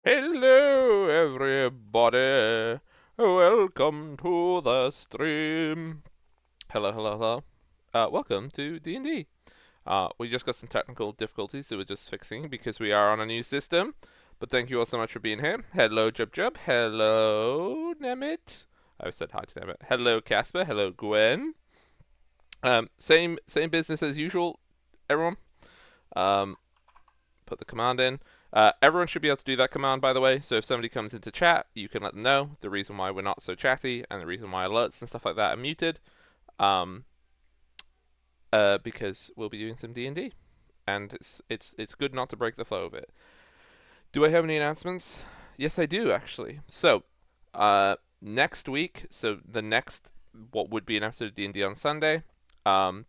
Hello, everybody. Welcome to the stream. Hello, hello, hello. Welcome to D&D. We just got some technical difficulties that we're just fixing because we are on a new system. But thank you all so much for being here. Hello, Jub Jub. Hello, Nemit. I've said hi to Nemit. Hello, Casper. Hello, Gwen. Same business as usual, everyone. Um, put the command in. Everyone should be able to do that command, by the way. So if somebody comes into chat, you can let them know the reason why we're not so chatty and the reason why alerts and stuff like that are muted. Because we'll be doing some D&D, and it's good not to break the flow of it. Do I have any announcements? Yes, I do actually. So, next week, so the next what would be an episode of D&D on Sunday,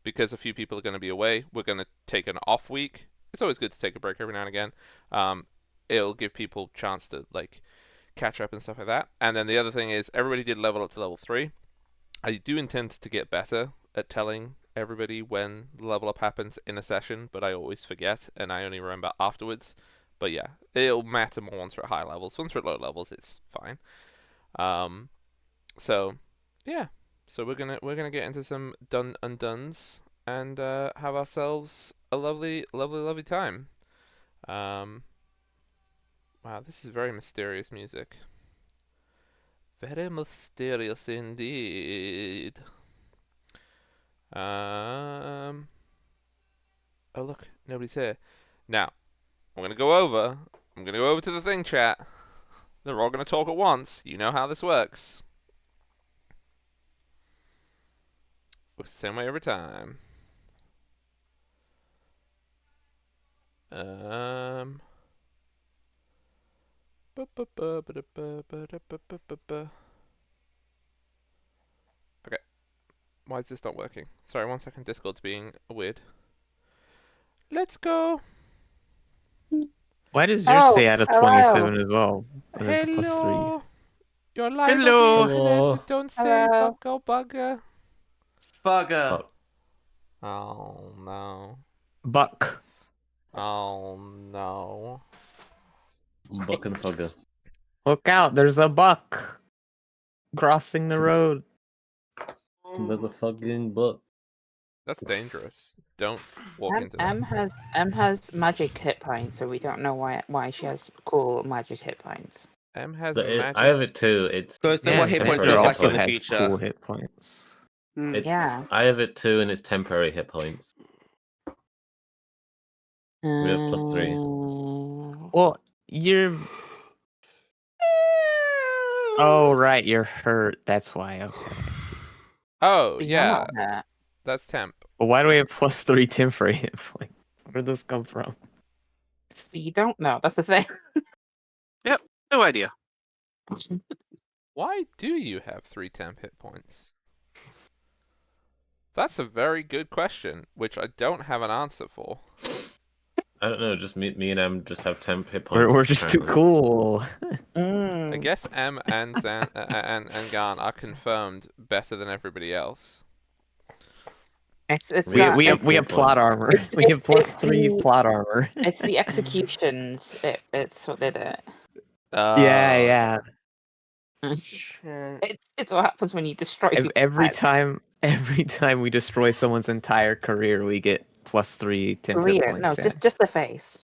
because a few people are going to be away, we're going to take an off week. It's always good to take a break every now and again. It'll give people a chance to like catch up and stuff like that. And then the other thing is everybody did level up to level 3. I do intend to get better at telling everybody when the level up happens in a session, but I always forget and I only remember afterwards. But yeah, it'll matter more once we're at high levels. Once we're at low levels, it's fine. So yeah, so we're gonna get into some done undones and have ourselves a lovely time. Wow, this is very mysterious music. Very mysterious indeed. Oh look, nobody's here. Now, I'm gonna go over. I'm gonna go over to the thing chat. They're all gonna talk at once. You know how this works. Works the same way every time. Okay. Why is this not working? Sorry, 1 second. Discord's being weird. Let's go. Why does yours say out of hello. 27 as well? And there's a +3. Hello. You're live Hello. on the internet. Hello. Don't say Hello. bugger bugger. Fugger. Oh no. Buck. Oh no. Buck and Fugger. Look out, there's a buck crossing the road. There's a fucking buck. That's dangerous. Don't walk into that. M has magic hit points, so we don't know why she has cool magic hit points. M has So magic. I have it too. It's So it's Yeah, what hit points temporary look like also in the has future. cool hit points. It's, Yeah. I have it too, and it's temporary hit points. We have +3. Well, you're... Oh, right, you're hurt. That's why. Okay. Oh But yeah, you're not hurt. that's temp. But why do we have +3 temporary hit points? Where did those come from? But you don't know. That's the thing. No idea. Why do you have 3 temp hit points? That's a very good question, which I don't have an answer for. I don't know. Just me and M just have temp hit points. We're just too apparently. cool. I guess M and Zan and Garn are confirmed better than everybody else. It's We- not- We it's- have plot armor. We have it's +3 the- plot armor. it's the executions. It's what did it. Yeah. It's what happens when you destroy people's Every heads. time we destroy someone's entire career, we get +3 temp hit Career. points. No, yeah. just the face.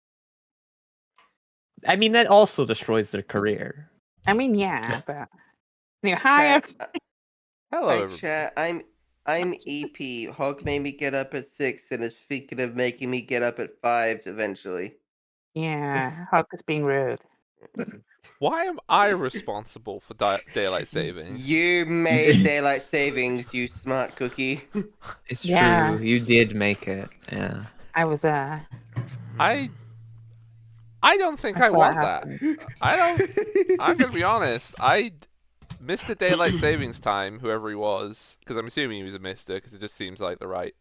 I mean, that also destroys their career. I mean, yeah, but hi. Hello, Hi, everybody. chat. I'm EP. Hog made me get up at 6 and is thinking of making me get up at 5 eventually. Yeah, Hulk is being rude. Why am I responsible for daylight savings? You made daylight savings, you smart cookie. It's Yeah. true. You did make it. Yeah. I was I don't think I I saw it want that. happen. I'm gonna be honest. I missed the daylight savings time, whoever he was, because I'm assuming he was a mister, because it just seems like the right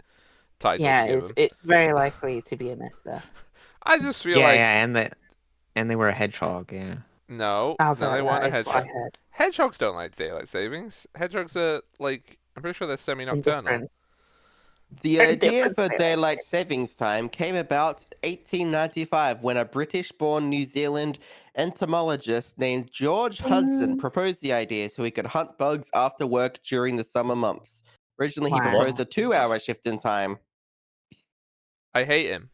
title Yeah, to give him. it's very likely to be a mister. I just feel Yeah, like and they were a hedgehog. Yeah. no, Oh, they weren't a that is what I hedgehog. heard. Hedgehogs don't like daylight savings. Hedgehogs are like, I'm pretty sure they're semi-nocturnal. Indifference. The Very idea different for daylight daylight savings time came about 1895 when a British-born New Zealand entomologist named George Hudson proposed the idea so he could hunt bugs after work during the summer months. Originally, he Wow. proposed a 2-hour shift in time. I hate him.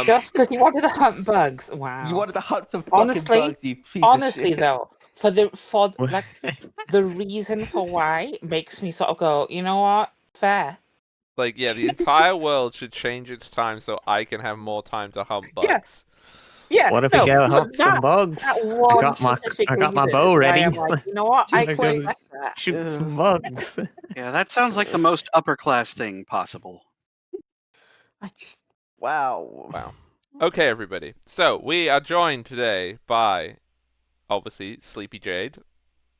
Just because you wanted to hunt bugs. Wow. You wanted to hunt some fucking Honestly- bugs, you piece Honestly, of shit. though, like the reason for why makes me sort of go, you know what? Fair. Like, yeah, the entire world should change its time so I can have more time to hunt Yeah. bugs. Yeah. What if no, we go but hunt some bugs? That one got my specific I got my reason bow is why ready. I'm like, you know what? I Just quite because- like that. Shoot some Ugh. bugs. Yeah, that sounds like the most upper class thing possible. I just wow. Wow. Okay, everybody. So, we are joined today by, obviously, Sleepy Jade.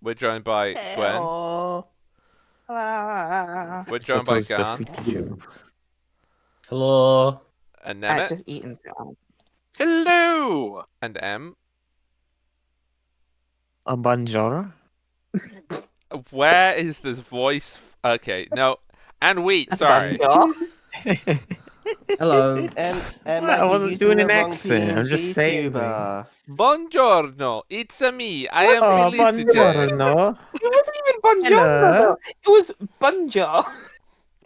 We're joined by Gwen. Aw. We're joined by Supposed to Garn sleep you. Hello. and I Nemeth just eaten some. Hello! and M. A bonjour. Where is this voice? Okay, no. And Wheat, sorry. Bonjour. Hello. Emma, I you're wasn't using doing the an wrong accent. I'm just PNG saying tuber. things. Buongiorno, it's me. I am Oh, Felicity. buongiorno. It wasn't even bonjour. Hello. It was bonjour.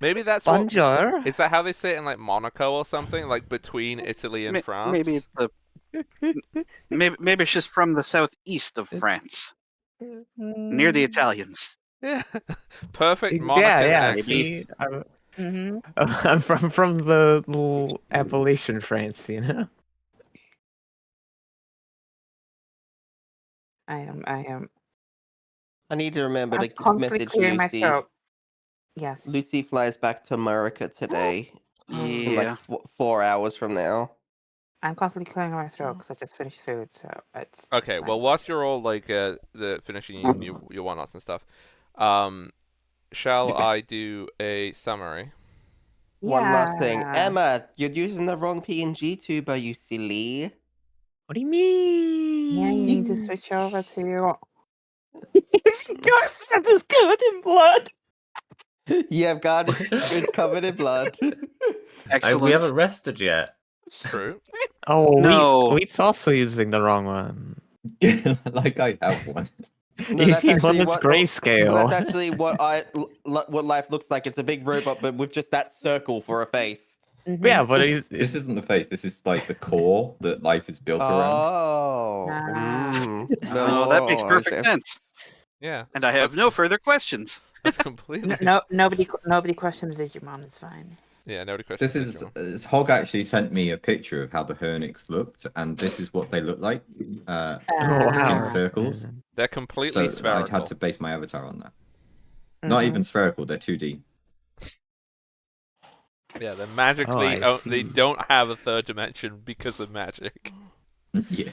Maybe that's what. Bonjour. Is that how they say it in like Monaco or something? Like between Italy and France? Maybe it's maybe it's just from the southeast of France, near the Italians. Yeah. Perfect Yeah, Monacan yeah. accent. See, Mm-hmm. I'm from the little Appalachian France, you know. I am. I need to remember I'm to constantly message clearing my Lucy. throat. Yes. Lucy flies back to America today in like Yeah. 4 hours from now. I'm constantly clearing my throat because I just finished food, so it's Okay, well, fine. whilst you're all like the finishing your one-offs and stuff, shall I do a summary? One last thing. Yeah. Emma, you're using the wrong PNG tuber, you silly. What do you mean? Yeah, you need to switch over to. Gosh, that is covered in blood. Yeah, God, it's covered in blood. Excellent. We haven't rested yet. True. Oh, No. Wheat's also using the wrong one. Like I have one. No, You that's need actually one that's what- grayscale. Well, that's actually what what life looks like. It's a big robot, but with just that circle for a face. Mhm. Yeah, but This isn't the face. This is like the core that life is built around. Oh. Ah. Oh, that makes perfect sense. Yeah, And I have That's no further questions. that's completely. Nobody questions Digimon. It's fine. Yeah, nobody questions. This is Digimon. Hog actually sent me a picture of how the Hernix looked, and this is what they look like Oh, in wow. circles. They're So completely I spherical. had to base my avatar on that. Not Mhm. even spherical; they're 2D. Yeah, they're magically. I They see. don't have a third dimension because of magic. Yeah.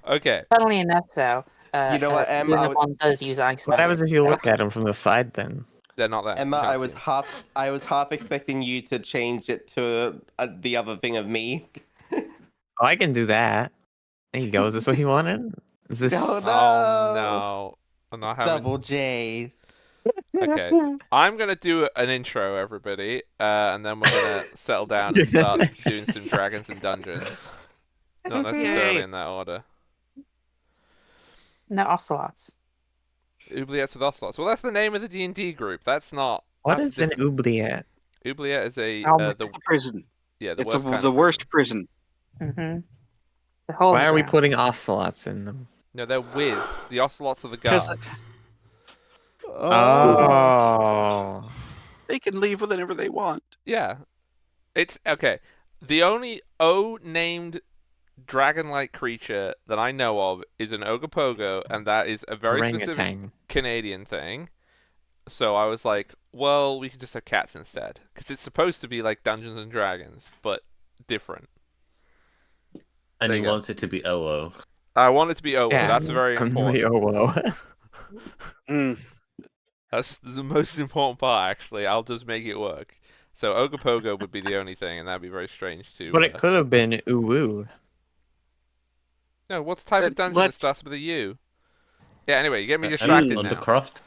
Okay. Funnily enough, though, You know what, Em, I would- Unimon does use ice. What happens if you magic, look at him from the side then? They're not there. Emma, You can't I was see 'em. half expecting you to change it to the other thing of me. Oh, I can do that. There you go. Is this what you wanted? Is this? No, Oh no. I'm not having. Double J. Okay. I'm gonna do an intro, everybody, and then we're gonna settle down and start doing some dragons and dungeons. Not necessarily Yay. in that order. No ocelots. Oubliettes with ocelots. Well, that's the name of the D&D group. That's not. What that's is an different. oubliette? Oubliette is a Oh my the The prison. yeah the It's worst kind the of worst prison. prison. Mm-hmm. The whole. Why are we ground. putting ocelots in them? No, they're with the ocelots of the 'Cause- guards. Oh. They can leave whenever they want. Yeah, it's okay. The only O named dragon-like creature that I know of is an Ogopogo, and that is a very specific Orangutan. Canadian thing. So I was like, well, we could just have cats instead, because it's supposed to be like Dungeons and Dragons, but different. And There he you go. wants it to be OO. I want it to be OwO. Yeah, That's very I'm important. the OwO. Mm. That's the most important part, actually. I'll just make it work. So Ogopogo would be the only thing, and that'd be very strange to. But it could have been OwO. No, what's the type of Let's- dungeon that starts with a U? Yeah. Anyway, you get me And distracted now. Undercroft.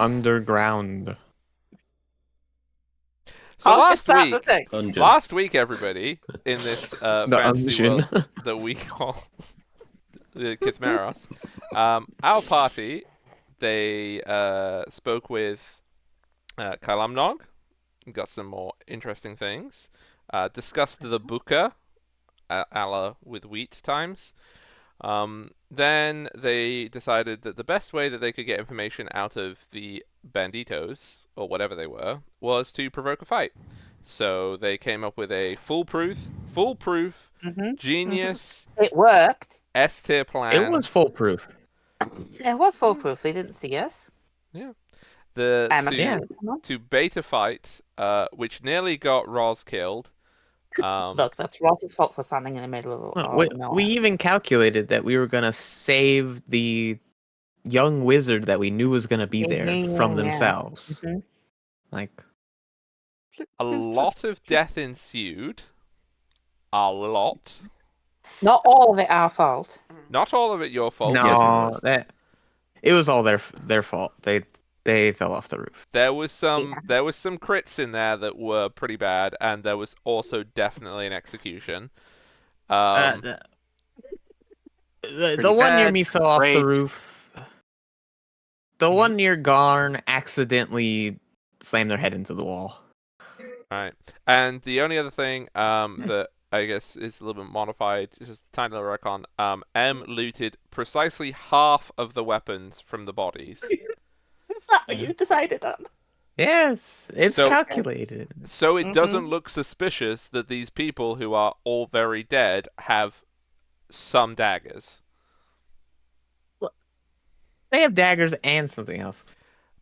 underground. So I'll just start the thing. Dungeon. last week, everybody, in this The fantasy dungeon. world that we call the Kithmeros, our party, they spoke with Kalamnog, got some more interesting things, discussed the Buka, a la with wheat times. Then they decided that the best way that they could get information out of the banditos, or whatever they were, was to provoke a fight. So they came up with a foolproof, Mhm. genius, It worked. S-tier It plan. was foolproof. It was foolproof. They didn't see us. The I'm to actually Yeah. to beta fight, which nearly got Roz killed. Look, that's Ross's fault for standing in the middle of We nowhere. even calculated that we were gonna save the young wizard that we knew was gonna be there from Yeah. themselves. Mhm. Like, A lot of death ensued. A lot. Not all of it our fault. Not all of it your fault. no, Yes, it was. it was all their fault. They fell off the roof. There was some crits in there that were pretty bad, and there was also definitely an execution. The Pretty one near bad, me fell off the great. roof. The one near Garn accidentally slammed their head into the wall. Right. And the only other thing that I guess is a little bit modified, just a tiny little recon, M looted precisely half of the weapons from the bodies. Is that what you decided on? Yes, it's So- calculated. So it Mhm. doesn't look suspicious that these people who are all very dead have some daggers. They have daggers and something else.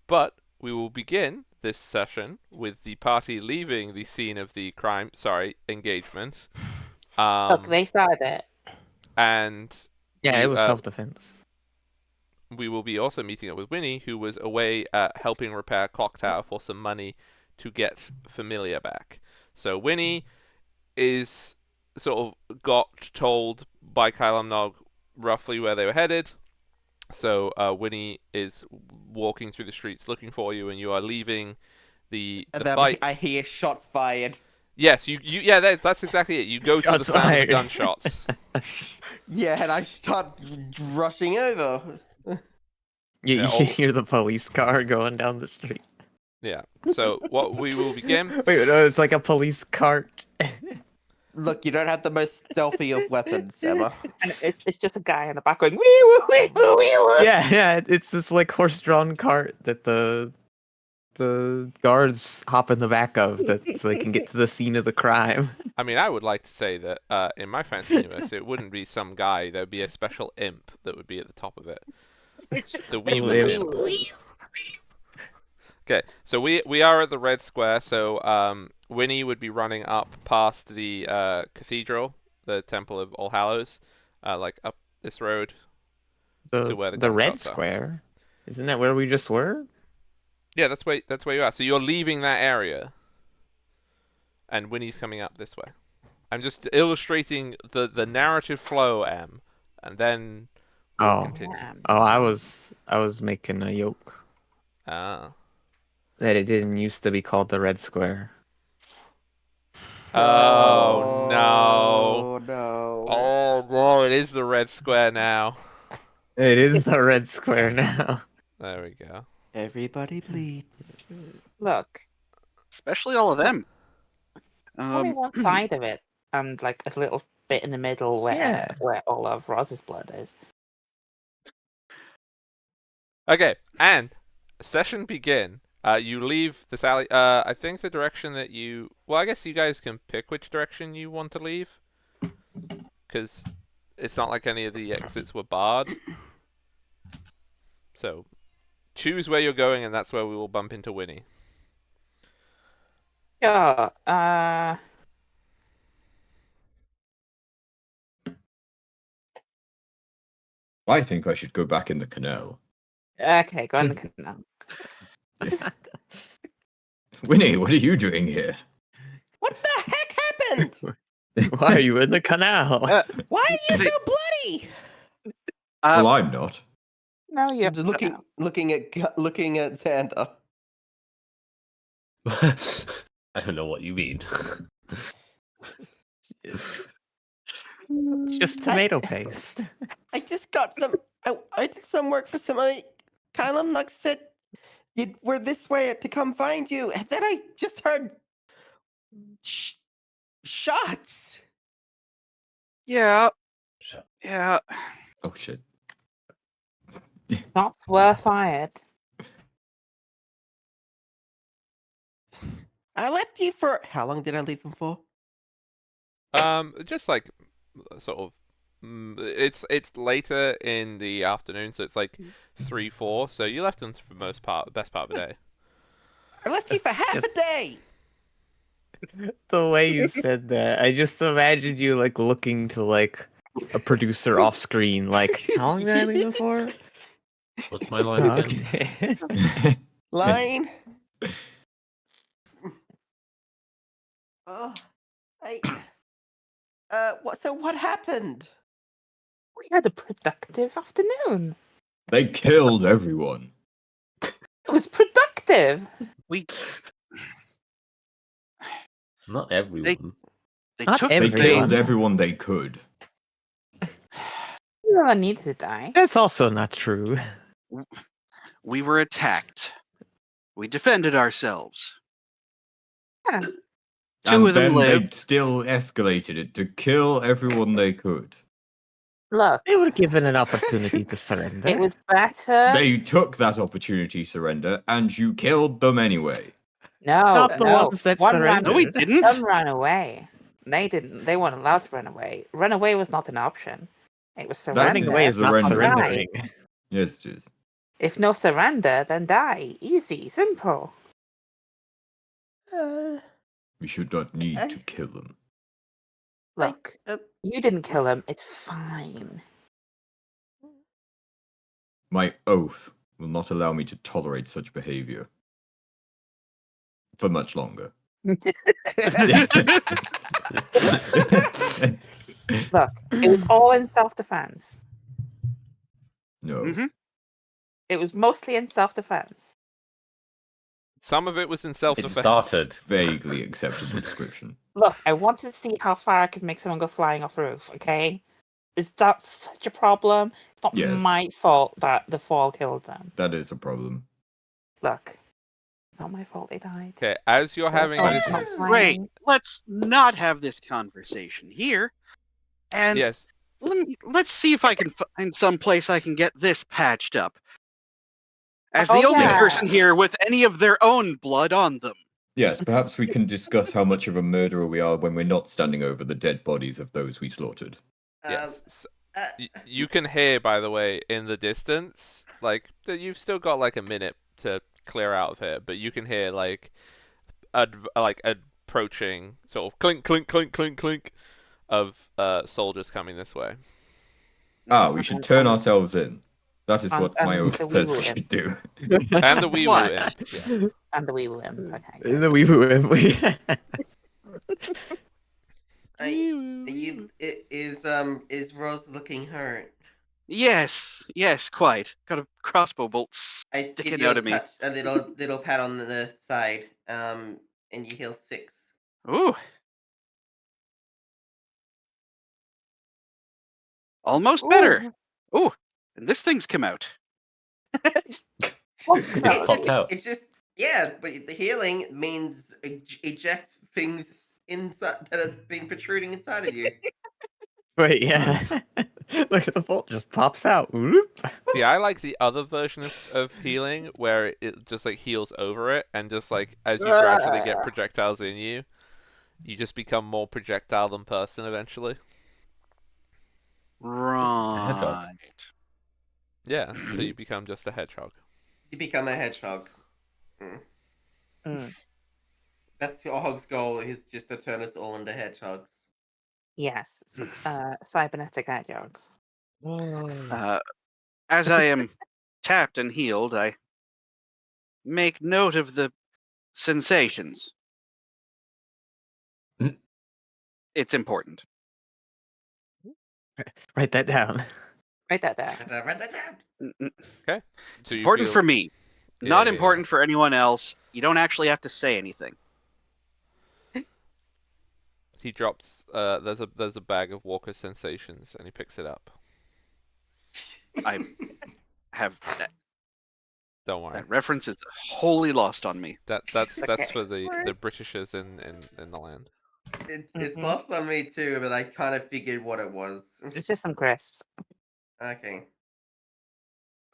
But we will begin this session with the party leaving the scene of the engagement. Look, they started it. And Yeah, we, it was uh, self-defense. we will be also meeting up with Winnie, who was away helping repair Clock Tower for some money to get Familia back. So Winnie is sort of got told by Kylamnog roughly where they were headed. So Winnie is walking through the streets looking for you, and you are leaving the And then fight. I hear shots fired. Yes, that's exactly it. You go to the Shots sound of the fired. gunshots. Yeah, and I start rushing over. You all- hear the police car going down the street. Yeah. So what we will begin. Wait, no, it's like a police cart. Look, you don't have the most stealthy of weapons, Emma. And it's just a guy in the back going, wee woo, wee woo, wee woo. Yeah, it's this like horse-drawn cart that the guards hop in the back of so they can get to the scene of the crime. I mean, I would like to say that in my fantasy universe, it wouldn't be some guy. There would be a special imp that would be at the top of it. It's just The wee wee woo, woo wee imp. woo. Okay, so we are at the Red Square. So Winnie would be running up past the cathedral, the Temple of All Hallows, like up this road. To where the Red gunshots are. Square. Isn't that where we just were? Yeah, that's where you are. So you're leaving that area, and Winnie's coming up this way. I'm just illustrating the narrative flow, M, and then we'll Oh. continue. Oh, I was making a joke Ah. that it didn't used to be called the Red Square. Oh no! Oh no! Oh no! It is the Red Square now. It is the Red Square now. There we go. Everybody bleeds. Look, Especially all of them. there's only one side of it, and like a little bit in the middle Yeah. where all of Roz's blood is. Okay, and session begin. You leave this alley. I think the direction that you. Well, I guess you guys can pick which direction you want to leave, because it's not like any of the exits were barred. So, choose where you're going, and that's where we will bump into Winnie. Yeah, I think I should go back in the canal. okay, go on the canal. Winnie, what are you doing here? What the heck happened? Why are you in the canal? Uh, Why are you so bloody? Well, I'm not. No, you're Just looking at Xander. I don't know what you mean. It's just tomato paste. I just got some. I did some work for somebody. Kalamnuk said you were this way to come find you. And then I just heard shots. Yeah. Yeah. Oh shit. Shots were fired. I left you for how long did I leave them for? Just like sort of. It's later in the afternoon, so it's like 3-4. So you left them for best part of the day. I left you for half Yes. a day. The way you said that, I just imagined you like looking to like a producer off screen, like, how long did I leave it for? What's my line again? Okay. Line. Oh, I. What? So what happened? We had a productive afternoon. They killed everyone. It was productive. We Not everyone. they Not took They everyone. killed everyone they could. No one needed to die. That's also not true. we were attacked. We defended ourselves. Yeah. Two And of them then they lived. still escalated it to kill everyone they could. Look, They were given an opportunity to surrender. it was better. They took that opportunity, surrender, and you killed them anyway. No, Not the no. ones that One ran, No, we surrendered. didn't. Some ran away. They didn't. They weren't allowed to run away. Run away was not an option. It was surrender. Running away is not Surrendering. surrendering. Yes, it is. If no surrender, then die. Easy, simple. We should not need to kill them. Look, uh, you didn't kill him. It's fine. My oath will not allow me to tolerate such behavior. For much longer. Look, it was all in self-defense. No. Mhm. It was mostly in self-defense. Some of it was in It self-defense. started. Vaguely acceptable description. Look, I wanted to see how far I could make someone go flying off a roof, okay? Is that such a problem? It's not Yes. my fault that the fall killed them. That is a problem. Look, it's not my fault they died. Okay, as you're having Oh, this, it's not Great. flying. Let's not have this conversation here. And yes, let's see if I can find some place I can get this patched up. As Oh, the only yeah. person here with any of their own blood on them. Yes, perhaps we can discuss how much of a murderer we are when we're not standing over the dead bodies of those we slaughtered. yes. You can hear, by the way, in the distance, like that you've still got like a minute to clear out of here, but you can hear like approaching sort of clink, clink, clink, clink, clink of soldiers coming this way. We should turn ourselves in. That is And- what my and oath the says we Weevil should do. And the wee woo What? imp. Yeah. And the wee imp. Okay. The Weevil Imp. Is Rose looking hurt? Yes, quite. Got a crossbow bolt I give sticking you out of me. a little pat on the side. And you heal 6. Ooh. Almost better. Ooh, and this thing's come out. What's It that? popped out. It's just but the healing means eject things inside that are being protruding inside of you. Wait, yeah. Look at the bolt just pops out. Whoop. See, I like the other version of healing where it just like heals over it, and just like as you gradually get projectiles in you, you just become more projectile than person eventually. Right. Yeah, so you become just a hedgehog. You become a hedgehog. That's your hog's goal, is just to turn us all into hedgehogs. Yes, cybernetic hedgehogs. As I am tapped and healed, I make note of the sensations. It's important. Write that down. Write that down. Write that down. Okay. So you Important feel, for me, Yeah, not yeah, important for anyone else. You don't actually have to say anything. He drops. There's a bag of Walker sensations, and he picks it up. I have Don't worry. that reference is wholly lost on me. That's Okay. for the Britishers in the land. It's Mhm. lost on me too, but I kind of figured what it was. It's just some crisps. Okay.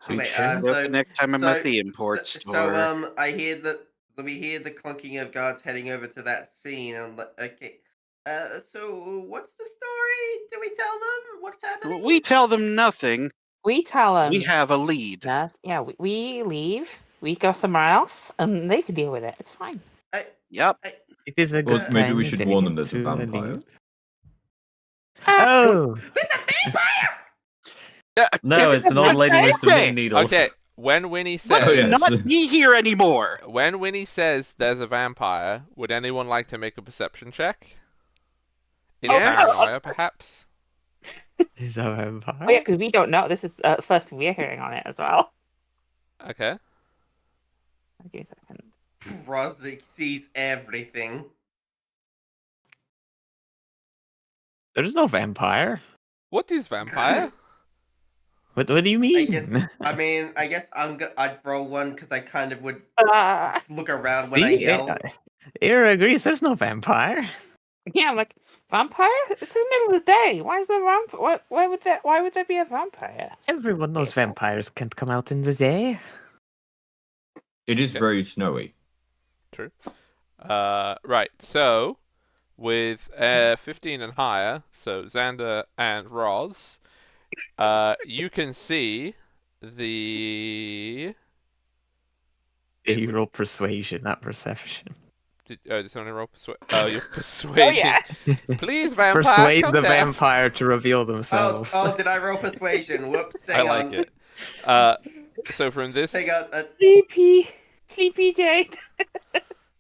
Sweet Wait, shame. Note the next time I'm at the so, import store. I hear that we hear the clunking of guards heading over to that scene. And okay, so what's the story? Do we tell them what's happening? We tell them nothing. We tell them. We have a lead. Yeah, we leave. We go somewhere else, and they can deal with it. It's fine. Yep. It is a Well, good maybe time, we should isn't warn it, them there's a to vampire. leave? Oh, It's a vampire! No, it's an old lady with some knitting needles. Okay. When Winnie says, Oh, yes. Not be here anymore. when Winnie says there's a vampire, would anyone like to make a perception check? In Yes. paranoia, perhaps. there's a vampire. Oh yeah, because we don't know. This is the first thing we're hearing on it as well. Okay. Give me a second. Rosik sees everything. There's no vampire. What is vampire? What do you I mean? guess. I guess I'd roll one because I kind of would Ah. just look around when I See, yell. Ira agrees. There's no vampire. Yeah, I'm like, vampire? It's in the middle of the day. Why is there vampire? Why would there be a vampire? Everyone knows Okay. vampires can't come out in the day. It is Okay. very snowy. True. Right. So, with 15 and higher, so Xander and Roz, you can see the. You roll persuasion, not perception. Did someone roll persuade? Oh, you're persuading. Oh yeah. Please, vampire. Persuade come the down. vampire to reveal themselves. Did I roll persuasion? Whoops, I hang like on. it. So from this. Hang on. Sleepy Jade.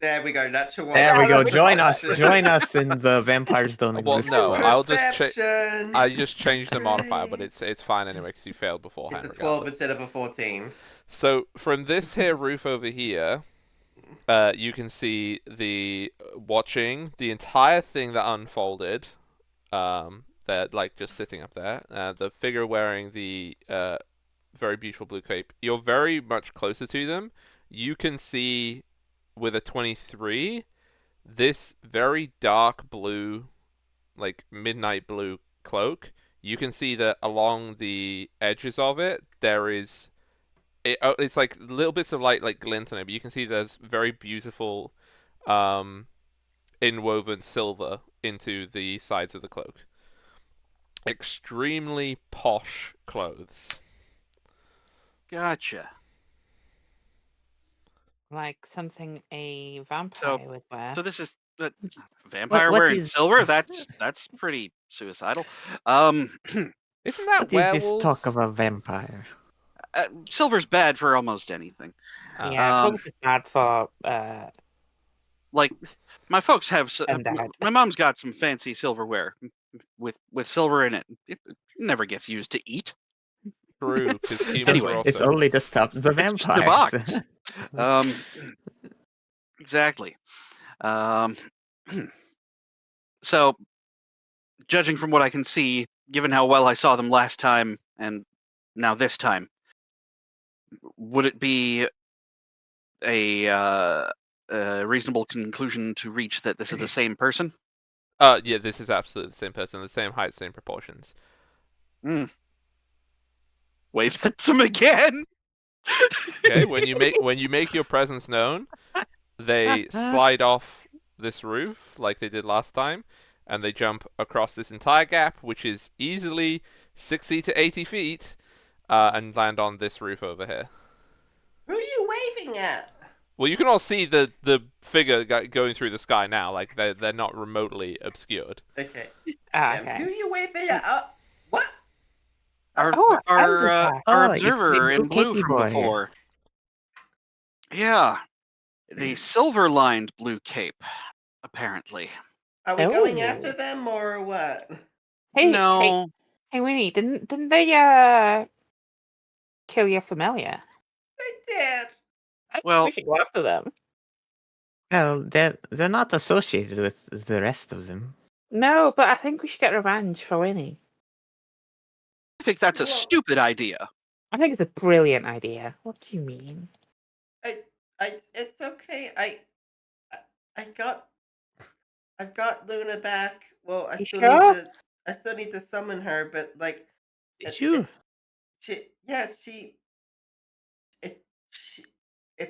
There we go. Natural one. There we go. Yeah, Join us. Perception. Join us in the vampires don't Well, exist no, club. I'll just Perception. I just changed the modifier, but it's fine anyway because you failed beforehand. It's a 12 regardless. instead of a 14. So from this here roof over here, you can see the watching the entire thing that unfolded. They're like just sitting up there. The figure wearing the very beautiful blue cape. You're very much closer to them. You can see with a 23 this very dark blue, like midnight blue cloak. You can see that along the edges of it there is it's like little bits of light like glint on it, but you can see there's very beautiful inwoven silver into the sides of the cloak. Extremely posh clothes. Gotcha. Like something a vampire would wear. So this is vampire what wearing is- silver. That's pretty suicidal. Isn't that What is this werewolves? talk of a vampire? Silver's bad for almost anything. Yeah, Um, silver's bad for Like my folks have. And that. My mom's got some fancy silverware with silver in it. It never gets used to eat. True, because humans Anyway, are it's also. only to stop the It's just a vampires. box. Exactly. So, judging from what I can see, given how well I saw them last time and now this time, would it be a reasonable conclusion to reach that this is the same person? Yeah, this is absolutely the same person, the same height, same proportions. Wave at them again. Okay, when you make your presence known, they slide off this roof like they did last time, and they jump across this entire gap, which is easily 60 to 80 feet, and land on this roof over here. Who are you waving at? Well, you can all see the figure going through the sky now. Like they're not remotely obscured. Okay. Who okay. are you waving at? What? Our Oh, I found it our, back. our Oh, it's observer the in blue Katie from boy. before. Yeah, the silver-lined blue cape, apparently. Are we going Oh. after them or what? Hey, No, Hey, Winnie, didn't they kill your familiar? They did. I think Well- we should go after them. Well, they're not associated with the rest of them. No, but I think we should get revenge for Winnie. I think that's a Well- stupid idea. I think it's a brilliant idea. What do you mean? It's okay. I've got Luna back. Well, You sure? I still need to summon her, but like, Did you? she,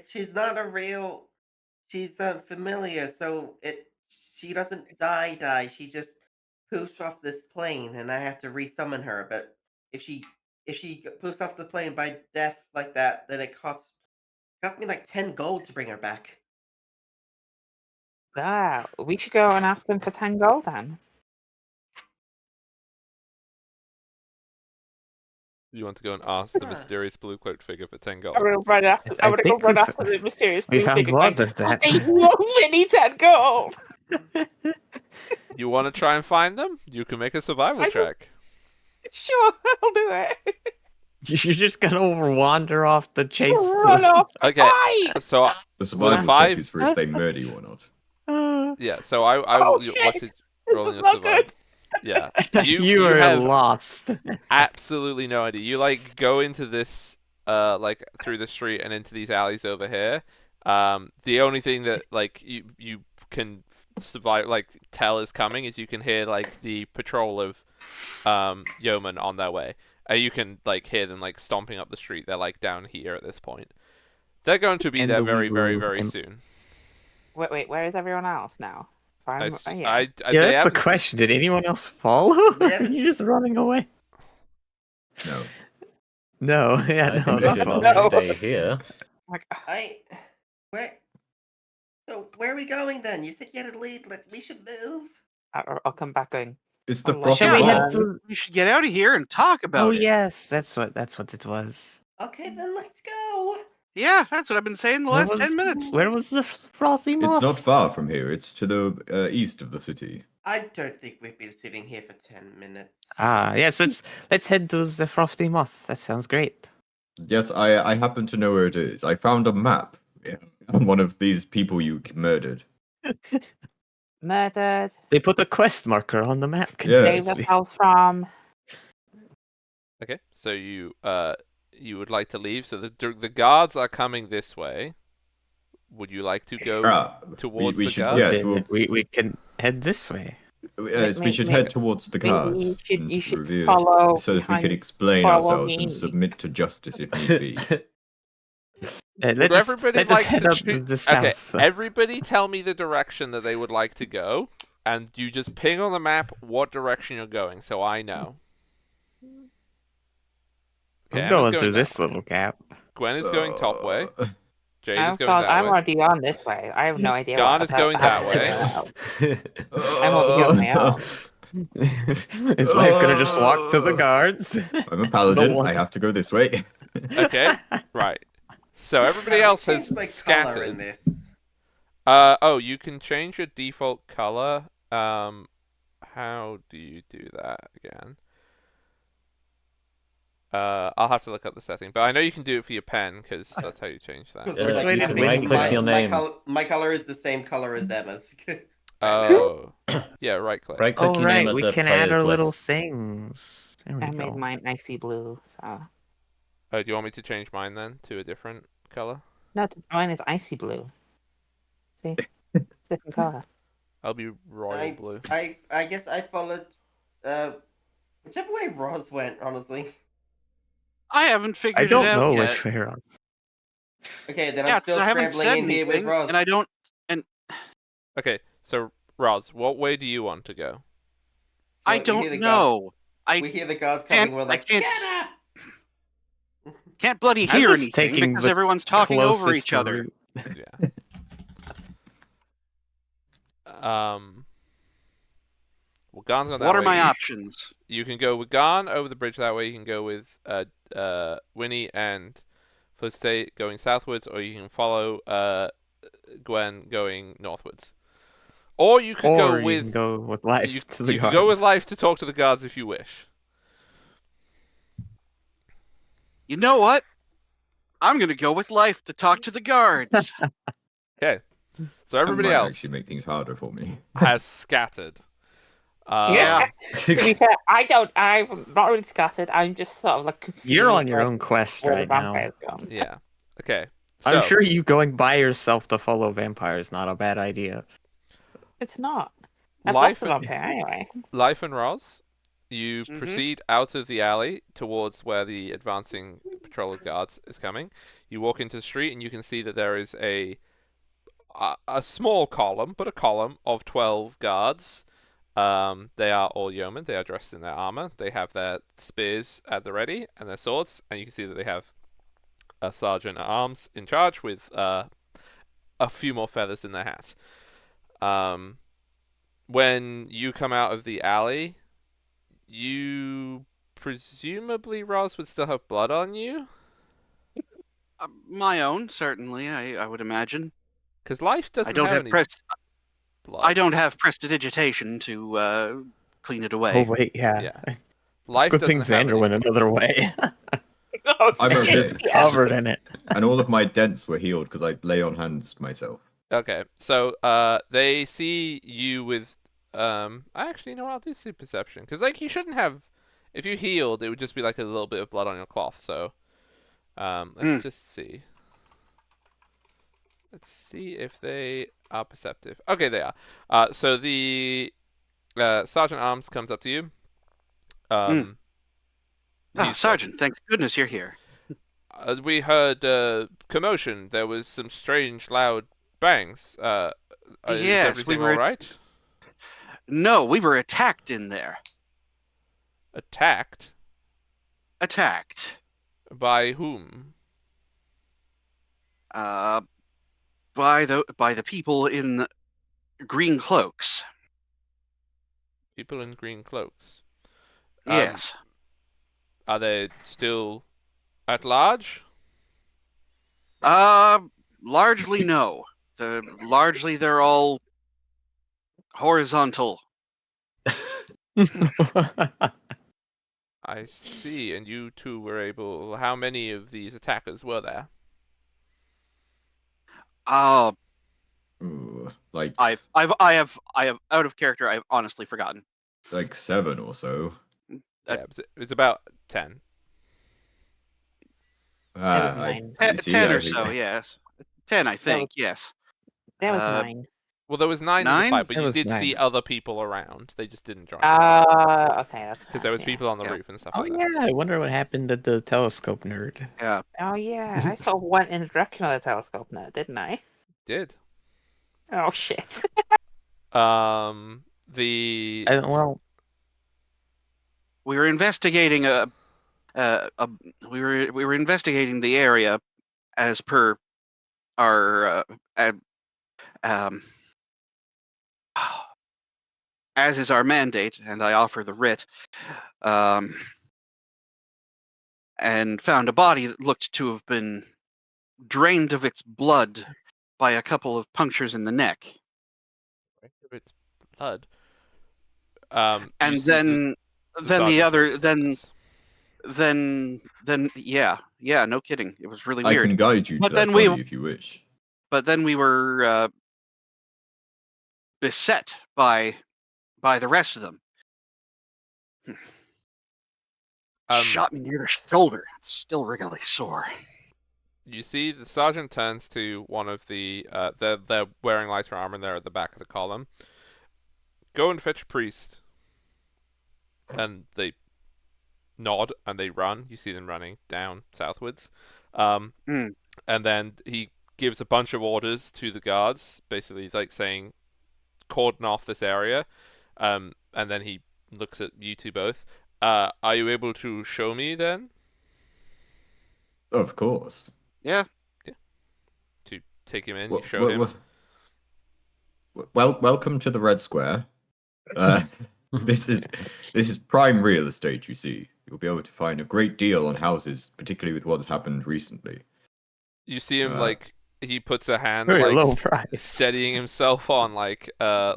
she's not a real. She's familiar, so she doesn't die. She just poofs off this plane, and I have to resummon her. But if she poofs off the plane by death like that, then it costs me like 10 gold to bring her back. Ah, we should go and ask them for 10 gold then. You want to go and ask the Huh. mysterious blue cloaked figure for 10 gold? I'm gonna run after. I I'm gonna go think run we f- after the mysterious we blue found figure. more going, of that. I want Winnie 10 gold. You want to try and find them? You can make a survival I should- check. Sure, I'll do it. You're just gonna wander off to chase Run them. off. Okay, Bye. so The survival five- check is for if they murder you or not. yeah, so I Oh, will. shit. What's it? This Rolling is a not survival. good. Yeah, You are have lost. absolutely no idea. You like go into this like through the street and into these alleys over here. The only thing that like you can survive like tell is coming is you can hear like the patrol of yeomen on their way. You can like hear them like stomping up the street. They're like down here at this point. They're going to be And there the very, very, wee very woo. soon. Wait, where is everyone else now? I, I'm, s- yeah. I- Yeah, they that's the haven't- question. Did anyone else follow? Yeah. Are you just running away? No. No, yeah, I no, think we not should following. No. stay here. Like, Where? So where are we going then? You said you had to lead. Like we should move. I'll come back going. It's the Oh, frosty Shall we Yeah. head moth. to? You should get out of here and talk about Oh it. yes, that's what it was. Okay, then let's go. Yeah, that's what I've been saying the Where last was 10 minutes. Where was the frosty moth? It's not far from here. It's to the east of the city. I don't think we've been sitting here for 10 minutes. Ah, yes. Let's head to the frosty moth. That sounds great. Yes, I happen to know where it is. I found a map on one of these people you murdered. Murdered. They put a quest marker on the map. Yeah. Save Yes. ourselves from. Okay, so you would like to leave. So the guards are coming this way. Would you like to go towards we the should. guards? Yes, Then we can head this way. yes, we should head towards the maybe guards. you and should reveal, follow so that we can behind- explain follow ourselves and me. submit to justice if need be. Would everybody let us like head to up choose? the Okay, south. everybody tell me the direction that they would like to go, and you just ping on the map what direction you're going, so I know. Okay, I'm Emma's going through that this way. little gap. Gwen is going top way. Jade is Oh going God, that I'm way. already on this way. I have no idea. Garn what is going that way. I'm over here on my own. Is life gonna just walk to the guards? I'm a paladin. No one- I have to go this way. Okay, right. So everybody How do I else has change my color scattered. in this. Oh, you can change your default color. How do you do that again? I'll have to look up the setting, but I know you can do it for your pen because that's how you change that. Because, Yeah, like, you my- can my- right-click my- your my name. My color is the same color as Emma's. Oh, yeah, right click. Right click Oh your name right, at we the can add our players little list. things. There we I go. made mine icy blue. So Oh, do you want me to change mine then to a different color? no, mine is icy blue. See, it's a different color. I'll be royal blue. I guess I followed whichever way Roz went, honestly. I haven't I figured don't it out know yet. which way around. Okay, then Yeah, I'm it's 'cause still I haven't scrambling said in here with anything, Roz. and I don't. Okay, so Roz, what way do you want to go? So I we hear don't the know. We hear the guards coming. We're like, can't- scatter! Can't bloody I'm hear just anything taking because the everyone's talking over Closest each other. route. Yeah. Well, Garn's gone that What are way. my options? You can go with Garn over the bridge that way. You can go with Winnie and Felicite going southwards, or you can follow Gwen going northwards. Or you could Or go you with can go with life you, to the you guards. can go with life to talk to the guards if you wish. You know what? I'm gonna go with life to talk to the guards. Okay. So That everybody might else actually make things harder for me. has scattered. Yeah. To be fair, I'm not really scattered. I'm just sort of like confused. You're on your where- own quest where the right now. vampires gone. Yeah. Okay. I'm So sure you going by yourself to follow vampires not a bad idea. It's not. I've lost life, the vampire anyway. life and Roz, you Mhm. proceed out of the alley towards where the advancing patrol of guards is coming. You walk into the street and you can see that there is a small column, but a column of 12 guards. They are all yeomen. They are dressed in their armor. They have their spears at the ready and their swords, and you can see that they have a sergeant at arms in charge with a few more feathers in their hat. When you come out of the alley, you presumably, Roz, would still have blood on you? My own, certainly. I would imagine. Because life I doesn't don't have have any I blood. don't have prestidigitation to clean it away. Oh wait, yeah. Yeah. It's Life good doesn't thing have Xander any. went another way. Oh, I'm shit. okay. He's covered in it. And all of my dents were healed because I lay on hands myself. Okay, so they see you with I actually know I'll do see perception because like you shouldn't have. If you healed, it would just be like a little bit of blood on your cloth. So let's Hmm. just see. Let's see if they are perceptive. Okay, they are. So the sergeant at arms comes up to you. Ah, He's like, Sergeant, thanks goodness you're here. we heard commotion. There was some strange, loud bangs. Is Yes, everything we were. all right? No, we were attacked in there. Attacked Attacked. by whom? Uh, by the people in green cloaks. People in green cloaks. Yes. Are they still at large? Uh, largely no. Largely they're all horizontal. I see. And you two were able. How many of these attackers were there? Uh, Ooh, like I have out of character. I've honestly forgotten. like 7 or so. Uh, Yeah, it was about 10. That was I, 9. you see, 10 I or think so, yes. 10, I think. Yes. That was Uh, 9. Well, there was 9 in the 9? fight, but That you was did see 9. other people around. They just didn't join. Okay, that's Because fair, there was yeah. people on the Yeah. roof and stuff Oh like that. yeah, I wonder what happened to the telescope nerd. Yeah. Oh yeah, I sort of went in the direction of the telescope now, didn't I? Did. Oh shit. The Well, We were investigating we were investigating the area as per our um as is our mandate, and I offer the writ. Um, and found a body that looked to have been drained of its blood by a couple of punctures in the neck. it's blood. You And see then the then the sergeant's other really saying this. then yeah, no kidding. It was really I weird. can guide you to But that then we body if you wish. but then we were beset by the rest of them. Shot me near the shoulder. It's still really sore. You see the sergeant turns to one of the they're wearing lighter armor and they're at the back of the column. Go and fetch a priest. And they nod and they run. You see them running down southwards. Mm. And then he gives a bunch of orders to the guards, basically like saying cordon off this area. And then he looks at you two both. Are you able to show me then? Of course. Yeah. To take him in, Well, you show him. welcome to the Red Square. This is prime real estate. You see, you'll be able to find a great deal on houses, particularly with what has happened recently. You see him Uh, like he puts a hand very like low price. steadying himself on like a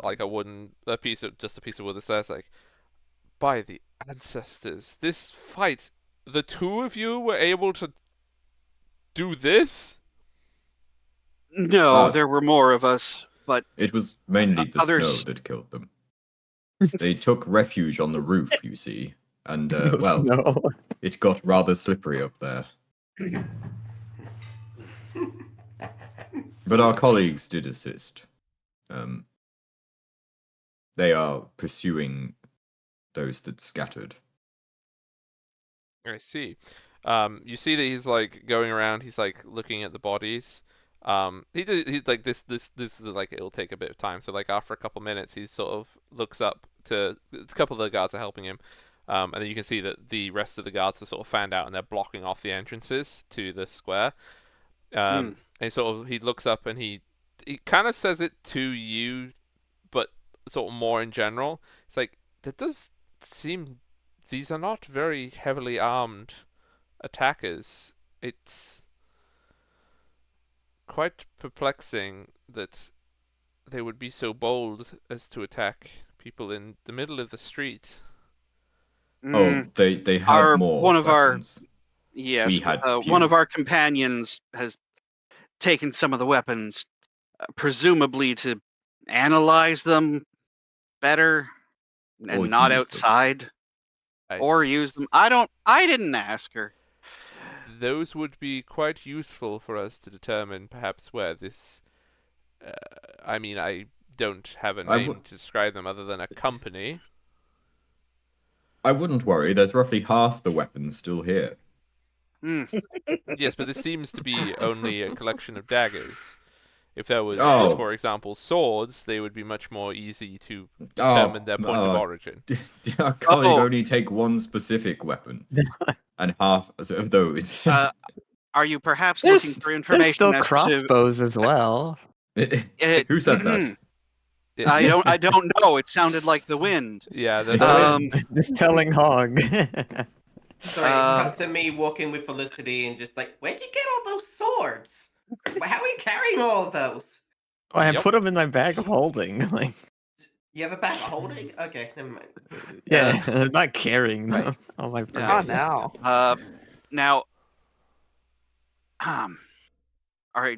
piece of wood that says like, by the ancestors, this fight the two of you were able to do this? No, Uh, there were more of us, but It was mainly the others. snow that killed them. They took refuge on the roof, you see, and No well, snow. it got rather slippery up there. But our colleagues did assist. Um, they are pursuing those that scattered. I see. You see that he's like going around. He's like looking at the bodies. He's like this is like it'll take a bit of time. So like after a couple minutes, he sort of looks up to a couple of the guards are helping him, and then you can see that the rest of the guards are sort of fanned out and they're blocking off the entrances to the square. Hmm. And sort of he looks up and he kind of says it to you, but sort of more in general. It's like that does seem these are not very heavily armed attackers. It's quite perplexing that they would be so bold as to attack people in the middle of the street. Oh, Mm, they had more one of our weapons. yes, We had one of few. our companions has taken some of the weapons, presumably to analyze them better Or and not use them. outside, I or use them. I don't. I didn't ask her. Those would be quite useful for us to determine perhaps where this. Uh, I mean, I don't have a I name w- to describe them other than a company. I wouldn't worry, there's roughly half the weapons still here. Hmm. Yes, but this seems to be only a collection of daggers. If there was, Oh, for example, swords, they would be much more easy to oh, determine their point of uh, origin. did our colleague Oh, only take one specific weapon? And half of those. are you perhaps looking for There's information still as to? crossbows as well. It, Who said that? I don't. I don't know. It sounded like the wind. Yeah, The there's Um. wind. This telling hog. Sorry, Um. cut to me walking with Felicity and just like, where'd you get all those swords? How are you carrying all of those? Oh, I Yep. put them in my bag of holding. Like, You have a bag of holding? Okay, never mind. yeah, I'm not carrying them Right. on my Oh person. no. Now, are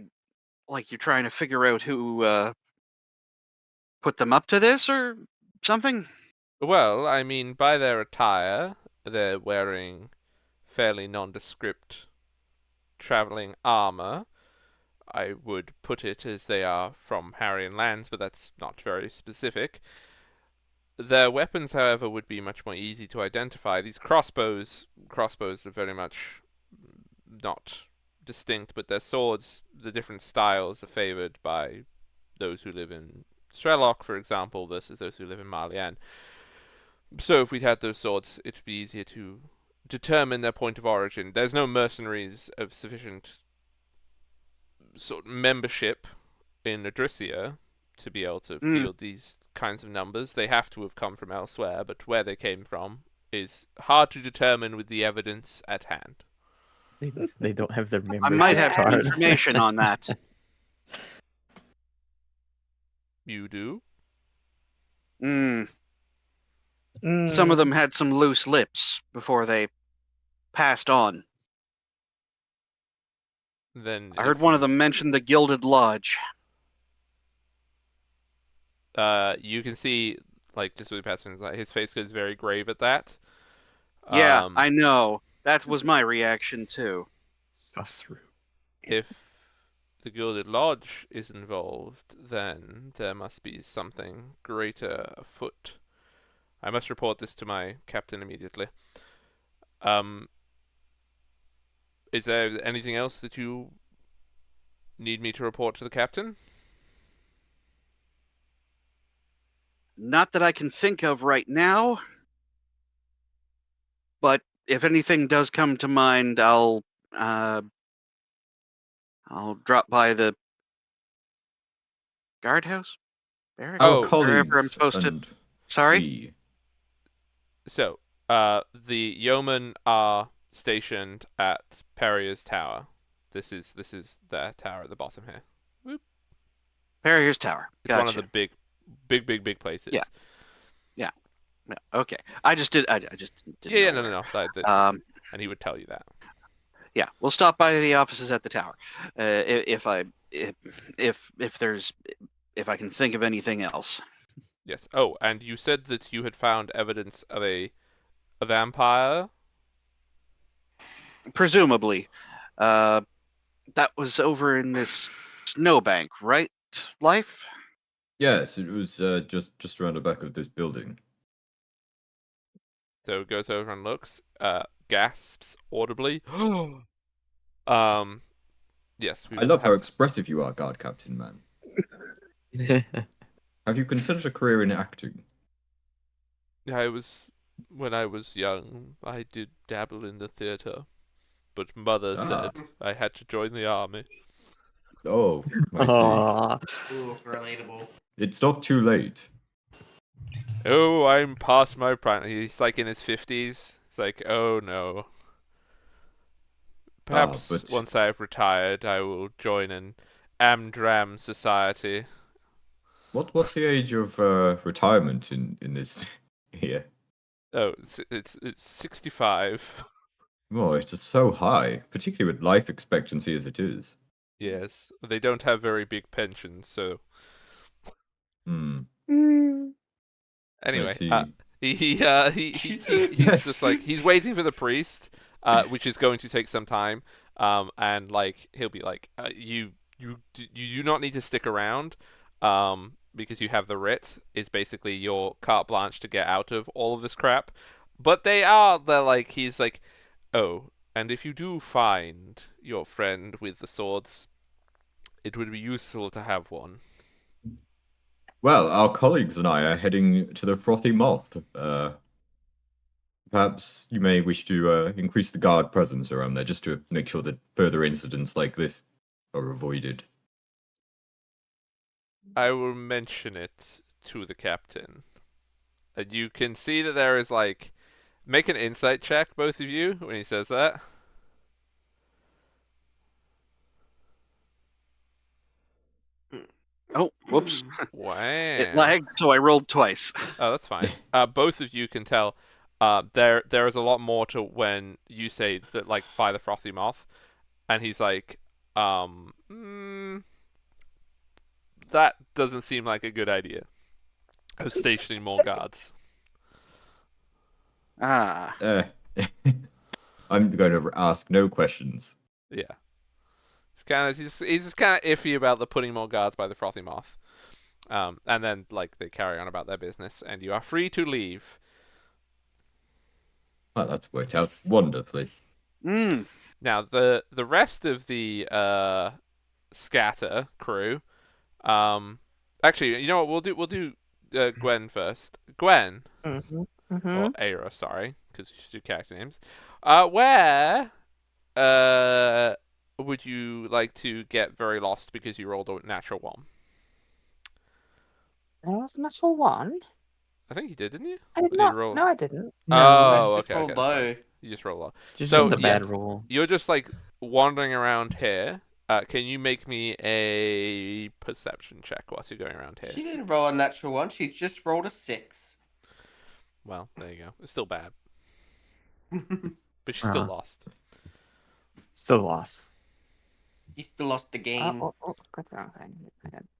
like you're trying to figure out who put them up to this or something? Well, I mean, by their attire, they're wearing fairly nondescript traveling armor. I would put it as they are from Harrian lands, but that's not very specific. Their weapons, however, would be much more easy to identify. These crossbows are very much not distinct, but their swords, the different styles are favored by those who live in Strelok, for example, versus those who live in Marlian. So if we'd had those swords, it'd be easier to determine their point of origin. There's no mercenaries of sufficient sort of membership in Adrissia to be able to Mm. field these kinds of numbers. They have to have come from elsewhere, but where they came from is hard to determine with the evidence at hand. They don't have their I membership might have some card. information on that. You do? Mm. Mm. Some of them had some loose lips before they passed on. Then I heard if one of you, them mention the Gilded Lodge. you can see, like, just with Patsman's, his face goes very grave at that. Yeah, I know. That was my reaction too. Susru. If the Gilded Lodge is involved, then there must be something greater afoot. I must report this to my captain immediately. Is there anything else that you need me to report to the captain? Not that I can think of right now, but if anything does come to mind, I'll drop by the guardhouse, barracks, Our Oh, wherever I'm colleagues supposed to. and Sorry. we. So, the yeomen are stationed at Perrier's Tower. This is their tower at the bottom here. Perrier's Tower. It's Gotcha. one of the big places. Yeah. Yeah. Okay. I just did. I just didn't Yeah, know no. where. and he would tell you that. Yeah, we'll stop by the offices at the tower. If I if there's if I can think of anything else. Yes. Oh, and you said that you had found evidence of a vampire. Presumably, uh, that was over in this snowbank, right? Life. Yes, it was just around the back of this building. So goes over and looks, gasps audibly. um, yes, we I will love how have to. expressive you are, guard captain man. Have you considered a career in acting? When I was young, I did dabble in the theater, but mother Ah, said I had to join the army. oh, I see. Aw. Ooh, relatable. It's not too late. Oh, I'm past my prime. He's like in his 50s. It's like, oh no. Ah, Perhaps but once I've retired, I will join an Amdram society. what's the age of retirement in this here? Oh, it's 65. Oh, it's just so high, particularly with life expectancy as it is. Yes, they don't have very big pensions, so Hmm, I anyway, see. he's just like he's waiting for the priest, which is going to take some time. And like he'll be like, you do not need to stick around, because you have the writ. Is basically your carte blanche to get out of all of this crap. But they're like he's like, oh, and if you do find your friend with the swords, it would be useful to have one. Well, our colleagues and I are heading to the Frothy Moth. Perhaps you may wish to increase the guard presence around there just to make sure that further incidents like this are avoided. I will mention it to the captain. And you can see that there is like, make an insight check, both of you, when he says that. Oh, whoops! It Wow. lagged, so I rolled twice. Oh, that's fine. Both of you can tell. There is a lot more to when you say that, like, by the frothy moth, and he's like, that doesn't seem like a good idea. Of stationing more guards. Ah, Eh, I'm going to ask no questions. Yeah. He's just kind of iffy about the putting more guards by the frothy moth. And then like they carry on about their business, and you are free to leave. Oh, that's worked out wonderfully. mm. Now the rest of the scatter crew, actually, you know what we'll do Gwen first. Gwen Mm-hmm. or Aira, sorry, because you should do character names. Where uh would you like to get very lost because you rolled a natural one? There was a natural one. I think you did, didn't you? I did Or did you not. roll? No, I didn't. No, Oh, Just okay, rolled that's fine. low. You just roll low. it's So, just a yeah. bad roll. You're just like wandering around here. Can you make me a perception check whilst you're going around She here? didn't roll a natural one. She just rolled a 6. Well, there you go. It's still bad, You but she's still Uh-huh. lost. Still lost. still lost the game. Good wrong thing.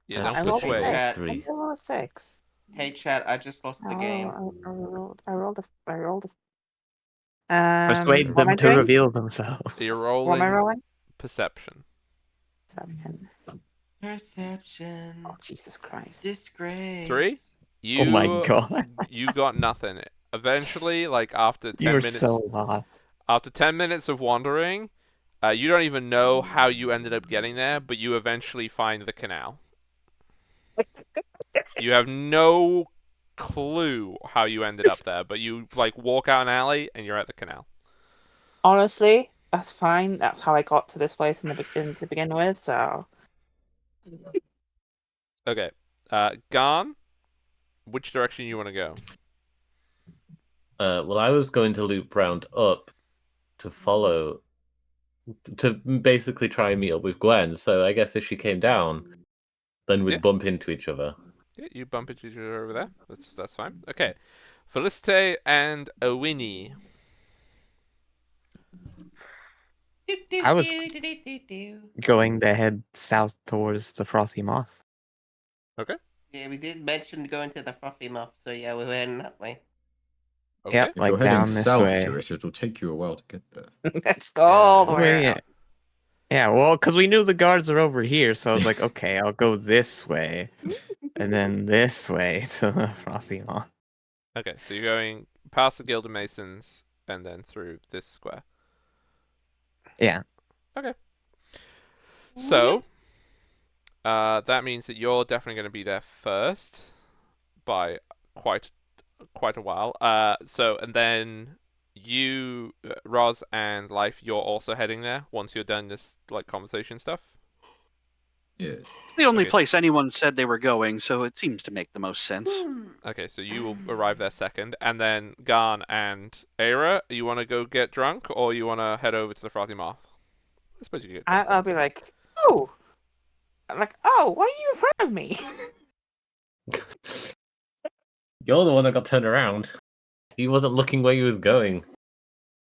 Yeah, I don't I rolled a Hey, persuade. six. chat. Three. I rolled a 6. Hey, chat. I just lost the game. I rolled a. Persuade What am them I to doing? reveal themselves. You're What am I rolling rolling? perception. Perception. Perception. Oh, Jesus Christ. Disgrace. 3. Oh my You god. you got nothing. Eventually, like after 10 You're minutes, so lost. after 10 minutes of wandering, you don't even know how you ended up getting there, but you eventually find the canal. You have no clue how you ended up there, but you like walk out an alley and you're at the canal. Honestly, that's fine. That's how I got to this place to begin with. So Okay, Garn, which direction you want to go? Well, I was going to loop round up to follow, to basically try and meet up with Gwen. So I guess if she came down, then we'd Yeah. bump into each other. Yeah, you bump into each other over there. That's fine. Okay, Felicite and Owini. I was going to head south towards the Frothy Moth. Okay. Yeah, we did mention going to the Frothy Moth, so yeah, we're heading that way. Okay. Yep, If like you're heading down this south way. to it, it'll take you a while to get there. Let's go all the Well, way yeah. around. Yeah, well, because we knew the guards are over here, so I was like, okay, I'll go this way, and then this way to the Frothy Moth. Okay. So you're going past the Gilded Masons and then through this square. Yeah. So, that means that you're definitely going to be there first by quite a while. So and then you, Roz and Life, you're also heading there once you're done this like conversation stuff. Yes. It's the only Okay. place anyone said they were going, so it seems to make the most sense. Okay, so you will arrive there second, and then Garn and Aira, you want to go get drunk, or you want to head over to the Frothy Moth? I suppose you could get drunk. I'll be like, oh, why are you in front of me? You're the one that got turned around. He wasn't looking where he was going.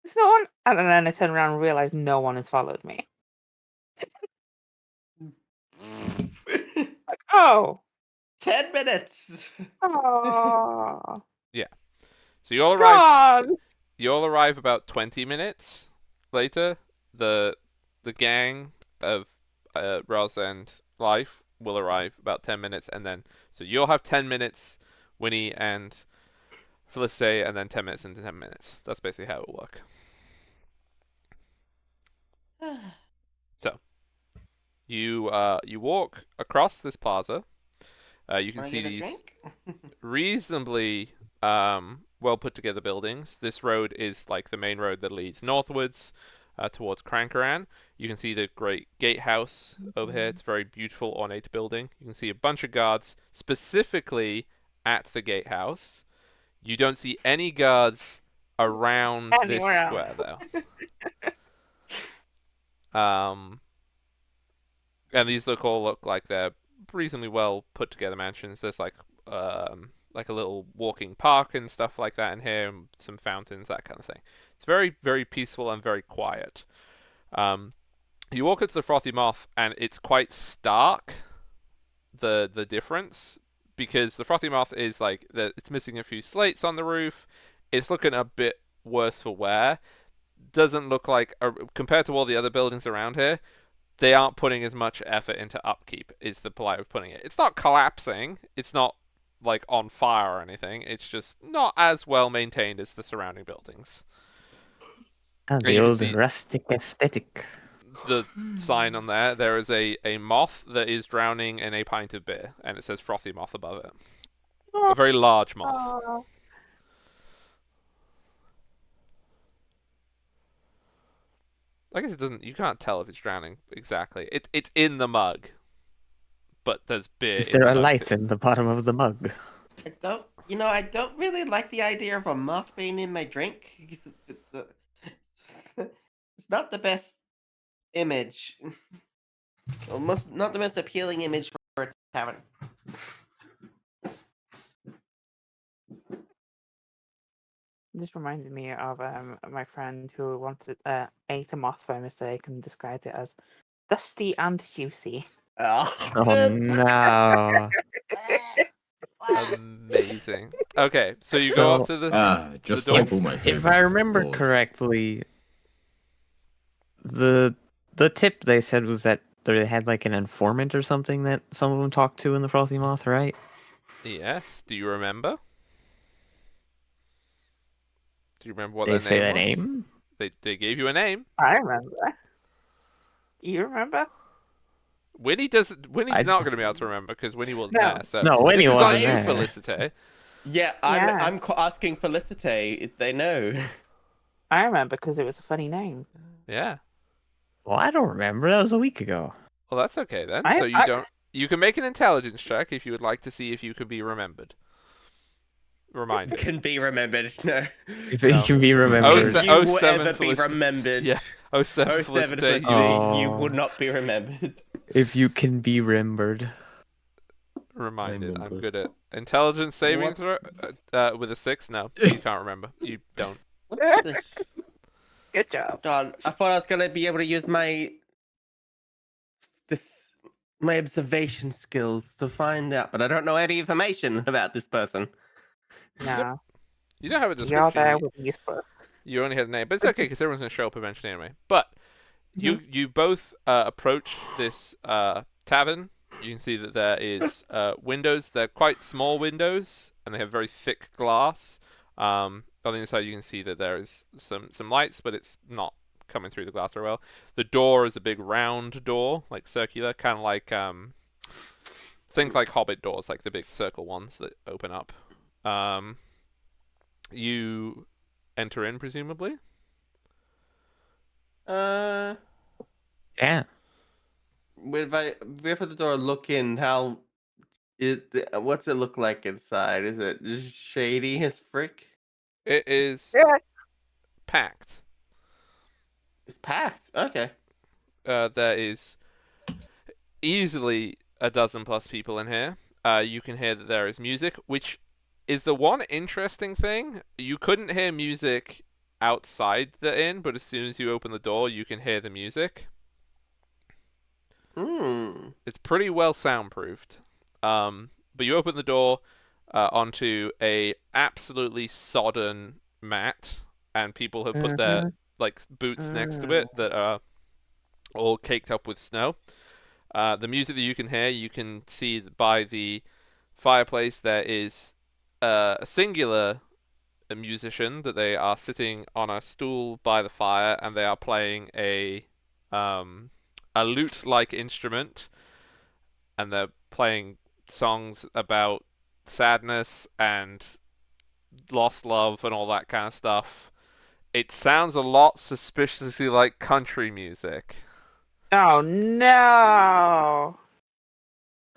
It's no one. And then I turn around and realize no one has followed me. Like, oh, 10 minutes. oh, So you all arrive. God. You all arrive about 20 minutes later. The gang of Roz and Life will arrive about 10 minutes, and then so you'll have 10 minutes, Winnie and Felicite, and then 10 minutes into 10 minutes. That's basically how it will work. So you walk across this plaza. You can Wanna see get a these drink? reasonably well put together buildings. This road is like the main road that leads northwards towards Crankaran. You can see the great gatehouse over here. It's a very beautiful, ornate building. You can see a bunch of guards specifically at the gatehouse. You don't see any guards around this Anywhere square else. though. And these look like they're reasonably well put together mansions. There's like a little walking park and stuff like that in here, and some fountains, that kind of thing. It's very, very peaceful and very quiet. You walk into the Frothy Moth, and it's quite stark, the difference, because the Frothy Moth is like it's missing a few slates on the roof. It's looking a bit worse for wear. Doesn't look like compared to all the other buildings around here, they aren't putting as much effort into upkeep, is the polite way of putting it. It's not collapsing. It's not like on fire or anything. It's just not as well maintained as the surrounding buildings. And you the can old see- rustic aesthetic. The sign on there is a moth that is drowning in a pint of beer, and it says Frothy Moth above it. A very large moth. Oh. I guess it doesn't. You can't tell if it's drowning exactly. It's in the mug, but there's beer. Is in there the a mug light too. in the bottom of the mug? I don't really like the idea of a moth being in my drink. It's not the best image. Almost not the most appealing image for a tavern. This reminded me of my friend who wanted ate a moth by mistake and described it as dusty and juicy. Oh no. Amazing. Okay, so you go up to the Just door. like all my favorite. If I remember doors. correctly, the tip they said was that they had like an informant or something that some of them talked to in the Frothy Moth, right? Yes. Do you remember? Do you remember what They their say name that was? name? They gave you a name. I remember. You remember? Winnie doesn't. Winnie's I- not going to be able to remember because Winnie wasn't No. there. So No, Winnie this is wasn't on you, there. Felicite. Yeah, Yeah. I'm asking Felicite if they know. I remember because it was a funny name. Yeah. Well, I don't remember. That was a week ago. Well, that's okay then. I- So you I- don't. You can make an intelligence check if you would like to see if you can be remembered. Reminded. Can be remembered. No. If No. it can be remembered. se- You will 07 ever be Felicity. remembered. Yeah. Oh, seven 07 Felicite. Felicity, Oh. you would not be remembered. If you can be remembered. Reminded. I'm Remembered. good at intelligence saving What? throw. With a 6, no, you can't remember. You don't. What the Good job. God, I thought I was gonna be able to use my observation skills to find out, but I don't know any information about this person. No, You don't have a you're description. there with useless. You only had a name, but it's okay because everyone's going to show up eventually anyway. But you both approach this tavern. You can see that there is windows. They're quite small windows, and they have very thick glass. On the inside, you can see that there is some lights, but it's not coming through the glass very well. The door is a big round door, like circular, kind of like things like Hobbit doors, like the big circle ones that open up. You enter in, presumably. Yeah. If I for the door, look in. What's it look like inside? Is it just shady as frick? It is Yeah. packed. It's packed. Okay. There is easily a dozen plus people in here. You can hear that there is music, which is the one interesting thing. You couldn't hear music outside the inn, but as soon as you open the door, you can hear the music. It's pretty well soundproofed. But you open the door onto a absolutely sodden mat, and people have put their like boots next to it that are all caked up with snow. The music that you can see by the fireplace. There is a singular musician that they are sitting on a stool by the fire, and they are playing a lute-like instrument, and they're playing songs about sadness and lost love and all that kind of stuff. It sounds a lot suspiciously like country music. Oh no!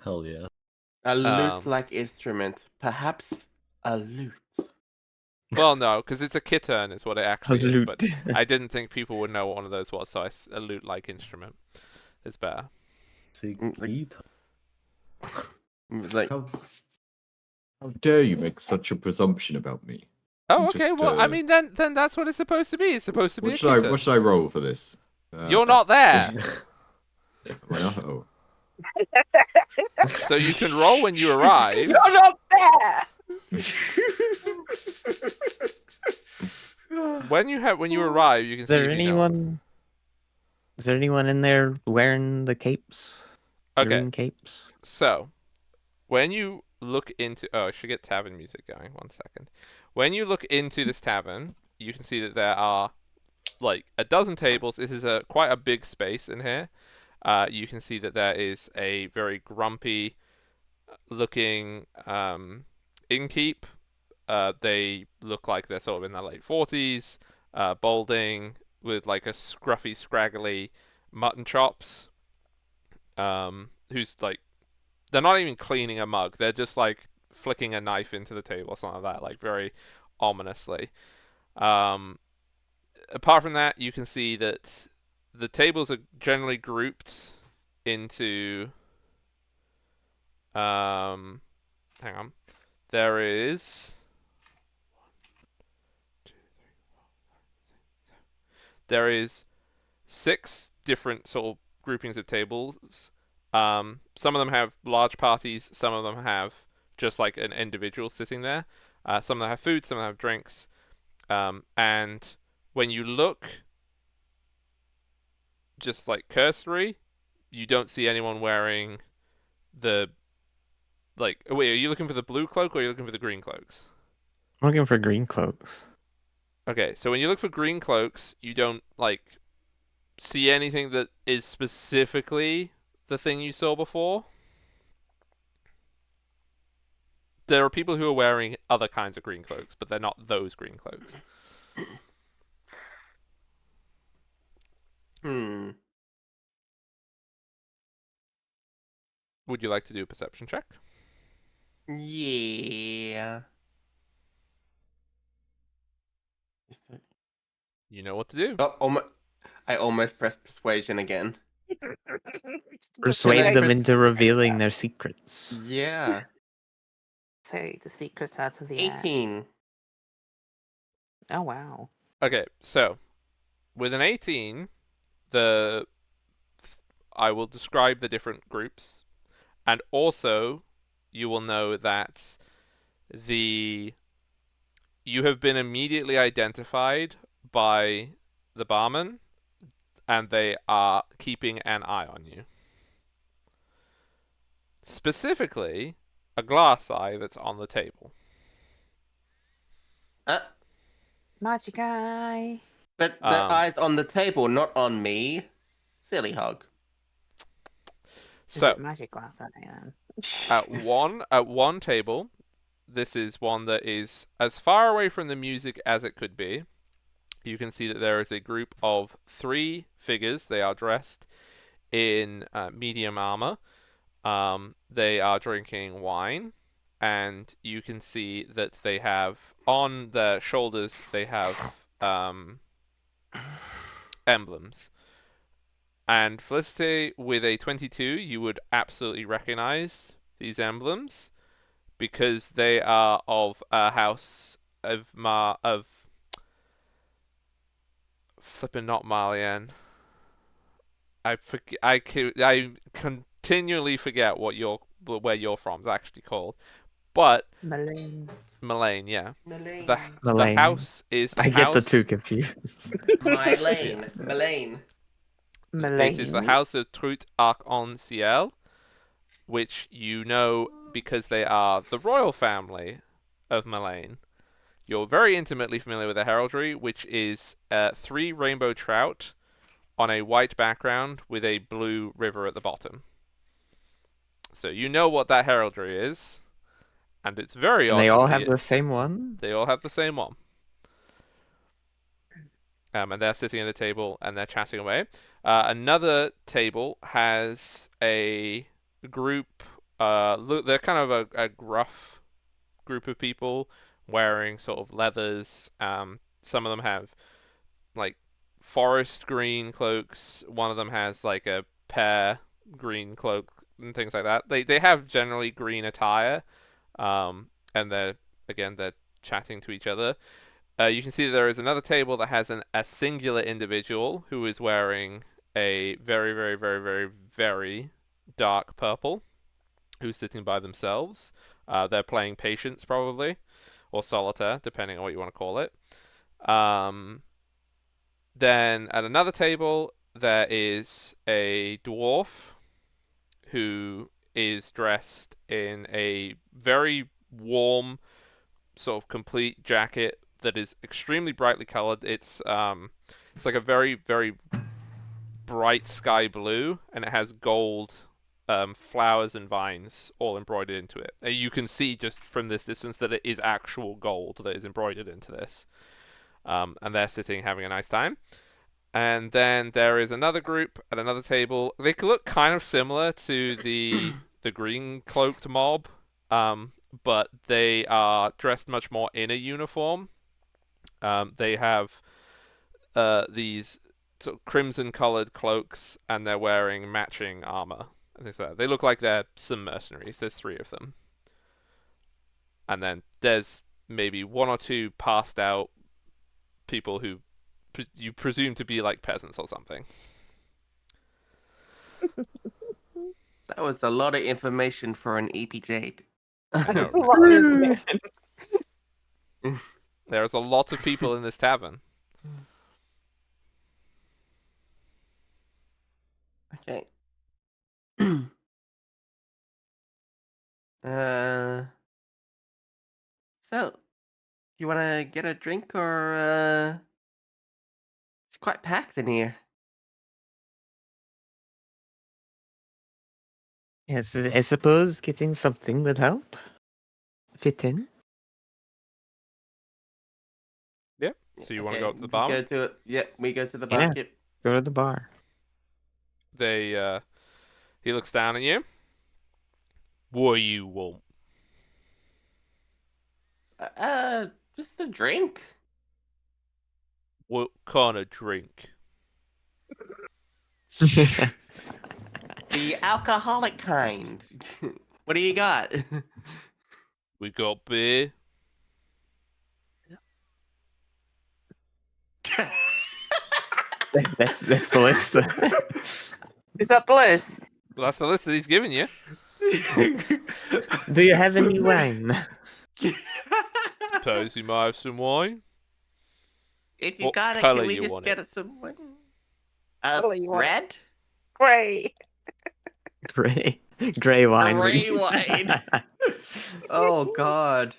Hell yeah. A lute-like instrument, perhaps a lute. Well, no, because it's a kitten is what it A actually is. lute. But I didn't think people would know what one of those was, so a lute-like instrument is better. See, Like- Like, How dare you make such a presumption about me? Oh, You okay. just, Well, I mean, then that's what it's supposed to be. It's supposed to be a kitten. What should I roll for this? You're not there, Am I not? Oh. so you can roll when you arrive. You're not there. When you arrive, you can Is see. there if you know. anyone? Is there anyone in there wearing the capes? Okay, Green capes. so when you look into, I should get tavern music going. 1 second. When you look into this tavern, you can see that there are like a dozen tables. This is quite a big space in here. You can see that there is a very grumpy looking innkeep. They look like they're sort of in their late 40s, balding, with like a scruffy, scraggly mutton chops. Who's like, they're not even cleaning a mug. They're just like flicking a knife into the table or something like that, like very ominously. Apart from that, you can see that the tables are generally grouped into. Hang on. There is. There is 6 different sort of groupings of tables. Some of them have large parties. Some of them have just like an individual sitting there. Some of them have food. Some of them have drinks. And when you look, just like cursory, you don't see anyone wearing the like. Wait, are you looking for the blue cloak or are you looking for the green cloaks? I'm looking for green cloaks. Okay, so when you look for green cloaks, you don't like see anything that is specifically the thing you saw before. There are people who are wearing other kinds of green cloaks, but they're not those green cloaks. Would you like to do a perception check? Yeah. You know what to do. Oh, I almost pressed persuasion again. Persuade I them pers- into revealing their secrets. Yeah. Say the secrets out of the air. 18. Oh wow. Okay, so with an 18, the I will describe the different groups, and also you will know that the you have been immediately identified by the barman, and they are keeping an eye on you. Specifically, a glass eye that's on the table. Uh, Magic eye. but the Um, eyes on the table, not on me. Silly hog. Is So it magic glass eye then? at one table, this is one that is as far away from the music as it could be. You can see that there is a group of 3 figures. They are dressed in medium armor. They are drinking wine, and you can see that they have on their shoulders they have emblems. And Felicity, with a 22, you would absolutely recognize these emblems because they are of a house of flipping not Marlian. I continually forget where you're from is actually called, but Malone. Mullane, yeah. Malane. The Mullane. house is the I get the house. two confused. My lane. Malane. It is the Malane. house of Trut Arc-en-Ciel, which you know because they are the royal family of Mullane. You're very intimately familiar with the heraldry, which is 3 rainbow trout on a white background with a blue river at the bottom. So you know what that heraldry is, and it's very And odd they to all see have it. the same one? They all have the same one. And they're sitting at a table and they're chatting away. Another table has a group. They're kind of a gruff group of people wearing sort of leathers. Some of them have like forest green cloaks. One of them has like a pear green cloak and things like that. They have generally green attire. And they're chatting to each other. You can see that there is another table that has a singular individual who is wearing a very, very, very, very, very dark purple, who's sitting by themselves. They're playing Patience, probably, or Solitaire, depending on what you want to call it. Then at another table, there is a dwarf who is dressed in a very warm, sort of complete jacket that is extremely brightly colored. It's like a very, very bright sky blue, and it has gold flowers and vines all embroidered into it. And you can see just from this distance that it is actual gold that is embroidered into this. And they're sitting having a nice time. And then there is another group at another table. They look kind of similar to the green cloaked mob, but they are dressed much more in a uniform. They have these sort of crimson colored cloaks, and they're wearing matching armor and things like that. They look like they're some mercenaries. There's 3 of them. And then there's maybe 1 or 2 passed out people who you presume to be like peasants or something. That was a lot of information for an EPJ. I know, That's a lot of information. There's a lot of people in this tavern. Okay. So, you want to get a drink or it's quite packed in here. Yes, I suppose getting something would help. Fit in. Yeah. So you want to go up to the we bar? go to we go to the Yeah. bar. Yep. Go to the bar. He looks down at you. What you want? Just a drink. What kind of drink? The alcoholic kind. What do you got? We got beer. That's the list. Is that the list? Well, that's the list that he's given you. Do you have any wine? Suppose you might have some wine. If you What got it, colour can we you just want get it? it some Colour you want it? red? Great. Gray wine. Gray please. wine. Oh God.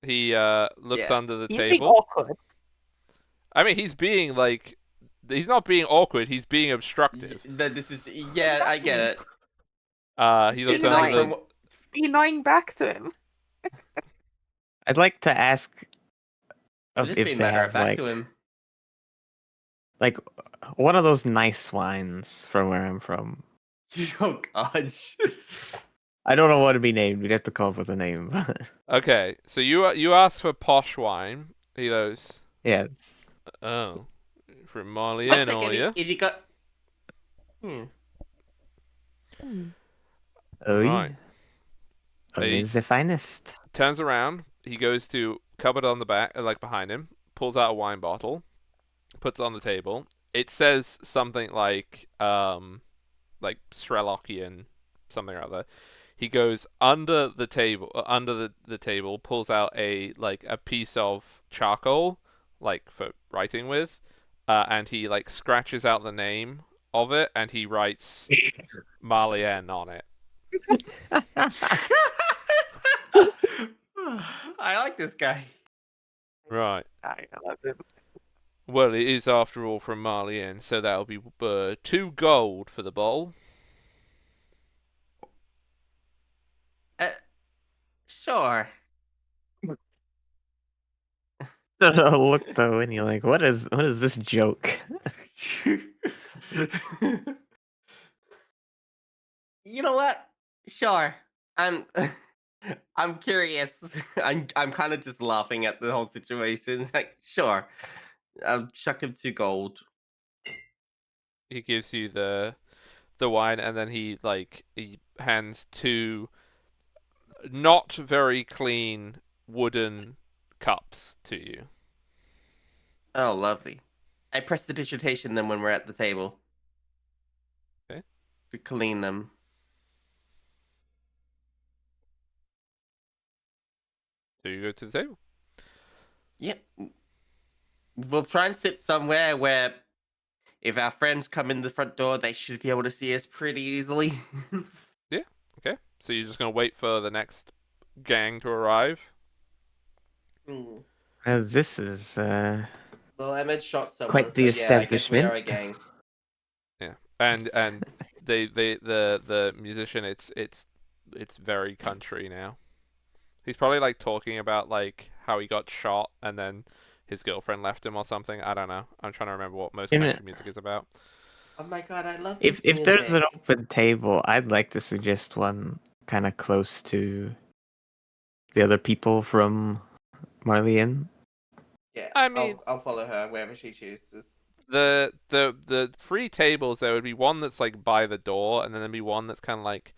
He looks Yeah. under the He's being table. awkward. I mean, he's being like, he's not being awkward. He's being obstructive. This is yeah, I get it. He It's looks been under annoying. the. Be annoying back to him. I'd like to ask Just if being they matter of have fact to him. like one of those nice wines from where I'm from. Oh gosh. I don't know what to be named. We'd have to come up with a name. Okay, so you ask for posh wine. He goes, Yes. oh, from I'll Marlienne, take are any you? if you got. Hmm. Oh, Right. yeah. Hey. Only the finest. Turns around. He goes to cupboard on the back, like behind him. Pulls out a wine bottle, puts it on the table. It says something like Sherlockian, something or other. He goes under the table, the table, pulls out a piece of charcoal, like for writing with, and he like scratches out the name of it, and he writes Marlienne on it. I like this guy. Right. I love him. Well, it is after all from Marlienne, so that'll be 2 gold for the bowl. Sure. Look though, and you're like, what is this joke? You know what? Sure. I'm I'm curious. I'm kind of just laughing at the whole situation. Like, sure. I'll chuck him 2 gold. He gives you the wine, and then he hands 2 not very clean wooden cups to you. Oh, lovely. I press the digitation then when we're at the table. Okay. To clean them. So you go to the table. Yep. We'll try and sit somewhere where if our friends come in the front door, they should be able to see us pretty easily. Okay. So you're just gonna wait for the next gang to arrive. Mm. This is Well, Emmett shot someone, quite the so yeah, I guess we are a establishment. gang. Yeah. And the musician, it's very country now. He's probably like talking about like how he got shot and then his girlfriend left him or something. I don't know. I'm trying to remember what most In a- country music is about. Oh my god, I love this If there's an music. open table, I'd like to suggest one kind of close to the other people from Marlienne. Yeah, I mean- I'll follow her wherever she chooses. The 3 tables, there would be one that's like by the door, and then there'd be one that's kind of like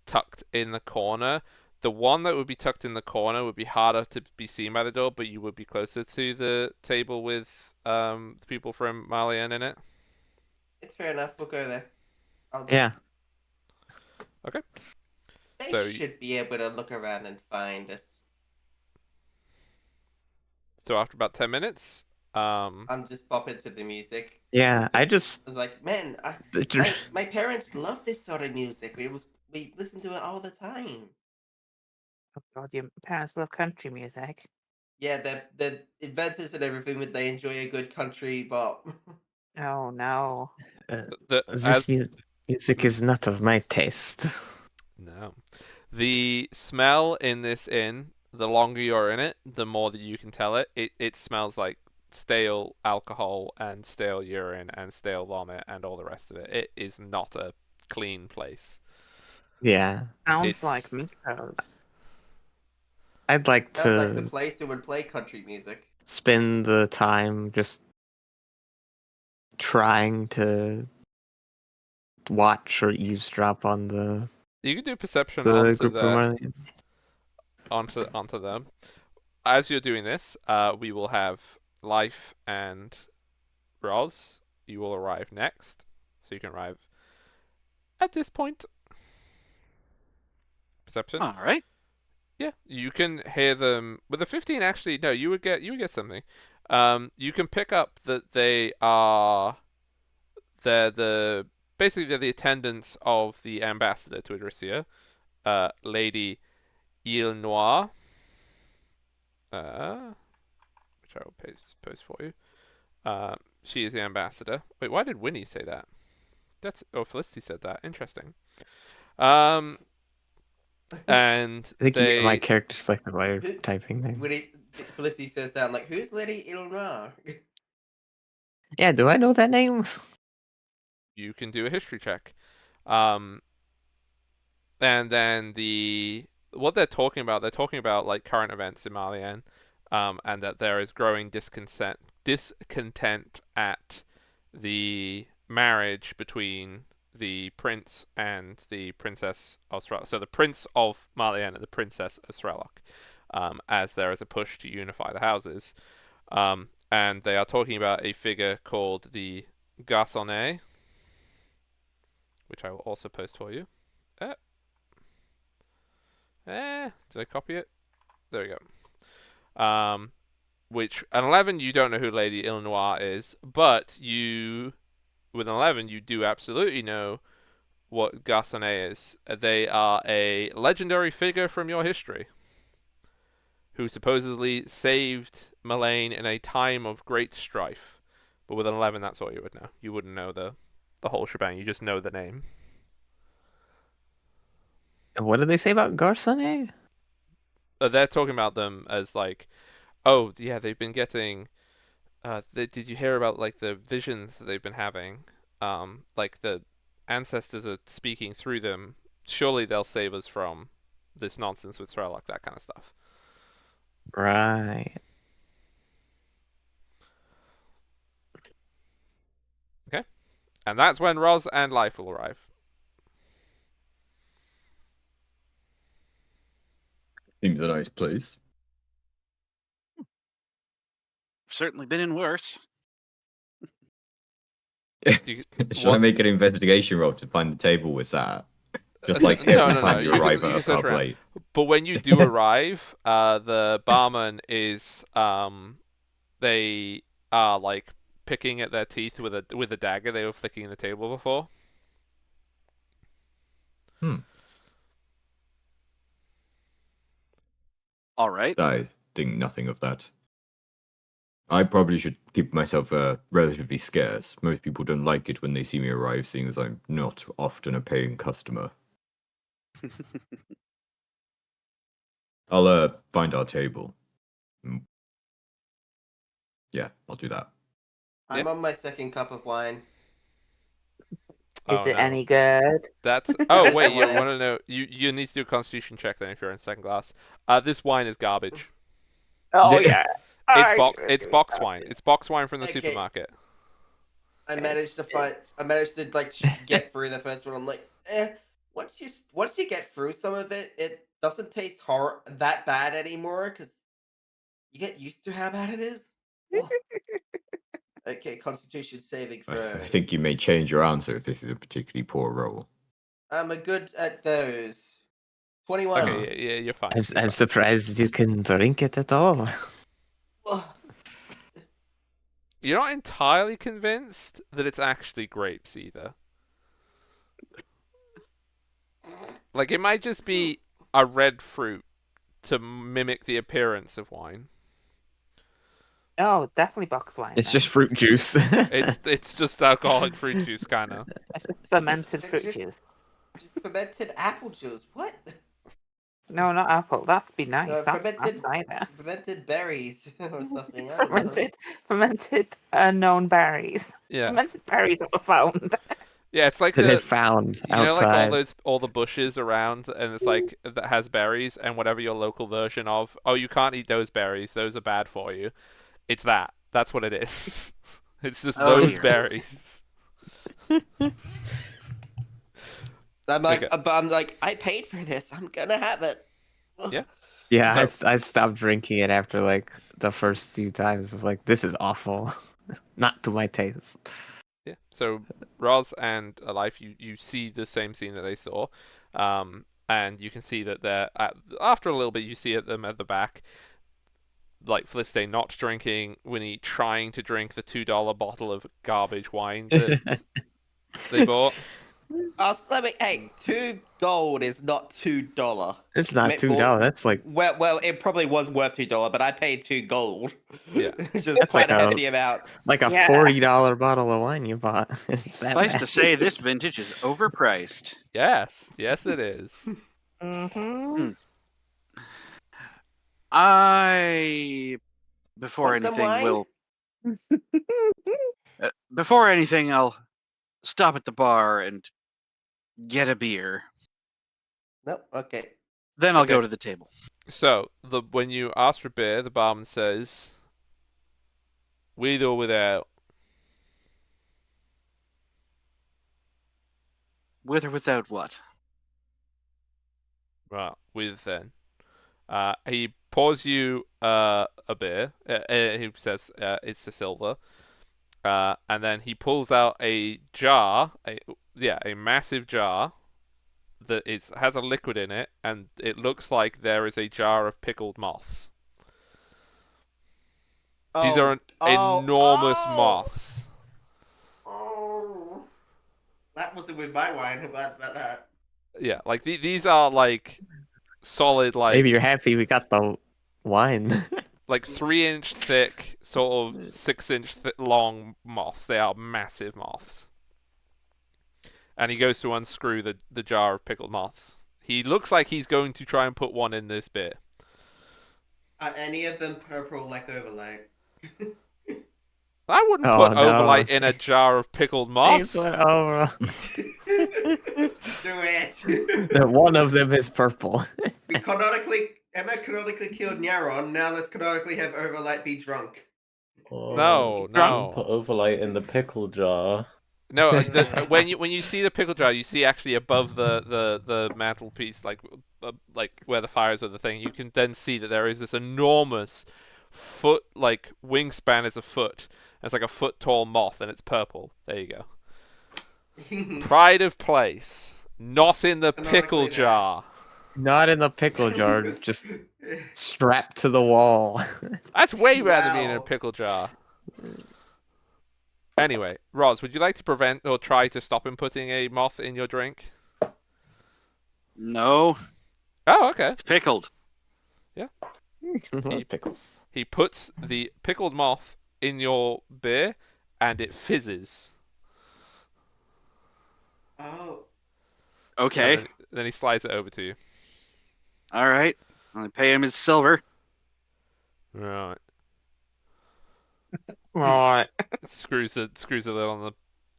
tucked in the corner. The one that would be tucked in the corner would be harder to be seen by the door, but you would be closer to the table with the people from Marlienne in it. It's fair enough. We'll go there. Yeah. They So should be able to look around and find us. So after about 10 minutes, I'm just bopping to the music. Yeah, I just I was like, man, my parents love this sort of music. We listen to it all the time. Oh god, your parents love country music. Yeah, they're inventors and everything, but they enjoy a good country bop. Oh no. this music is not of my taste. No. The smell in this inn, the longer you're in it, the more that you can tell it. It smells like stale alcohol and stale urine and stale vomit and all the rest of it. It is not a clean place. Yeah, Sounds like Mikos. I'd like Sounds like the to place who would play country music. spend the time just trying to watch or eavesdrop on the You can do perception group of Marlienne. onto them. As you're doing this, we will have Life and Roz, you will arrive next. So you can arrive at this point. Perception. All right. Yeah, you can hear them with a 15. Actually, no, you would get something. You can pick up that they're basically they're the attendants of the ambassador to Idrisia, Lady Ile Noire, which I will post for you. She is the ambassador. Wait, why did Winnie say that? Felicity said that. Interesting. And I think you mean my they character selected while you're Who- typing there. When Felicity says that, I'm like, who's Lady Ilna? Yeah, do I know that name? you can do a history check. And then what they're talking about like current events in Malian, and that there is growing discontent at the marriage between the prince and the princess of Srelok. So the prince of Malian and the princess of Srelok, as there is a push to unify the houses. And they are talking about a figure called the Garçonnet, which I will also post for you. Did I copy it? There we go. Which an 11 you don't know who Lady Illinois is, but with an 11 you do absolutely know what Garçonnet is. They are a legendary figure from your history who supposedly saved Malane in a time of great strife. But with an 11, that's all you would know. You wouldn't know the whole shebang. You just know the name. And what did they say about Garçonnet? They're talking about them as like, oh yeah, they've been getting. Did you hear about like the visions that they've been having? Like the ancestors are speaking through them. Surely they'll save us from this nonsense with Srelok, that kind of stuff. Right. And that's when Roz and Life will arrive. Seems a nice place. Certainly been in worse. Should I make an investigation roll to find the table with that? Just like No, every no, time no. you You arrive can at a search pub around. late. But when you do arrive, the barman is they are like picking at their teeth with a dagger they were flicking in the table before. All right. I think nothing of that. I probably should keep myself relatively scarce. Most people don't like it when they see me arrive, seeing as I'm not often a paying customer. I'll find our table. Yeah, I'll do that. I'm on my second cup of wine. Is Oh, it no. any good? That's There's wait, the you wine. want to know? You need to do a Constitution check then if you're in second class. This wine is garbage. Oh Yeah. yeah. It's box wine. It's box wine from the Okay. supermarket. I managed to get through the first one. I'm like, once you get through some of it, it doesn't taste that bad anymore because you get used to how bad it is. Ugh. Okay, Constitution saving throw. I think you may change your answer if this is a particularly poor roll. I'm a good at those. 21. Okay, yeah, you're fine. I'm You're fine. surprised you can drink it at all. Ugh. You're not entirely convinced that it's actually grapes either. Like it might just be a red fruit to mimic the appearance of wine. Oh, definitely box wine. It's then. just fruit juice. It's just alcoholic fruit juice, kind of. It's just fermented It's fruit just- juice. Fermented apple juice. What? No, not apple. That'd be nice. No, That's fermented either. fermented berries or something. I don't know. Fermented unknown berries. Yeah, Fermented berries that were found. yeah. It's like that they the found you know, like outside. all the bushes around, and it's like that has berries, and whatever your local version of, oh, you can't eat those berries; those are bad for you. It's that. That's what it is. It's just Oh, those dear. berries. I'm like, Okay. but I'm like, I paid for this. I'm gonna have it. Ugh. Yeah. Yeah, So- I stopped drinking it after like the first few times of like, this is awful, not to my taste. Yeah. So Roz and Alife, you see the same scene that they saw, and you can see that after a little bit, you see them at the back, like Felicite not drinking, Winnie trying to drink the $2 bottle of garbage wine that they bought. Hey, 2 gold is not $2. It's not Well, $2. That's like Well, it probably was worth $2, but I paid 2 gold. Yeah. Which is That's quite like a a- hefty amount. a Yeah. $40 bottle of wine you bought. It's that Suffice to bad. say, this vintage is overpriced. Yes, it is. Mm-hmm. Before Want some anything, wine? before anything, I'll stop at the bar and get a beer. Nope. Okay. Then I'll Okay. go to the table. So when you ask for beer, the barman says, "With or without?" With or without what? Right, with then. He pours you a beer. He says it's a silver. And then he pulls out a jar, a massive jar that has a liquid in it, and it looks like there is a jar of pickled moths. These are enormous moths. Oh. That wasn't with my wine. I'm glad about that. Yeah, like these are like solid, like Maybe you're happy we got the wine. like 3-inch thick, sort of 6-inch long moths. They are massive moths. And he goes to unscrew the jar of pickled moths. He looks like he's going to try and put one in this beer. Are any of them purple like overlay? I wouldn't Oh, put no. Overlight in a jar of pickled moths. Thanks, over. Do it. One of them is purple. Emma canonically killed Nyaron. Now let's canonically have Overlight be drunk. No. Put overlight in the pickle jar. No, when you see the pickle jar, you see actually above the mantelpiece, like where the fires were the thing. You can then see that there is this enormous foot, like wingspan is a foot. And it's like a foot tall moth, and it's purple. There you go. Pride of place, not in the pickle Canonically jar. Not in the pickle jar, just strapped to the wall. That's way better than being in a Wow. pickle jar. Anyway, Roz, would you like to prevent or try to stop him putting a moth in your drink? No, Oh, okay. it's pickled. Love pickles. He puts the pickled moth in your beer, and it fizzes. Oh. Okay, And then he slides it over to you. all right. I'll pay him his silver. Right. Right. Screws the lid on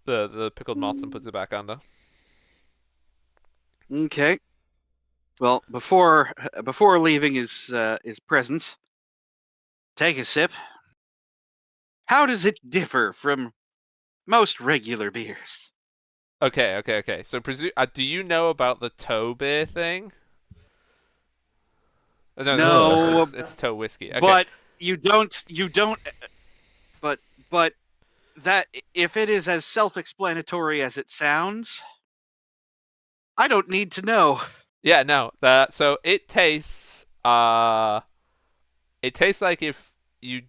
the pickled moths and puts it back under. Okay. Well, before leaving his presence, take a sip. How does it differ from most regular beers? Okay. So, do you know about the toe beer thing? No, No, it's toe whiskey. Okay. but you don't. But that if it is as self-explanatory as it sounds, I don't need to know. Yeah, no. So it tastes like if you,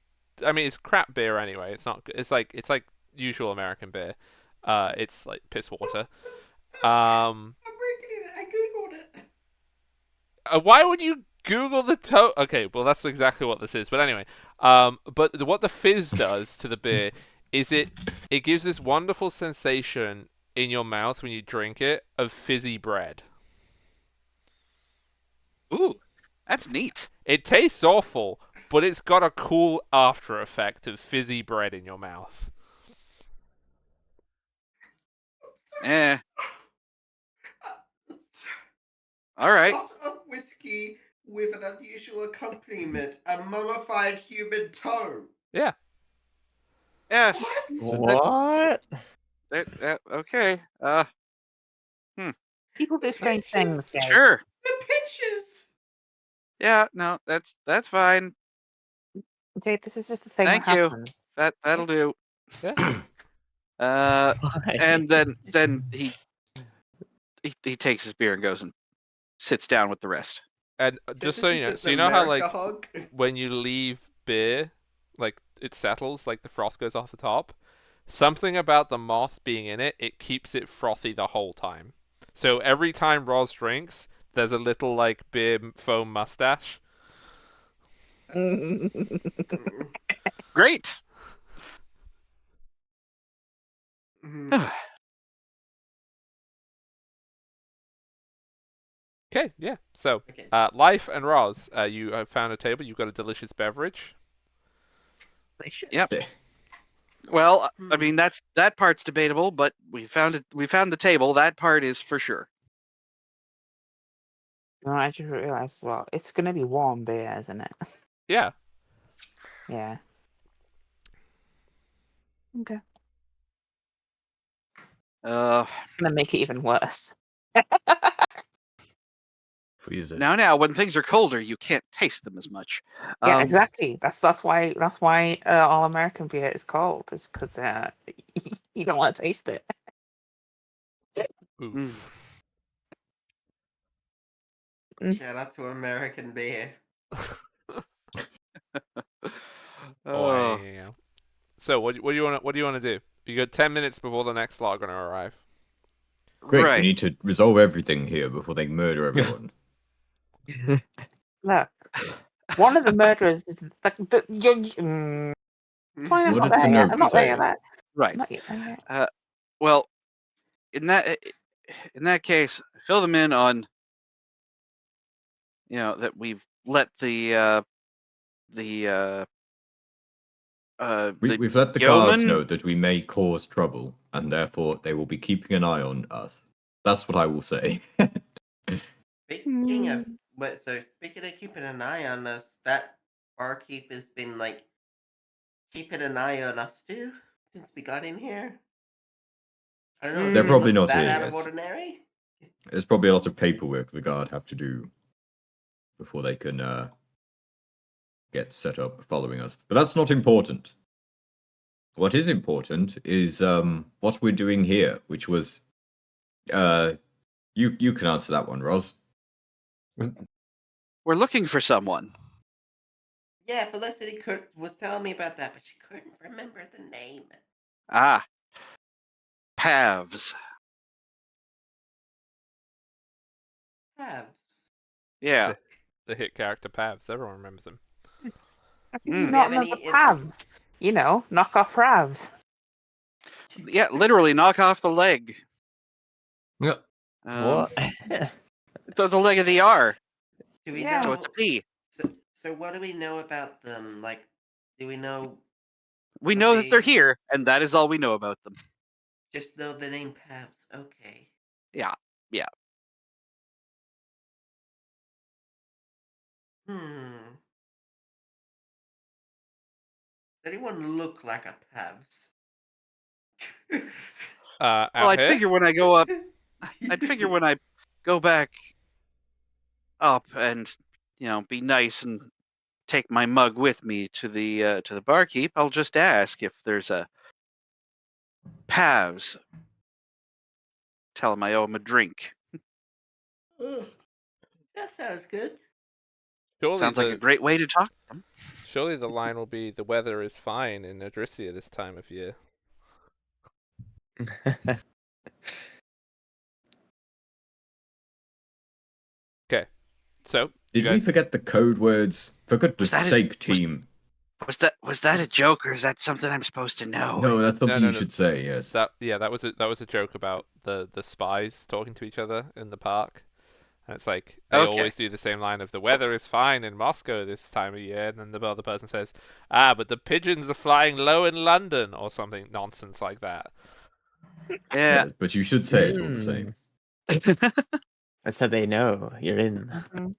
I mean, it's crap beer anyway. It's not. It's like usual American beer. It's like piss water. I'm breaking it. I googled it. Why would you Google the toe? Okay, well that's exactly what this is. But anyway, but what the fizz does to the beer is it gives this wonderful sensation in your mouth when you drink it of fizzy bread. Ooh, that's neat. It tastes awful, but it's got a cool after effect of fizzy bread in your mouth. Eh. All right. Shot of whiskey with an unusual accompaniment, a mummified human toe. Yeah. Yes. What? Okay. People do strange things, guys. Sure. The pictures. Yeah. No, that's fine. Okay, this is just the thing Thank that you. happens. That'll do. Yeah. Why? And then he takes his beer and goes and sits down with the rest. And just so you know, so you know how like when you leave beer, like it settles, like the froth goes off the top. Something about the moth being in it, it keeps it frothy the whole time. So every time Roz drinks, there's a little like beer foam mustache. Great. Okay, yeah. So, Okay. Life and Roz, you have found a table. You've got a delicious beverage. Delicious. Yep. Yeah. Well, I Hmm. mean that part's debatable, but we found it. We found the table. That part is for sure. No, I just realized as well, it's gonna be warm beer, isn't it? Yeah. Yeah. Okay. Gonna make it even worse. Freeze it. Now, when things are colder, you can't taste them as much. Yeah, exactly. That's why all American beer is cold. Is because you don't want to taste it. Oof. Mm. Shout out to American beer. Oh, Wow. So, what do you want to do? You got 10 minutes before the next lot are going to arrive. Great, we right. need to resolve everything here before they murder everyone. Look, one of the murderers is fine. I'm What not did the there yet. I'm note not there say? yet. Right. Not yet. Well, in that case, fill them in on that we've let the We've let the guards yeoman. know that we may cause trouble, and therefore they will be keeping an eye on us. That's what I will say. Speaking of speaking of keeping an eye on us, that barkeep has been like keeping an eye on us too since we got in here. I don't know. They're Do they probably look not that here out of yet. ordinary? There's probably a lot of paperwork the guard have to do before they can get set up following us. But that's not important. What is important is what we're doing here, which was you can answer that one, Roz. We're looking for someone. Yeah, Felicity was telling me about that, but she couldn't remember the name. Ah, Pavs. Have. Yeah. The hit character Pavs. Everyone remembers him. How can Do you Mm. we not have remember any Pavs? You know, knock off Ravs. Yeah, literally knock off the leg. Yep. What? The leg of the R. Do we Yeah. So know? it's a P. So what do we know about them? Like, do we know? We What know that they're they here, and that is all we know about them. just know the name Pavs? Okay. Yeah. Hmm. Does anyone look like a Pavs? Well, Out I'd here. figure when I go up, I'd figure when I go back up and be nice and take my mug with me to the barkeep, I'll just ask if there's a Pavs. Tell him I owe him a drink. That sounds good. Surely Sounds like a great way to talk to them. surely the line will be the weather is fine in Adrisia this time of year. Okay. So, you Did we guys forget the code words? For goodness Was that sake, team. Was that a joke, or is that something I'm supposed to know? No, that's something no, you no. should say, yes. that was a joke about the spies talking to each other in the park. And it's like they Okay. always do the same line of the weather is fine in Moscow this time of year, and then the other person says, "Ah, but the pigeons are flying low in London," or something nonsense like that. Yeah. Yes, but you should say it all the same. That's how they know you're in. Mhm.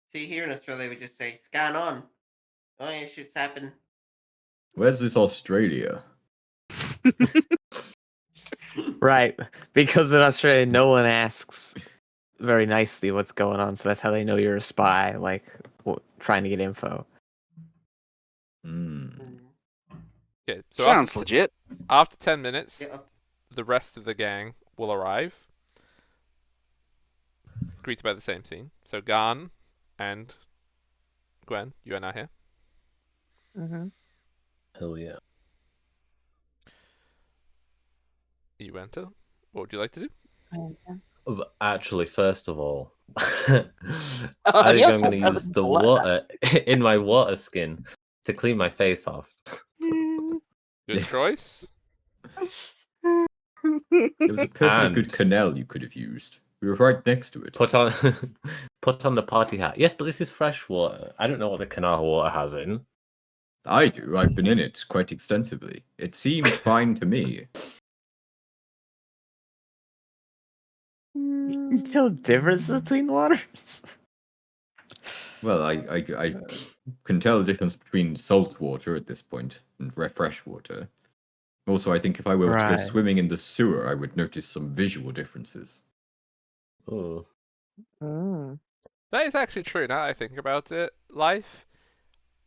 See, here in Australia, we just say scan on. Oh yeah, shit's happen. Where's this Australia? Right. Because in Australia, no one asks very nicely what's going on, so that's how they know you're a spy, like trying to get info. Mm. Okay, so Sounds legit. after 10 minutes, Yeah. the rest of the gang will arrive, greeted by the same scene. So Garn and Gwen, you are now here. Mm-hmm. Hell yeah. You enter. What would you like to do? Actually, first of all, Oh, I think you're I'm going to use the water in my water skin to clean my face off. Good choice. It was a perfectly And- good canal you could have used. We were right next to it. Put on, put on the party hat. Yes, but this is fresh water. I don't know what the canal water has in. I do. I've been in it quite extensively. It seemed fine to me. You tell the difference between waters? Well, I can tell the difference between salt water at this point and fresh water. Also, I think if I were to go Right. swimming in the sewer, I would notice some visual differences. Oh, Mm. That is actually true. Now that I think about it, Life.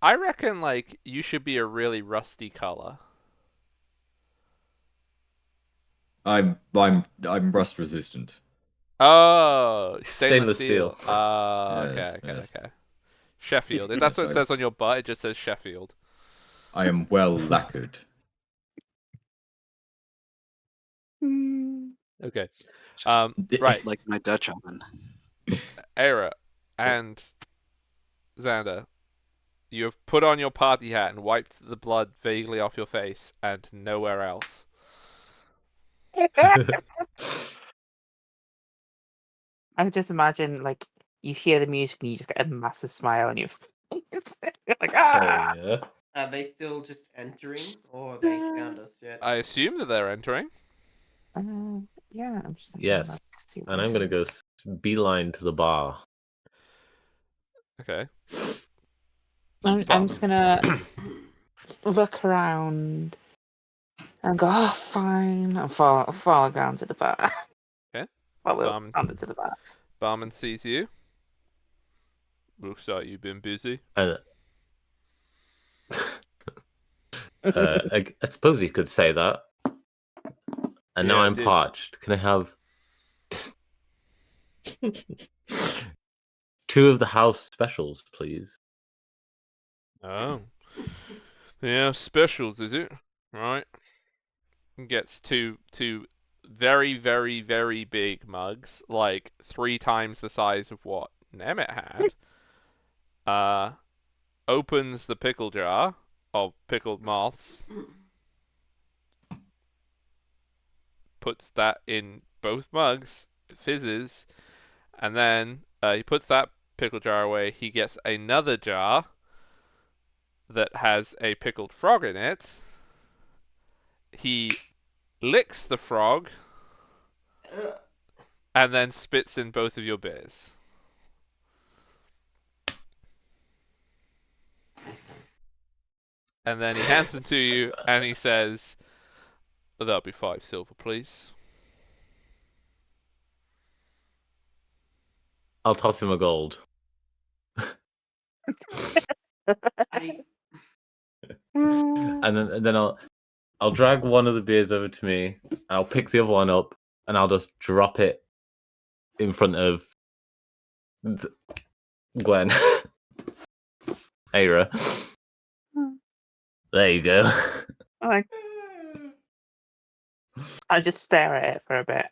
I reckon like you should be a really rusty color. I'm rust resistant. Oh, stainless Stainless steel. steel. Okay. Yes. Sheffield. If that's what it Yes, says on your butt, it just says Sheffield. I am well lacquered. Okay. Just Right. like my Dutch oven. Era and Xander, you have put on your party hat and wiped the blood vaguely off your face and nowhere else. I just imagine like you hear the music and you just get a massive smile and you're like ah. Hell yeah. Are they still just entering, or they found us yet? I assume that they're entering. Yeah, I'm just thinking, Yes. like, see what And I'm going to go beeline to the bar. Okay. I'm just gonna look around and go, oh, fine, and fall down to the bar. Okay. Follow Barman. down to the bar. Barman sees you. Looks like you've been busy. And I suppose you could say that. And now Yeah, I'm dude. parched. Can I have 2 of the house specials, please? Oh. Yeah, specials, is it? Right. Gets two very, very, very big mugs, like 3 times the size of what Nemeth had. Opens the pickle jar of pickled moths, puts that in both mugs, fizzes, and then he puts that pickle jar away. He gets another jar that has a pickled frog in it. He licks the frog and then spits in both of your beers. And then he hands them to you and he says, "That'll be 5 silver, please." I'll toss him a gold. And then I'll drag one of the beers over to me. I'll pick the other one up and I'll just drop it in front of Gwen. Aira. There you go. Like, I just stare at it for a bit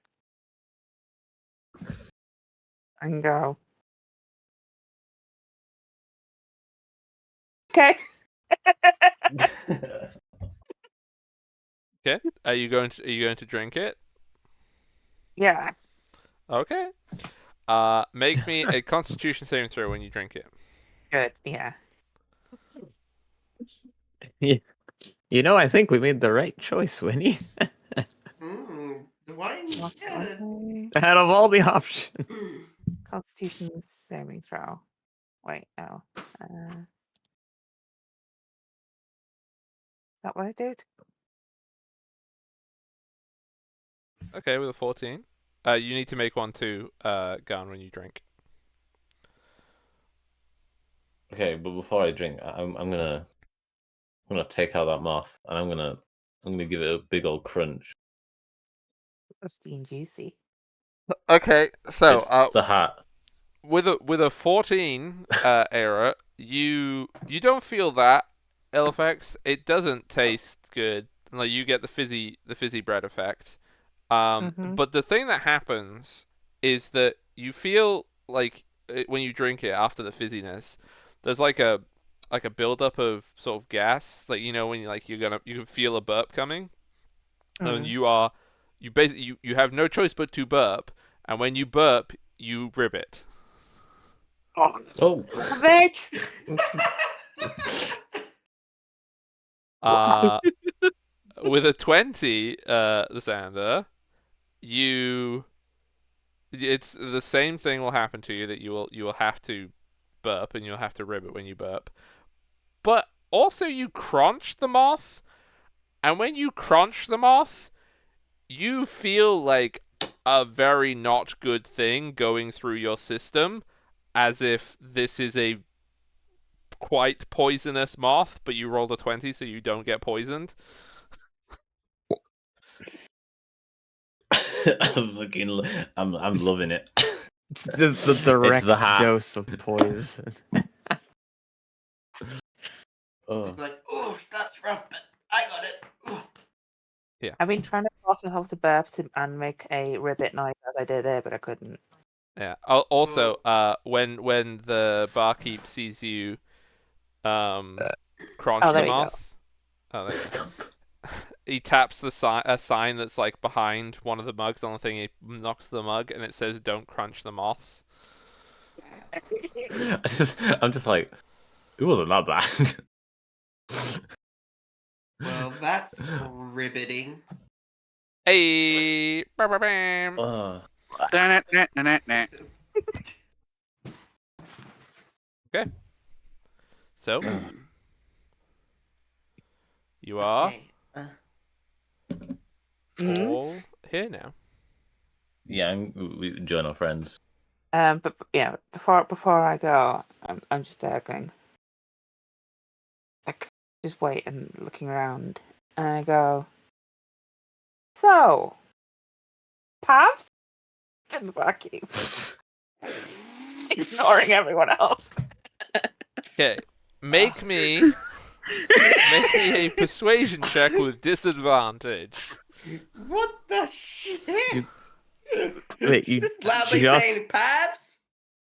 and go, okay. Okay. Are you going to drink it? Yeah. Okay. Make me a Constitution saving throw when you drink it. Good. Yeah. You know, I think we made the right choice, Winnie. The wine. Yeah. Okay. Out of all the options. Constitution saving throw. Wait, no. Is that what I did? Okay, with a 14. You need to make one too, Gun, when you drink. Okay, but before I drink, I'm gonna I'm gonna take out that moth and I'm gonna give it a big old crunch. Rusty and juicy. Okay, so It's the hat. with a 14 error, you don't feel that ill effects. It doesn't taste good. Like you get the fizzy bread effect. Mhm. But the thing that happens is that you feel like when you drink it after the fizziness, there's like a buildup of sort of gas. Like when you you can feel a burp coming, and you basically you have no choice but to burp, and when you burp, you ribbit. Oh, Bitch! With a 20, Lysander, it's the same thing will happen to you, that you will have to burp and you'll have to ribbit when you burp. But also you crunch the moth, and when you crunch the moth, you feel like a very not good thing going through your system, as if this is a quite poisonous moth, but you rolled a 20 so you don't get poisoned. I'm loving it. It's the direct hat. dose of poison. Oh. It's like, oh, that's rough, but I got it. Ooh. I've been trying to force myself to burp and make a ribbit noise as I did there, but I couldn't. Yeah. Also, when the barkeep sees you, crunch Oh, the there you go. moth. Oh, there you go. He taps a sign that's like behind one of the mugs on the thing. He knocks the mug, and it says, "Don't crunch the moths." I'm just like, it wasn't that bad. Well, that's riveting. Hey, bam. Oh. Da-na-na-na-na. Okay. So you are Okay. all here now. Yeah, we join our friends. But yeah, before I go, I'm just going, like, just wait and looking around, and I go, so, Pavs? In the barkeep. Ignoring everyone else. Okay. Make me a persuasion check with disadvantage. What the shit? Wait, you just loudly just- saying Pavs?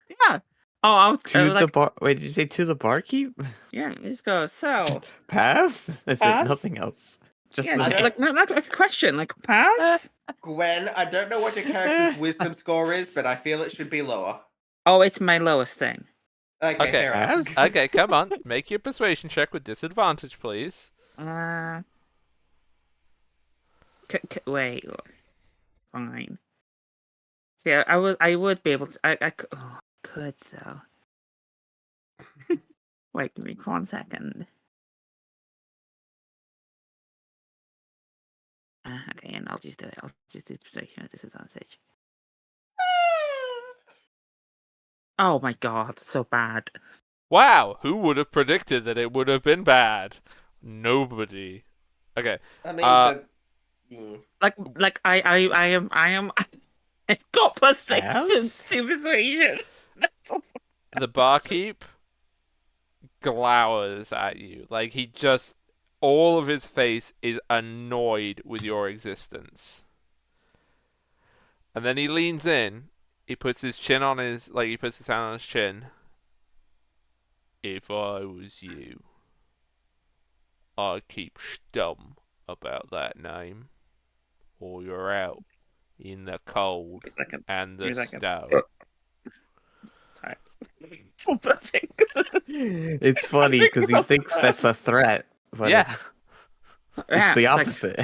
Yeah. Oh, I was To like, the bar. Wait, did you say to the barkeep? yeah, just go, so, Pavs? That's Pavs? it. Nothing else. Just yeah, the just name. like a question, like, Pavs? Gwen, I don't know what your character's wisdom score is, but I feel it should be lower. Oh, it's my lowest thing. Okay, Okay. fair enough. Pavs? Okay, come on. Make your persuasion check with disadvantage, please. Wait. Fine. See, I would be able to. I could so. Wait, give me 1 second. Okay, and I'll just do it. I'll just do persuasion at disadvantage. Oh my god, so bad. Wow, who would have predicted that it would have been bad? Nobody. Okay. I mean, Uh, Like I am I got +6 Pavs? to persuasion. The barkeep glowers at you. Like he just all of his face is annoyed with your existence. And then he leans in, he puts his chin on his he puts his hand on his chin. If I was you, I'd keep stum about that name, or you're out in the cold Wait a second. and the Wait a second. snow. Sorry. So perfect. It's funny because he thinks that's a threat, but Yeah. it's the like, opposite.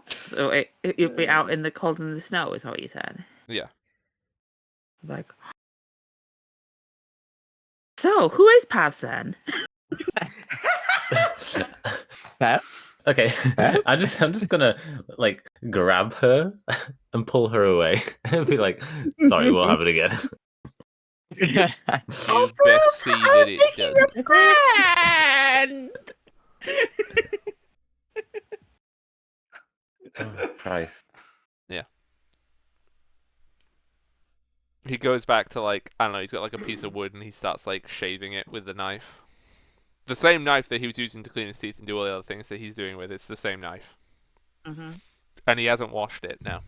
so you'll be out in the cold and the snow, is what you said. Yeah. Like, so who is Pavs then? Pavs? Okay, I'm just gonna like grab her and pull her away and be like, "Sorry, we'll have it again." You best see that it doesn't. friend. Oh, Christ. He goes back to like, I don't know, he's got like a piece of wood and he starts like shaving it with the knife. The same knife that he was using to clean his teeth and do all the other things that he's doing with. It's the same knife. Mm-hmm. And he hasn't washed it now.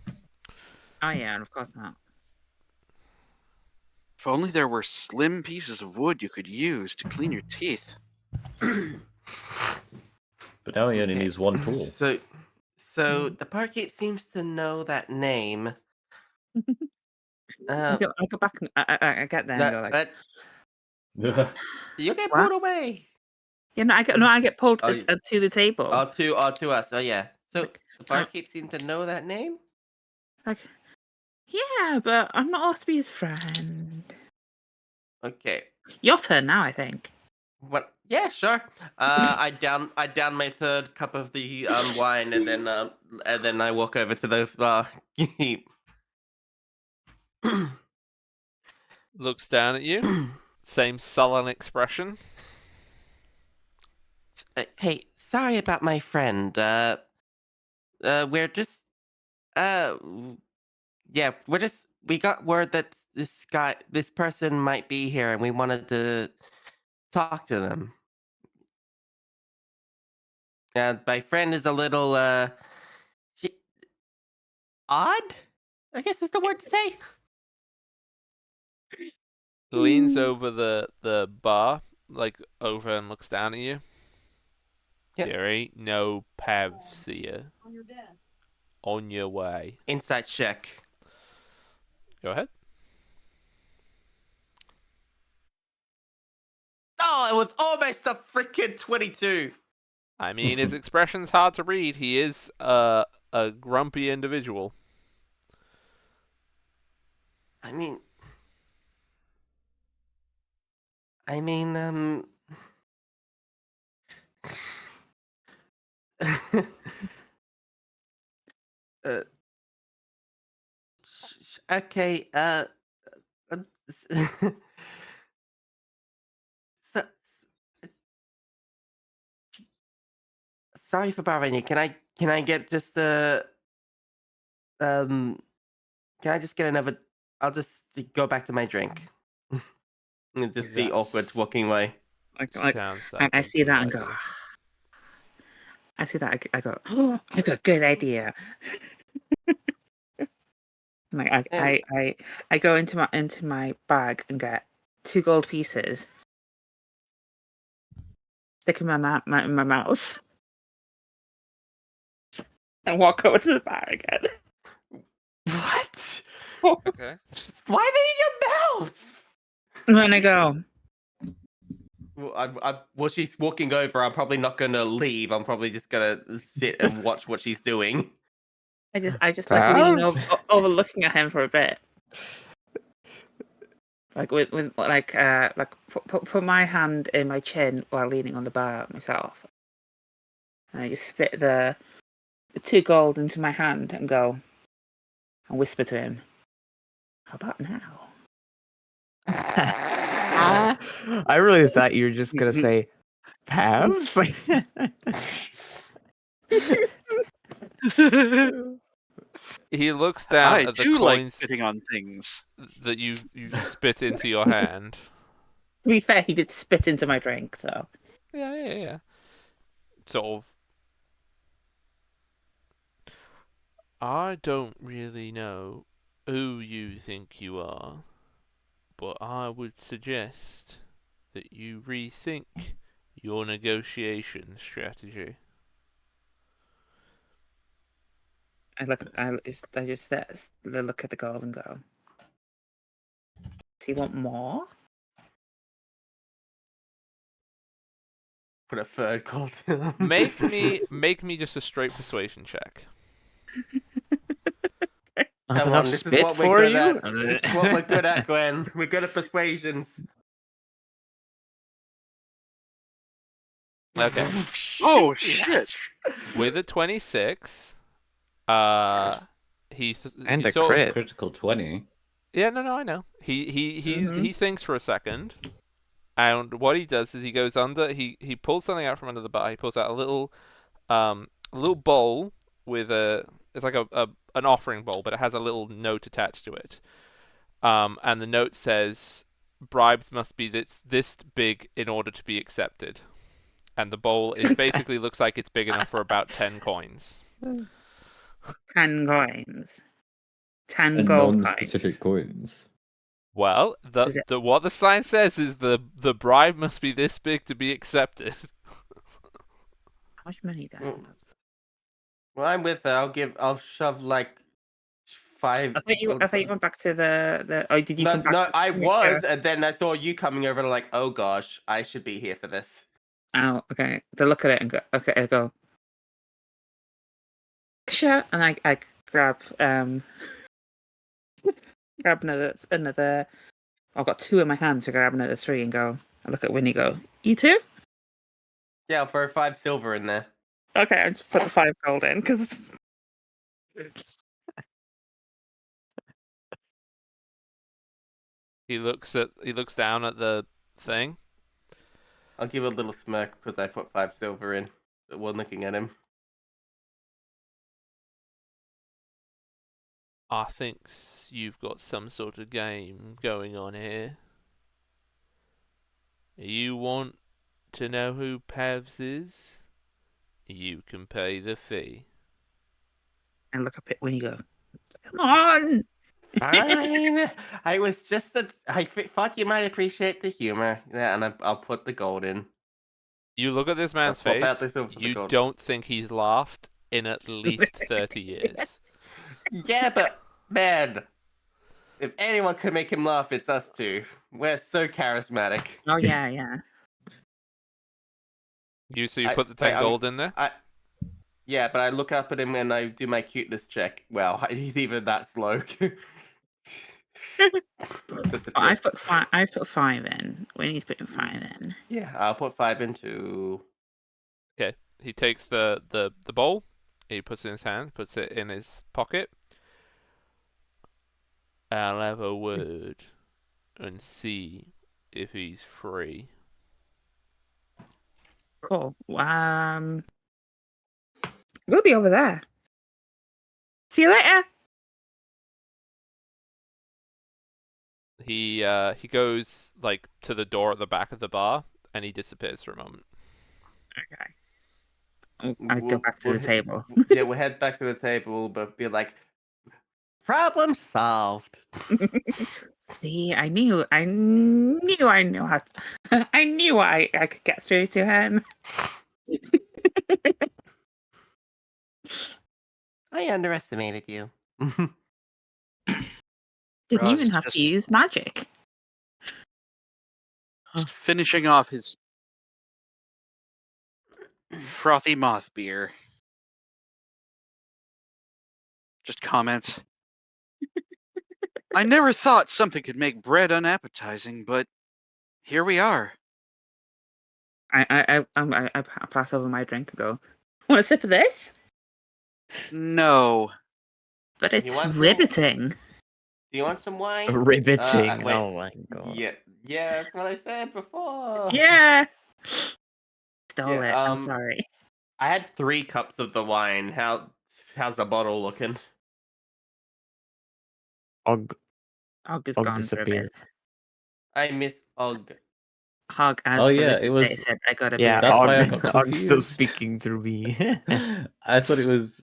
Oh yeah, of course not. If only there were slim pieces of wood you could use to clean your teeth. But now he only Okay. needs one tool. So the barkeep seems to know that name. I go back and I get there and go like, you get What? pulled away. yeah, I get pulled Oh, to the table. To us. Oh yeah. So Like, the barkeep seemed to know that name. like, yeah, but I'm not allowed to be his friend. Okay. Your turn now, I think. What? Yeah, sure. I down my third cup of the wine, and then I walk over to the barkeep. Looks down at you. Same sullen expression. Hey, sorry about my friend. We're just yeah, we got word that this person might be here, and we wanted to talk to them. My friend is a little she, odd, I guess is the word to say. Leans over the bar, like over and looks down at you. Yep. There ain't no paths here. On your way. Insight check. Go ahead. Oh, it was almost a freaking 22. I mean, his expression's hard to read. He is a grumpy individual. I mean, uh, okay, um, so, sorry for bothering you. Can I get just um can I just get another? I'll just go back to my drink. And just be awkward walking away. Sounds like I a see good that and go. idea. I see that. I go. Oh, I got a good idea. Like I go into my bag and get 2 gold pieces. Stick in my mouth. And walk over to the bar again. What? Okay. Why are they in your mouth? And then I go. Well, while she's walking over, I'm probably not gonna leave. I'm probably just gonna sit and watch what she's doing. I just like leaning Wow. over, looking at him for a bit. Like with like put my hand in my chin while leaning on the bar myself. And I just spit the 2 gold into my hand and go and whisper to him. How about now? I really thought you were just gonna say Pavs. He looks down I at the do like coins sitting on things. that you've spit into your hand. To be fair, he did spit into my drink, so Yeah. Sort of. I don't really know who you think you are, but I would suggest that you rethink your negotiation strategy. I just look at the gold and go. Do you want more? Put a third gold down. Make me just a straight persuasion check. Not Come enough on, this is spit what for we're good you. at. This is what we're good at, Gwen. We're good at persuasions. Okay. Oh shit! With a 26, he And he a sort of, crit. Critical 20. yeah, no, I know. He Mhm. he thinks for a second, And what he does is he goes under. He pulls something out from under the bar. He pulls out a little bowl with it's like an offering bowl, but it has a little note attached to it. And the note says, "Bribes must be this big in order to be accepted." And the bowl basically looks like it's big enough for about 10 coins. 10 coins. 10 And gold non-specific coins. Well, Does it- what the sign says is the bribe must be this big to be accepted. How much money do I have? Well, I'm with her. I'll shove like 5. I thought you went back to the. Oh, did you No, come back? no, to I the was, and then I saw you coming over, and like, oh gosh, I should be here for this. Oh, okay. To look at it and go. Okay, I go. Sure, and I grab grab another. I've got 2 in my hand to grab another 3 and go. I look at Winnie. Go. You too? Yeah, I'll throw 5 silver in there. Okay, I just put the 5 gold in because. He looks down at the thing. I'll give a little smirk because I put 5 silver in while looking at him. I think you've got some sort of game going on here. You want to know who Pevs is? You can pay the fee. And look up at Winnie. Go. Come on. Fine. I was just I thought you might appreciate the humor. Yeah, and I'll put the gold in. You look at this man's swap out face. the silver for the You gold. don't think he's laughed in at least 30 years. Yeah, but man, if anyone could make him laugh, it's us two. We're so charismatic. Oh yeah, yeah. You I- put the wait, 10 gold in there? Yeah, but I look up at him and I do my cuteness check. Well, he's even that slow. I put 5. I put 5 in. Winnie's putting 5 in. Yeah, I'll put 5 into. Okay. He takes the bowl. He puts it in his hand, puts it in his pocket. I'll have a word and see if he's free. Cool. We'll be over there. See you later. He goes like to the door at the back of the bar and he disappears for a moment. Okay. I go back to the table. Yeah, we'll head back to the table, but be like, problem solved. See, I knew how. I knew I could get through to him. I underestimated you. Didn't Roz even have just- to use magic. Just finishing off his frothy moth beer. Just comments. I never thought something could make bread unappetizing, but here we are. I pass over my drink and go. Want a sip of this? No. But You it's want some? riveting. Do you want some wine? Riveting. Wait. Oh my god. Yeah, that's what I said before. Yeah. Stole Yeah, it. I'm sorry. I had 3 cups of the wine. How's the bottle looking? Og. Hog is Og gone for a disappeared. bit. I miss Og. Hog, as Oh, for yeah, this, it was- they said I gotta Yeah, be. That's why I Og, got Og's still confused. speaking through me. I thought it was.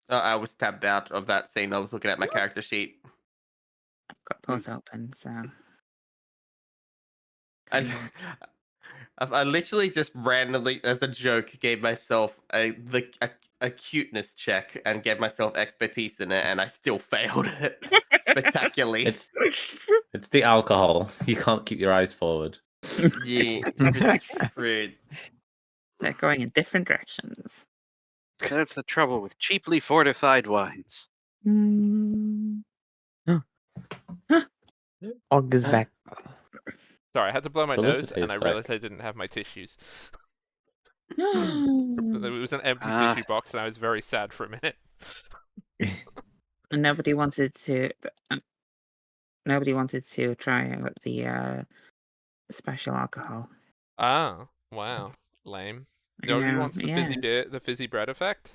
I was tabbed out of that scene. I was looking at my character sheet. I've got both open, so. I literally just randomly, as a joke, gave myself a cuteness check and gave myself expertise in it, and I still failed it spectacularly. It's the alcohol. You can't keep your eyes forward. Yeah, rude. They're going in different directions. That's the trouble with cheaply fortified wines. Mm. Og is back. Sorry, I had to blow my nose Felicity's and I back. realized I didn't have my tissues. It And was an empty Ah. tissue box and I was very sad for a minute. nobody wanted to. Nobody wanted to try out the special alcohol. Ah, wow, lame. I Nobody know, wants the yeah. fizzy beer, the fizzy bread effect.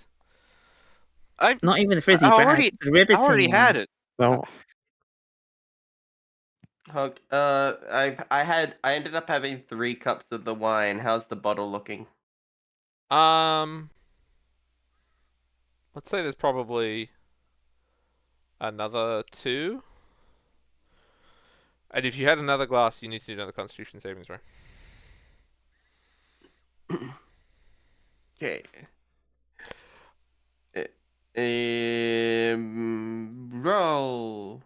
Not even the I frizzy bread, already, the I already riveting had one. it. Well, I ended up having 3 cups of the wine. How's the bottle looking? Let's say there's probably another 2. And if you had another glass, you need to do another Constitution savings throw. Okay. Roll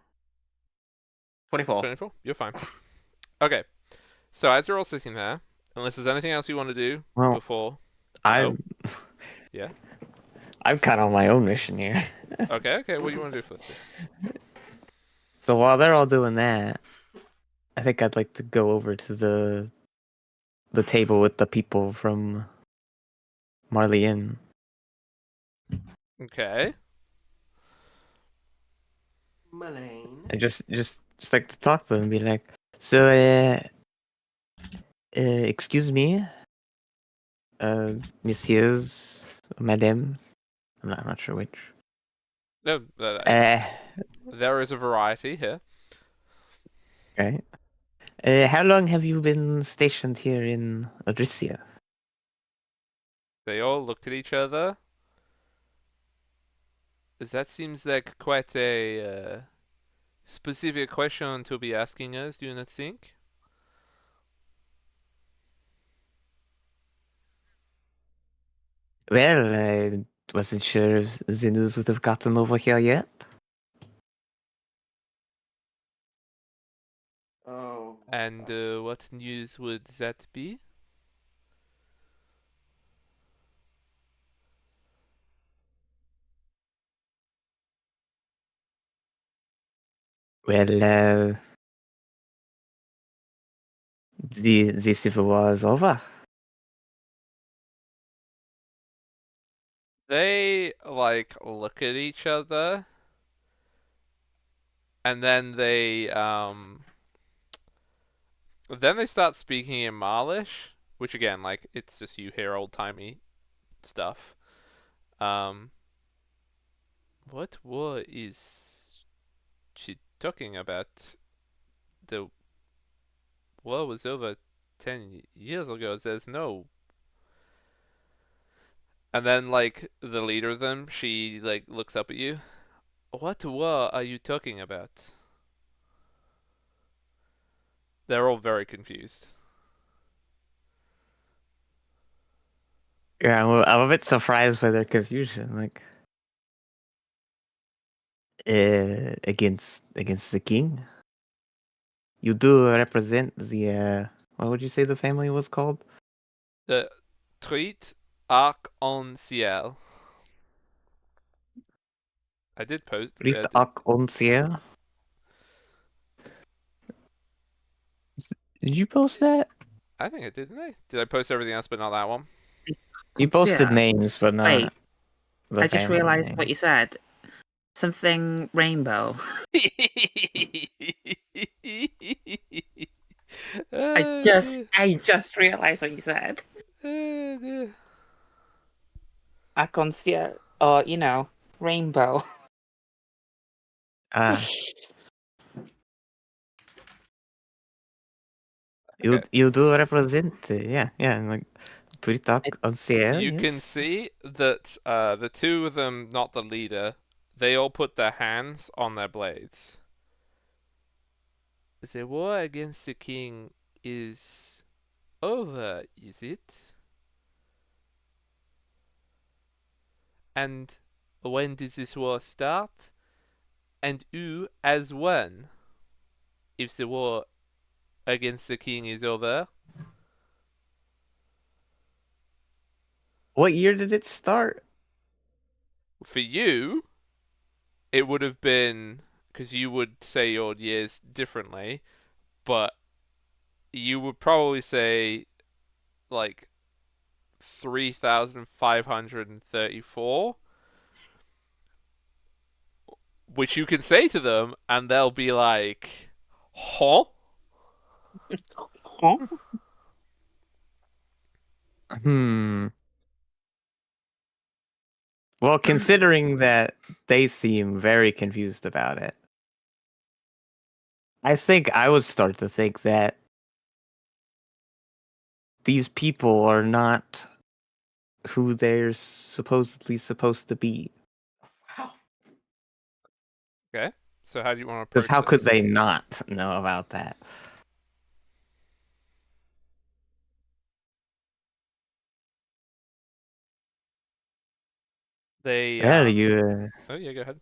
24. 24? You're fine. Okay. So as you're all sitting there, unless there's anything else you want to do well, before. I'm Yeah. I'm kind of on my own mission here. Okay, what do you want to do for this? So while they're all doing that, I think I'd like to go over to the table with the people from Marley Inn. Okay. Mullane. I just like to talk to them and be like, so excuse me, messieurs, madame, I'm not sure which. No, Uh, there is a variety here. okay. How long have you been stationed here in Odryssia? They all looked at each other. That seems like quite a specific question to be asking us, do you not think? Well, I wasn't sure if the news would have gotten over here yet. Oh. And what news would that be? Well, the civil war is over. They like look at each other, and then they start speaking in Marlish, which again, like, it's just you hear old timey stuff. Um, what war is she talking about? The war was over 10 years ago. There's no. And then like the leader of them, she like looks up at you. What war are you talking about? They're all very confused. Yeah, I'm a bit surprised by their confusion. Like, against the king. You do represent the what would you say the family was called? The Treat Arc-en-Ciel. I did post. Rit Ak Oncier. Did you post that? I think I did, didn't I? Did I post everything else but not that one? You posted Consider. names, but not Wait, the I just family realised name. what you said. Something rainbow. I just realised what you said. Dear. I consider, or rainbow. Ah, Okay. you do represent, yeah, like Rit Ak Oncier. You can Yes. see that the two of them, not the leader, they all put their hands on their blades. The war against the king is over, is it? And when did this war start? And who has won? If the war against the king is over, What year did it start? for you, it would have been, because you would say your years differently, but you would probably say like 3,534, which you can say to them, and they'll be like, Huh? Hmm. Well, considering that they seem very confused about it, I think I would start to think that these people are not who they're supposedly supposed to be. Wow. Okay. So how do you want to Because approach how could this? they not know about that? They Yeah, you. Oh yeah, go ahead.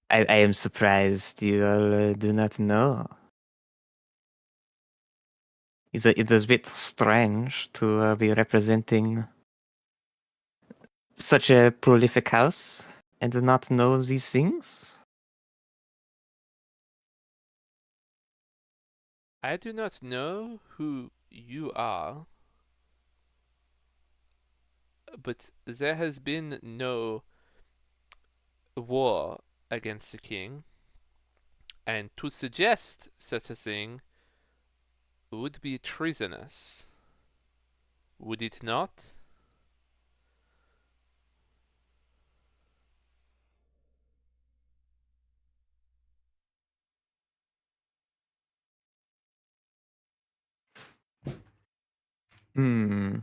I am surprised you all do not know. It is a bit strange to be representing such a prolific house and do not know these things. I do not know who you are, but there has been no war against the king, and to suggest such a thing would be treasonous. Would it not? Hmm.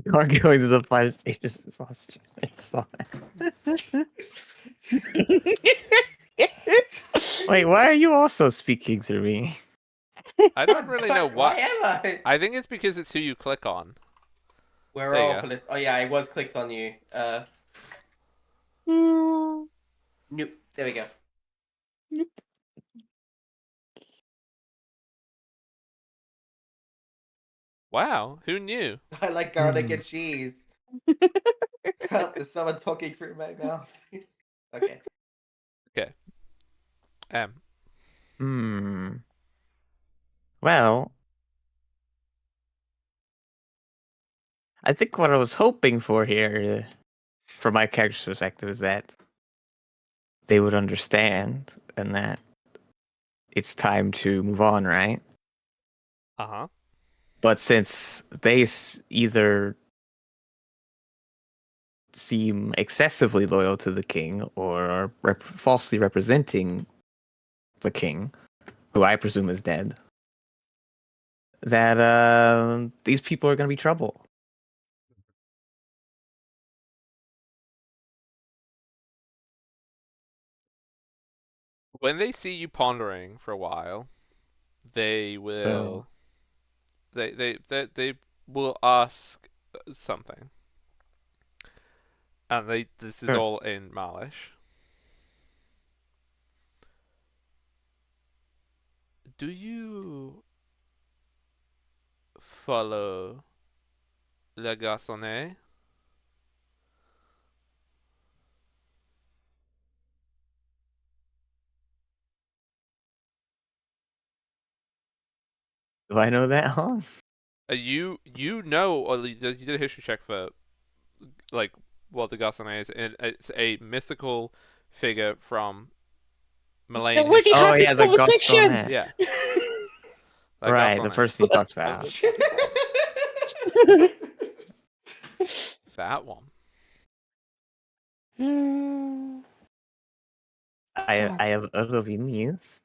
You are going to the 5 stages of exhaustion. I saw that. Wait, why are you also speaking through me? I don't really know Why what. am I? I think it's because it's who you click on. We're There you all go. for this. Oh yeah, I was clicked on you. Nope. There we go. Wow, who knew? I like garlic and cheese. Help! There's someone talking through my mouth. Okay. Okay. Hmm. Well, I think what I was hoping for here, from my character's perspective, is that they would understand and that it's time to move on, right? Uh-huh. But since they either seem excessively loyal to the king or are falsely representing the king, who I presume is dead, that these people are going to be trouble. When they see you pondering for a while, they So, will they will ask something. And this is sure. all in Malish. Do you follow Le Garçonnet? Do I know that, huh? You know, or you did a history check for like what the Garçonnet is, and it's a mythical figure from So Malayan where do you history. Oh have this yeah, the conversation? Gastonette. Yeah, Le Right, the Garçonnet. person you talked The- about. that one. I have other opinions.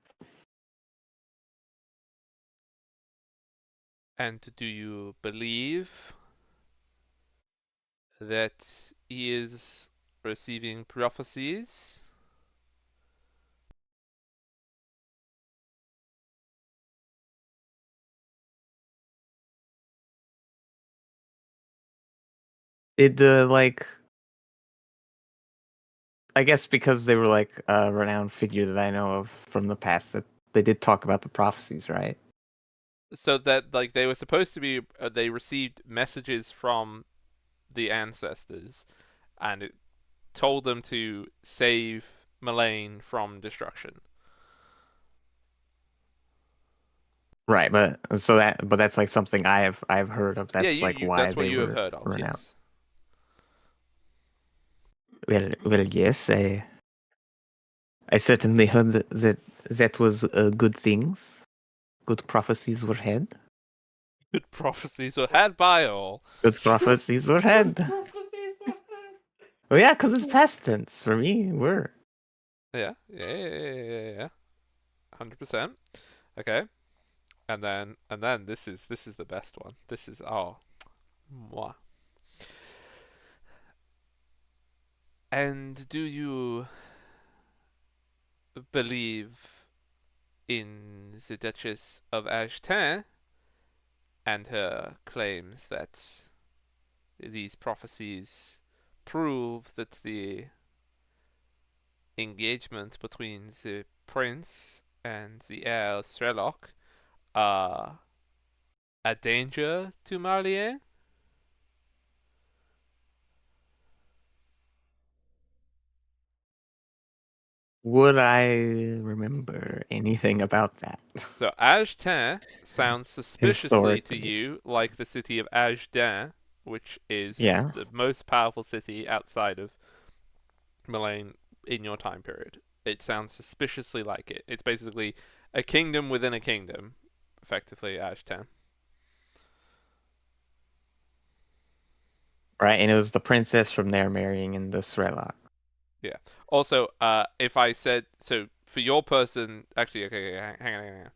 And do you believe that he is receiving prophecies? Did like I guess because they were like a renowned figure that I know of from the past that they did talk about the prophecies, right? So that like they were supposed to be, they received messages from the ancestors, and it told them to save Malaine from destruction. Right, but that's like something I've heard of. Yeah, That's like why that's what they you have were heard of. renowned. Yes. Well, yes, I certainly heard that was good things. Good prophecies were had. Good prophecies were had by all. Good prophecies were had. Oh yeah, because it's past tense for me. Were. Yeah. 100%. Okay. And then this is the best one. This is moi. And do you believe in the Duchess of Ashton and her claims that these prophecies prove that the engagement between the prince and the heir of Sherlock are a danger to Marlier? Would I remember anything about that? So Ashtin sounds suspiciously to Historically. you like the city of Ajdin, which is Yeah. the most powerful city outside of Milan in your time period. It sounds suspiciously like it. It's basically a kingdom within a kingdom, effectively Ashtan. Right, and it was the princess from there marrying in the Srelok. Yeah. Also, if I said so for your person, actually, okay, hang on.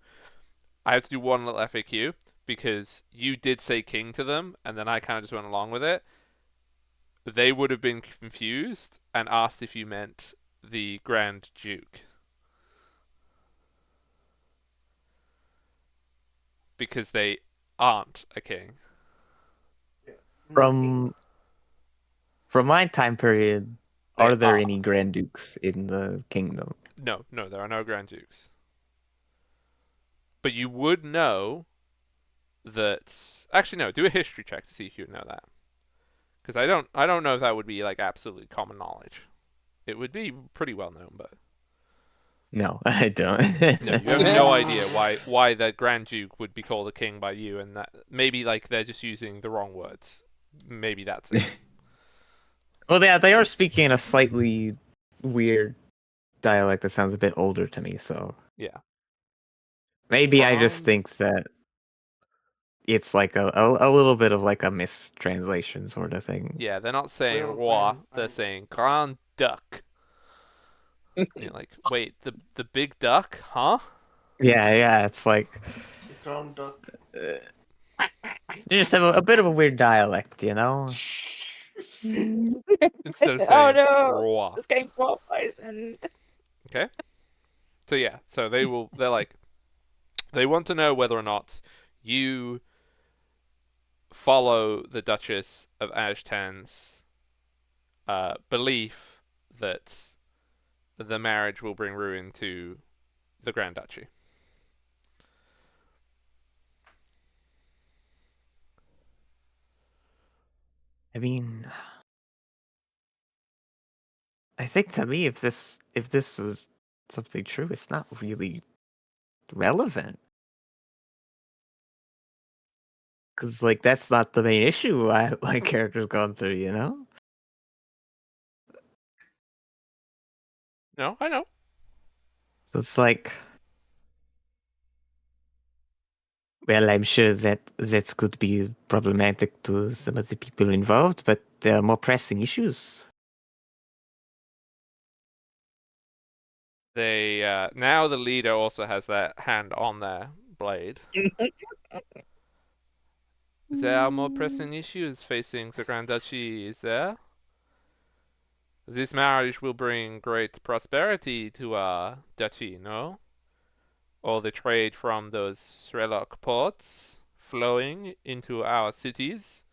I have to do one little FAQ because you did say king to them, and then I kind of just went along with it. They would have been confused and asked if you meant the Grand Duke because they aren't a king. From my time period, They are there are. any Grand Dukes in the kingdom? No, there are no Grand Dukes. But you would know that. Actually, no. Do a history check to see if you know that. Because I don't know if that would be like absolutely common knowledge. It would be pretty well known, but No, I don't. no, you have no idea why the Grand Duke would be called a king by you, and that maybe like they're just using the wrong words. Maybe that's it. Well, yeah, they are speaking in a slightly weird dialect that sounds a bit older to me, so Yeah. maybe I just think that it's like a little bit of like a mistranslation sort of thing. Yeah, they're not saying Well, roi, they're saying Grand Duck. And you're like, wait, the big duck, huh? Yeah, it's like Crown duck. you just have a bit of a weird dialect, you know? Instead of Oh saying no! roi. This game poisoned. Okay. So yeah, so they're like, they want to know whether or not you follow the Duchess of Ashtan's belief that the marriage will bring ruin to the Grand Duchy. I mean, I think to me, if this was something true, it's not really relevant. Because like that's not the main issue my character's gone through, you know? No, I know. So it's like, well, I'm sure that could be problematic to some of the people involved, but there are more pressing issues. They now the leader also has that hand on their blade. There are more pressing issues facing the Grand Duchy, is there? This marriage will bring great prosperity to our duchy, no? All the trade from those Srelok ports flowing into our cities.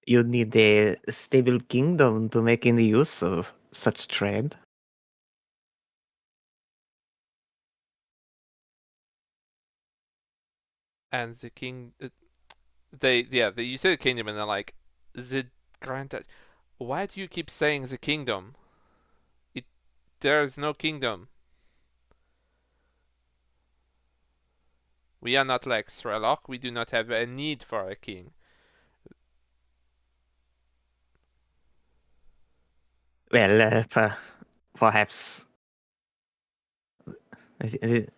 You need a stable kingdom to make any use of such trade. And the king, you say the kingdom, and they're like, the Grand Duchy. Why do you keep saying the kingdom? It There's no kingdom. We are not like Sherlock. We do not have a need for a king. Well, perhaps actually,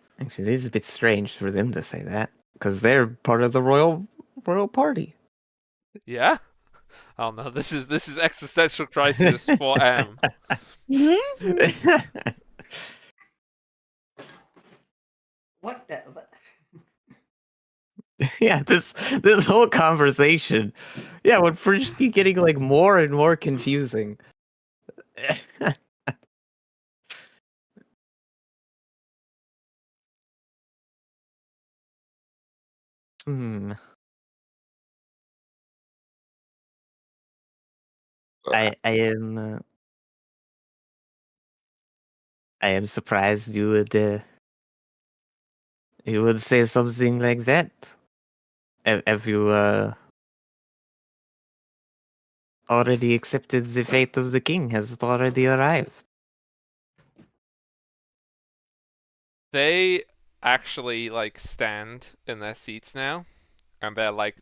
it is a bit strange for them to say that because they're part of the royal party. Yeah? Oh no, this is existential crisis for M. What the? Yeah, this whole conversation, yeah, would first keep getting like more and more confusing. Hmm. I am surprised you would say something like that. Have you already accepted the fate of the king? Has it already arrived? They actually like stand in their seats now, and they're like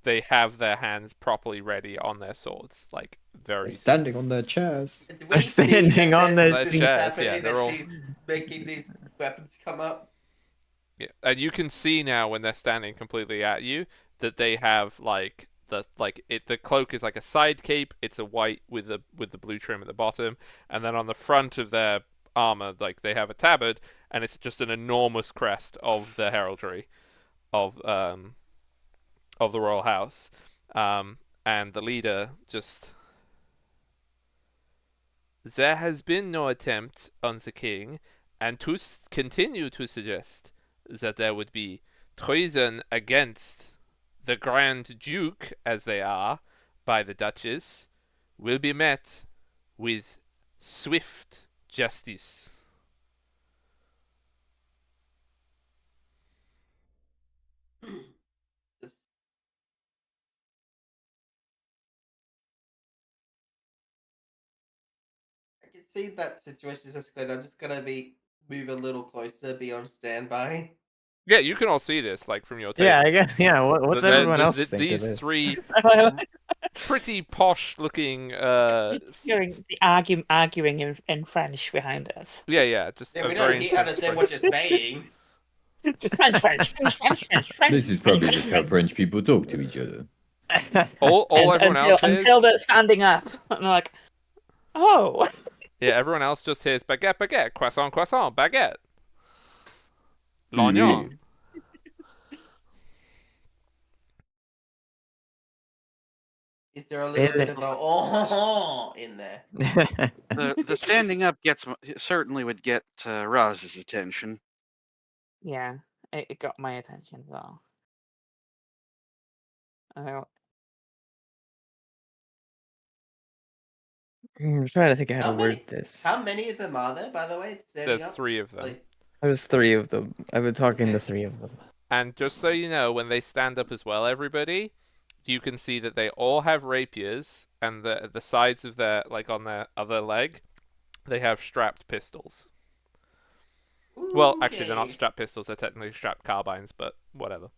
they have their hands properly ready on their swords, like They're very standing on their chairs. Do They're we see standing on their Their this is seats. chairs, happening, yeah, that they're all she's making these weapons come up? yeah. And you can see now when they're standing completely at you that they have like the cloak is like a side cape. It's a white with the blue trim at the bottom, and then on the front of their armor, like they have a tabard, and it's just an enormous crest of the heraldry of the royal house. And the leader just there has been no attempt on the king, and to continue to suggest that there would be treason against the Grand Duke, as they are, by the Duchess, will be met with swift justice. I can see that situation is just good. I'm just gonna move a little closer, be on standby. Yeah, you can all see this, like from your Yeah, table. I guess. Yeah, what's everyone else think of These this? three pretty posh-looking, Hearing the arguing in French behind us. yeah, just Yeah, a we very don't intense understand French. what you're saying. Just French. This is probably just how French people talk to each other. All everyone else hears. Until they're standing up, and they're like, oh. Yeah, everyone else just hears baguette, baguette, croissant, croissant, baguette, Oui, oui. lognon. Is there a little bit of a oh in there? The standing up certainly would get Roz's attention. Yeah, it got my attention as well. I'm trying to think how to word many? this. How many of them are there, by the way? Standing There's up? 3 of them. Like, There's 3 of them. I've been talking to Okay. 3 of them. And just so you know, when they stand up as well, everybody, you can see that they all have rapiers, and the sides of their, like on their other leg, they have strapped pistols. Well, actually, they're not okay. strapped pistols, they're technically strapped carbines, but whatever.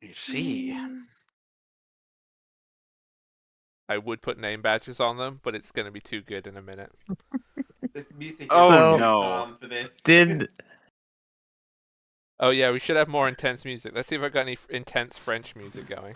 You see. I would put name badges on them, but it's going to be too good in a minute. This music Oh is So- no. calm for this. Did Oh yeah, we should have more intense music. Let's see if I've got any intense French music going.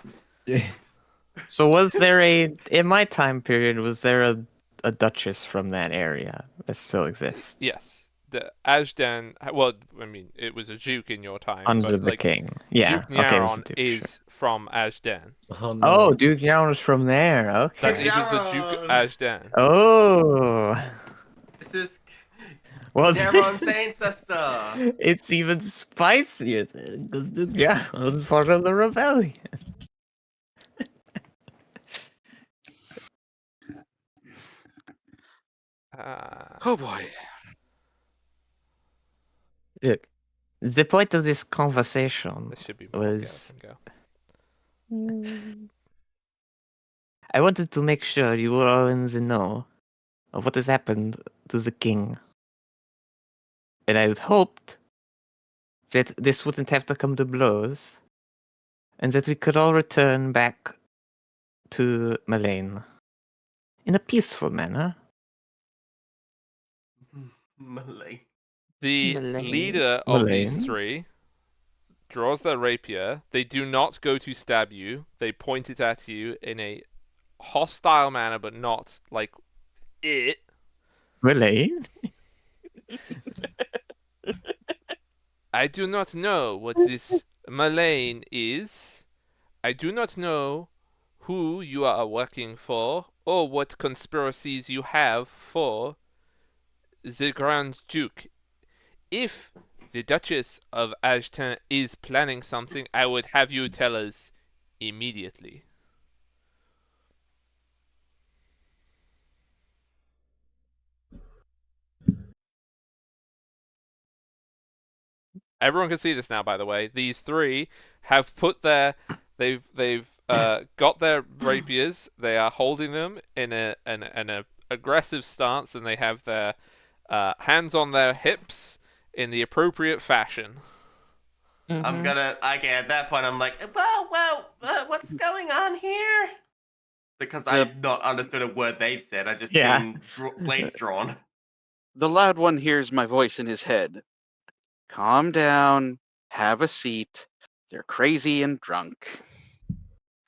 so was there in my time period was there a duchess from that area that still exists? Yes, the Ajdan. Well, I mean, it was a duke in your time, Under but the like king. Yeah. Duke Okay, it was Nyaron the duke, sure. is from Ajdan. Oh no. Oh, Duke Yaron's from there. Okay. He was the Duke of Ajdan. Oh. This is Well, Daron's ancestor. it's even spicier then, because Duke Yaron was part of the rebellion. Oh boy. Look, the point of this conversation This should be more. Get up was and go. I wanted to make sure you were all in the know of what has happened to the king. And I had hoped that this wouldn't have to come to blows, and that we could all return back to Malane in a peaceful manner. Malay. The Malay. leader of these Malane? three draws their rapier. They do not go to stab you. They point it at you in a hostile manner, but not like it. Malane? I do not know what this Malane is. I do not know who you are working for or what conspiracies you have for the Grand Duke. If the Duchess of Ashton is planning something, I would have you tell us immediately. Everyone can see this now, by the way. These three have put they've got their rapiers. They are holding them in an aggressive stance, and they have their hands on their hips in the appropriate fashion. I'm gonna. Okay, at that point, I'm like, what's going on here? Because I've not understood a word they've said. I just seen blades drawn. The loud one hears my voice in his head. Calm down. Have a seat. They're crazy and drunk.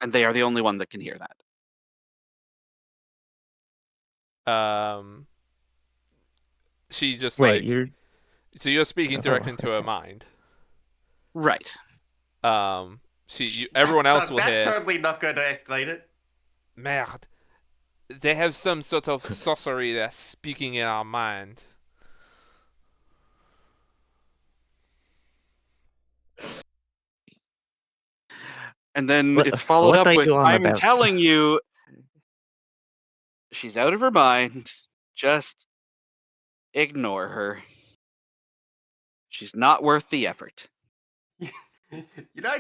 And they are the only one that can hear that. She just Wait, like you're... so you're speaking Oh, directly into her okay. mind. Right. Everyone else will That's hear. totally not going to escalate it. Merde. They have some sort of sorcery they're speaking in our mind. And then What- it's followed what up are with, you on I'm about?" telling you, she's out of her mind. Just ignore her. She's not worth the effort.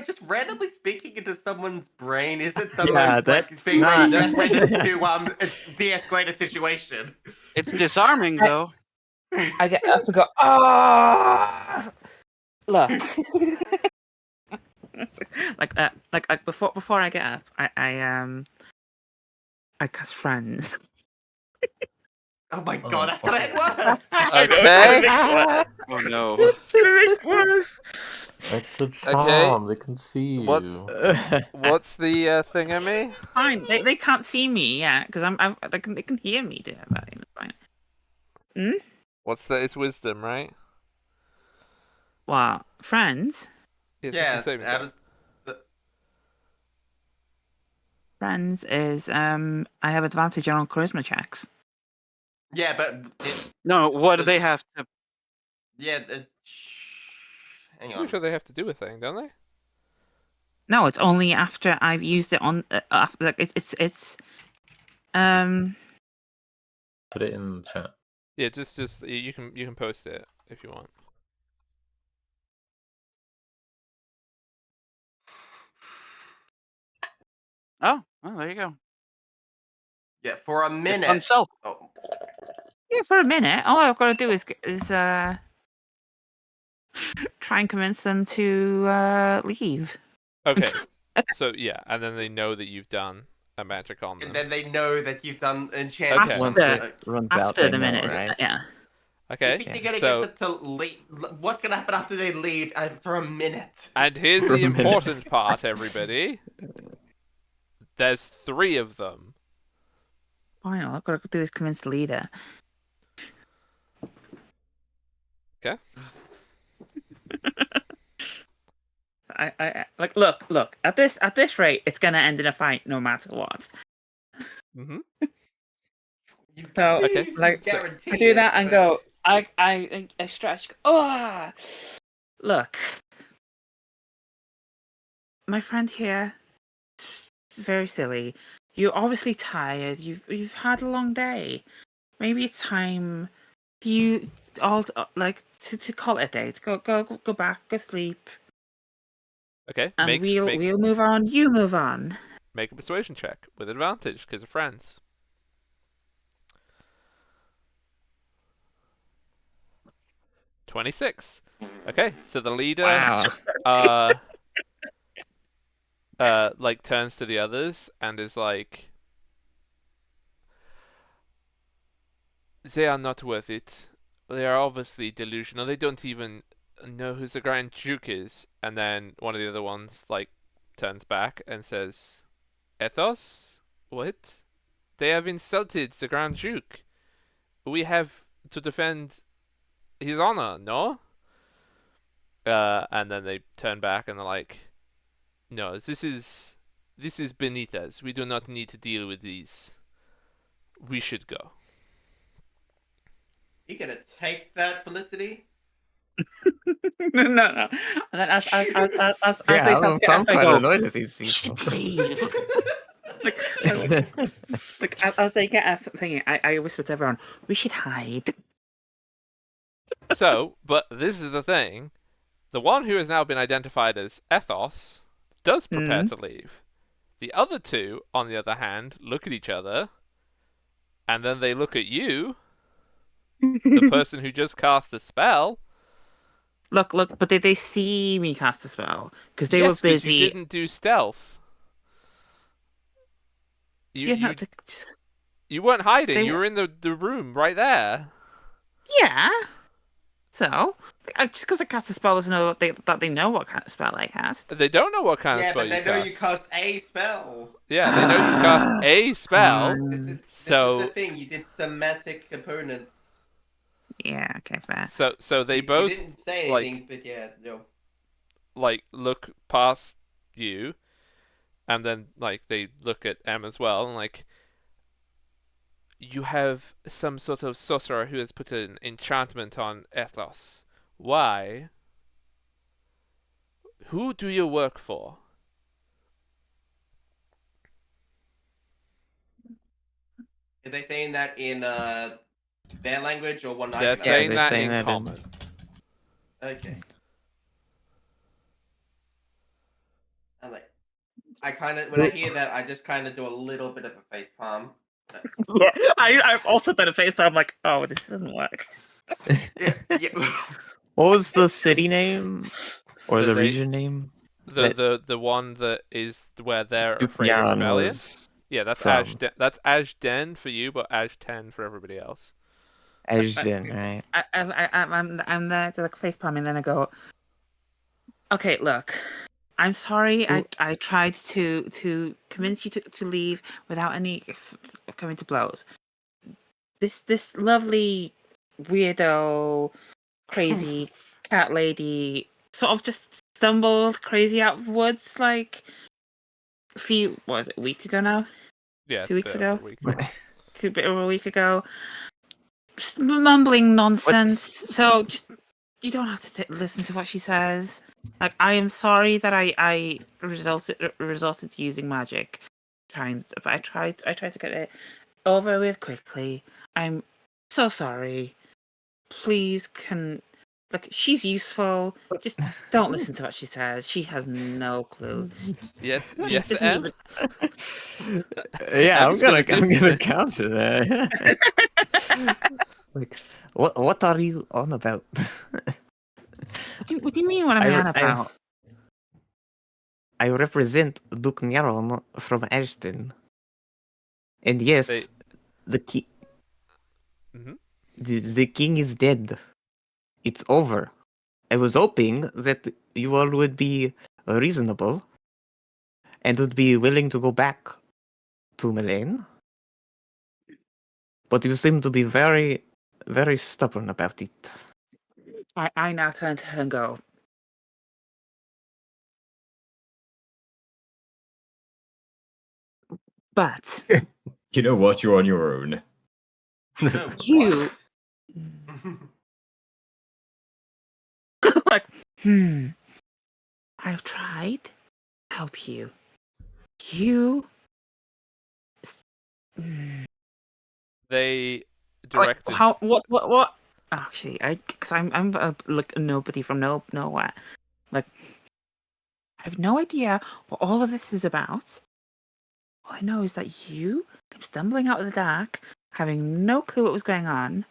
Just randomly speaking into someone's brain isn't the Yeah, most like that's thing not- the best way to de-escalate a situation. It's disarming, though. I get up and go, ah! Look. like before I get up, I cast friends. Oh my Oh, god, that's fuck. gonna get worse. Okay. Oh no. It's gonna make worse. It's a Okay. charm. They can see you. What's the thingamy? Fine, they can't see me, yeah, because they can hear me. Do that, fine. What's that? It's wisdom, right? What friends? Yes, Yeah, wisdom saving how throw. does the- Friends is I have advantage on charisma checks. yeah, but No, what do they have to? Hang I'm on. sure they have to do a thing, don't they? No, it's only after I've used it on. Like it's Put it in the chat. Yeah, just you can post it if you want. Oh, well, there you go. Yeah, for a It's minute. on self. Oh, yeah. For a minute, all I've got to do is try and convince them to leave. Okay. So yeah, and then they know that you've done a magic on them. and then they know that you've done enchantment. Okay. Once After- it runs out, After they the know, minute, is, right? yeah. You Okay. think they're gonna So get them to leave? What's gonna happen after they leave for a minute? and here's For the a minute. important part, everybody. There's 3 of them. Fine, all I've got to do is convince the leader. Okay. I like look at this rate, it's gonna end in a fight no matter what. Mm-hmm. So Okay, like so- I do that and go. I stretch. Oh, look, my friend here. It's very silly. You're obviously tired. You've had a long day. Maybe it's time for you all to call it a day. To go back, go sleep, Okay. and Make we'll move on. You move on. Make a persuasion check with advantage because of friends. 26. Okay, so the leader Wow. like turns to the others and is like, they are not worth it. They are obviously delusional. They don't even know who the Grand Duke is. And then one of the other ones like turns back and says, Ethos? What? They have insulted the Grand Duke. We have to defend his honor, no? And then they turn back and they're like, no, this is beneath us. We do not need to deal with these. We should go. You gonna take that, Felicity? No. And then as they Yeah, start to get I'm up, I quite go, annoyed at these people. like, as they get up thinking, I whisper to everyone, we should hide. So, but this is the thing. The one who has now been identified as Ethos does prepare to leave. The other two, on the other hand, look at each other, and then they look at you, the person who just cast a spell. Look, but did they see me cast a spell? Because they were Yes, because busy. you didn't do stealth. You weren't hiding. You were in the room right there. Yeah. So, just because I cast a spell doesn't know that they know what kind of spell I cast. They don't know what kind of Yeah, spell but they you know cast. you cast a spell. Yeah, they know you cast a spell. This is So the thing. You did semantic components. Yeah. Okay. Fair. so they You both didn't say like anything, but yeah, no. like look past you, and then like they look at M as well, and like, you have some sort of sorcerer who has put an enchantment on Ethos. Why? Who do you work for? Are they saying that in their language or what I They're can saying they're that saying in that in- common. Okay. I'm like, I kind of when I hear that, I just kind of do a little bit of a face palm. Yeah. I've also done a face, but I'm like, oh, this doesn't work. Yeah. What was the city name or That the they- region name? The one that is where they're afraid of Dupnyaran rebellion. was Yeah, that's from. That's Ashden for you, but Ash10 for everybody else. Ashden, right? I'm there to like face palm, and then I go, okay, look, I'm sorry. I tried to convince you to leave without any coming to blows. This lovely weirdo, crazy cat lady sort of just stumbled crazy out of the woods like a week ago now? Yeah, 2 weeks it's been over ago? a week now. A bit over a week ago. Just mumbling nonsense. So just, you don't have to listen to what she says. Like, I am sorry that I resorted to using magic, but I tried to get it over with quickly. I'm so sorry. Please, she's useful. Just don't listen to what she says. She has no clue. Yes, She yes, doesn't M. even- Yeah, I'm I'm just gonna gonna counter that. Like, what are you on about? What do you mean? What am I on about? I represent Duke Nyaron from Ashton, and yes, They- the king. Mhm. The king is dead. It's over. I was hoping that you all would be reasonable and would be willing to go back to Milan. But you seem to be very, very stubborn about it. I now turn to her and go, but You know what? You're on your own. No, you like, I've tried to help you. You They like, directed. how what actually, because I'm like a nobody from nowhere. Like, I have no idea what all of this is about. All I know is that you came stumbling out of the dark, having no clue what was going on,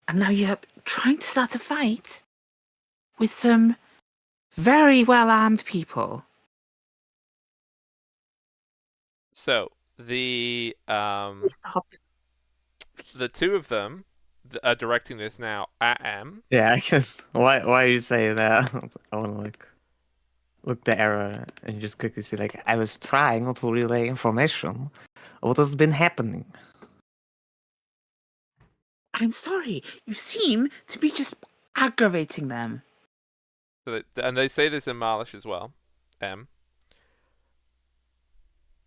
and now you're trying to start a fight with some very well-armed people. So the Stop. the two of them are directing this now at M. Yeah, I guess. Why are you saying that? I want to like look the error and just quickly see like I was trying to relay information. What has been happening? I'm sorry. You seem to be just aggravating them. And they say this in Malish as well. M.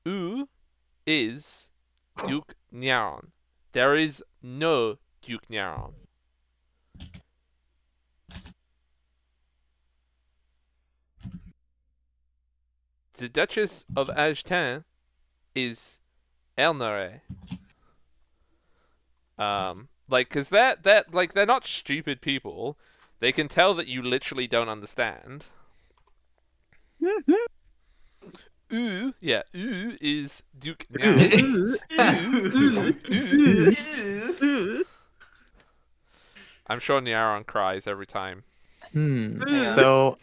OwO is Duke Nyaron. There is no Duke Nyaron. The Duchess of Ajten is Elnare. Like, cause like they're not stupid people. They can tell that you literally don't understand. OwO is Duke Nyaron. I'm sure Nyaron cries every time. Yeah. So,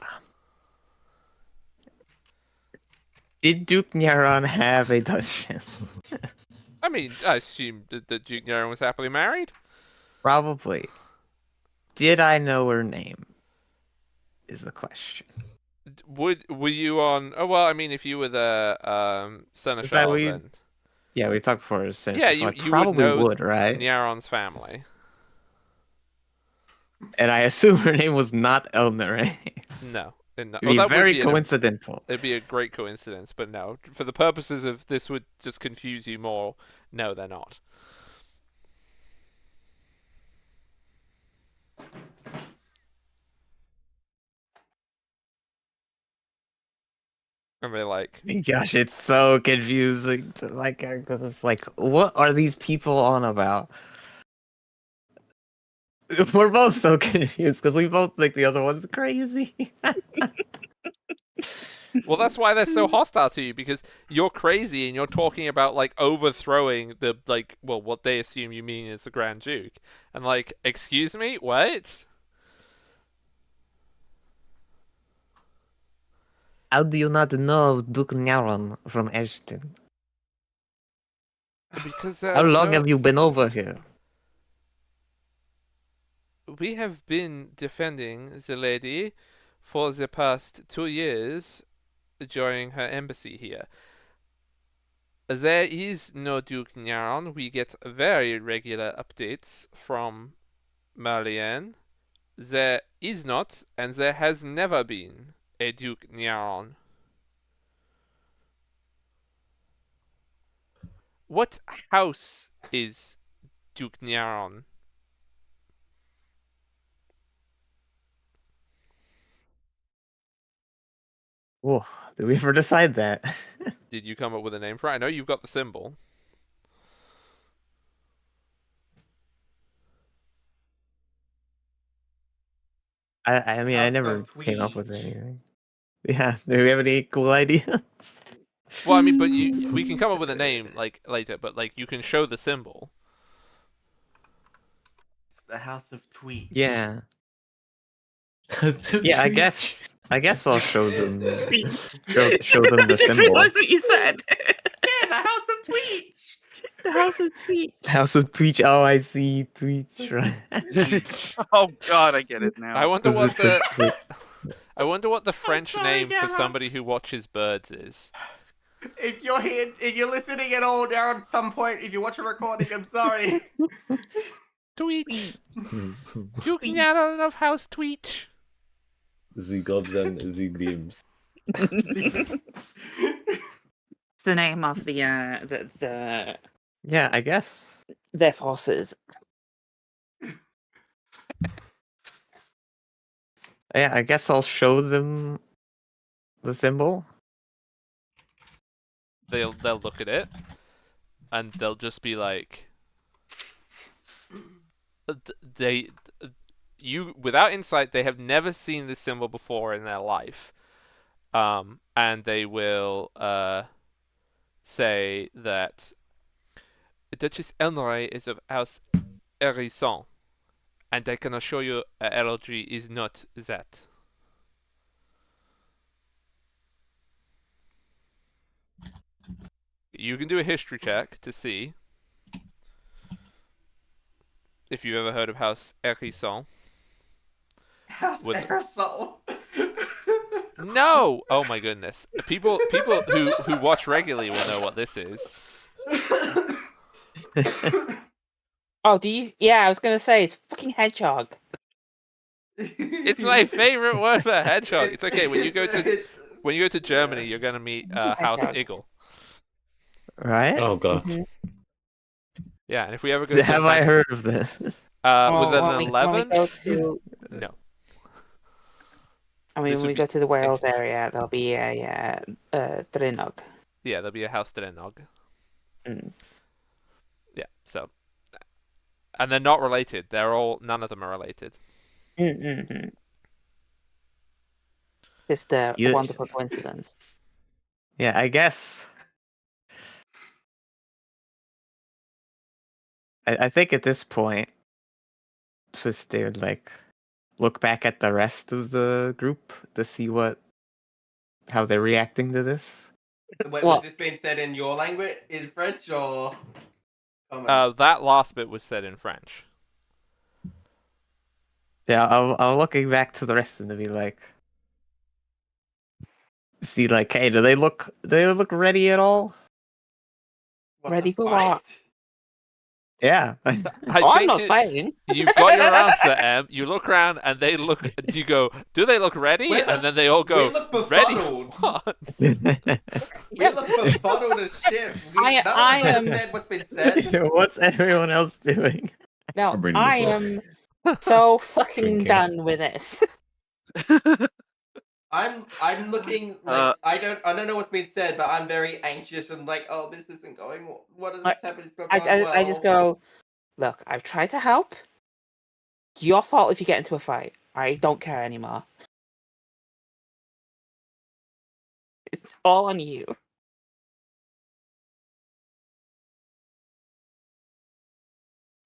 did Duke Nyaron have a duchess? I mean, I assume that Duke Nyaron was happily married. Probably. Did I know her name? Is the question. Were you on? Oh well, I mean, if you were the Is that seneschal, we? then Yeah, we talked before a sentence, yeah, so I you would probably know would, right? Nyaron's family. And I assume her name was not Elner. No, It'd well, be that would very be coincidental. it'd be a great coincidence, but no, for the purposes of this, would just confuse you more. No, they're not. And they're like, Gosh, it's so confusing to like because it's like, what are these people on about? We're both so confused because we both think the other one's crazy. well, that's why they're so hostile to you, because you're crazy and you're talking about like overthrowing the like, well, what they assume you mean is the Grand Duke, and like, excuse me, what? How do you not know Duke Nyaron from Ashton? Because How long have you been over here? we have been defending the lady for the past 2 years during her embassy here. There is no Duke Nyaron. We get very regular updates from Marliane. There is not, and there has never been, a Duke Nyaron. What house is Duke Nyaron? Whoa, did we ever decide that? Did you come up with a name for it? I know you've got the symbol. I mean, I House never of came up with Tweech. anything. Yeah, do we have any cool ideas? Well, I mean, but we can come up with a name like later, but like you can show the symbol. It's the House of Tweech. Yeah. Yeah, I guess I'll show them show them the I didn't symbol. realize what you said. Yeah, the House of Tweech. The House of Tweet. House of Tweech. Oh, I see Tweech. Right. Oh God, I get it now. I wonder 'Cause what it's a the I wonder what the French sorry, name for Gamma. somebody who watches birds is. If you're listening at all down at some point, if you watch a recording, I'm sorry. Tweech. Duke Nyaron of House Tweech. The gods and the gleams. It's the name of the Yeah, I guess. their forces. Yeah, I guess I'll show them the symbol. They'll look at it, and they'll just be like, they, you without insight, they have never seen this symbol before in their life, and they will say that Duchess Elnoray is of House Hérisson, and I can assure you LG is not that. You can do a history check to see if you've ever heard of House Hérisson. How's With- aerosol? No! Oh my goodness. People who watch regularly will know what this is. Oh, do you? Yeah, I was gonna say it's fucking hedgehog. It's my favorite word for hedgehog. It's okay when you go to Germany, you're gonna meet House Hedgehog. Eagle. Right? Oh god. Mhm. Yeah, and if we ever go to Have I heard of this? with Oh, an when we 11, go to, no. I mean, This when would we be go to the Wales area, there'll be a Drinog. Yeah, there'll be a House Drenog. Mm. Yeah, so, and they're not related. None of them are related. Mm-hmm. Just a You- wonderful coincidence. Yeah, I guess. I think at this point, just they would like look back at the rest of the group to see how they're reacting to this. Wait, What? was this being said in your language, in French or common? That last bit was said in French. Yeah, I'll looking back to the rest of them to be like, see like, hey, do they look ready at all? What Ready the for fight? what? Yeah. I I'm think not fighting. you've got your answer, Em. You look around and they look. You go, do they look ready? We're the- And then they all go, we look ready befuddled. for what? We look befuddled as shit. I None of us am- understand what's been said. What's everyone else doing? No, I'm reading the I book. am so fucking Drinking. done with this. I'm looking like I don't know what's been said, but I'm very anxious and like, oh, this isn't going. What is I- happening? It's not I, going I just well. go, look, I've tried to help. Your fault if you get into a fight. I don't care anymore. It's all on you.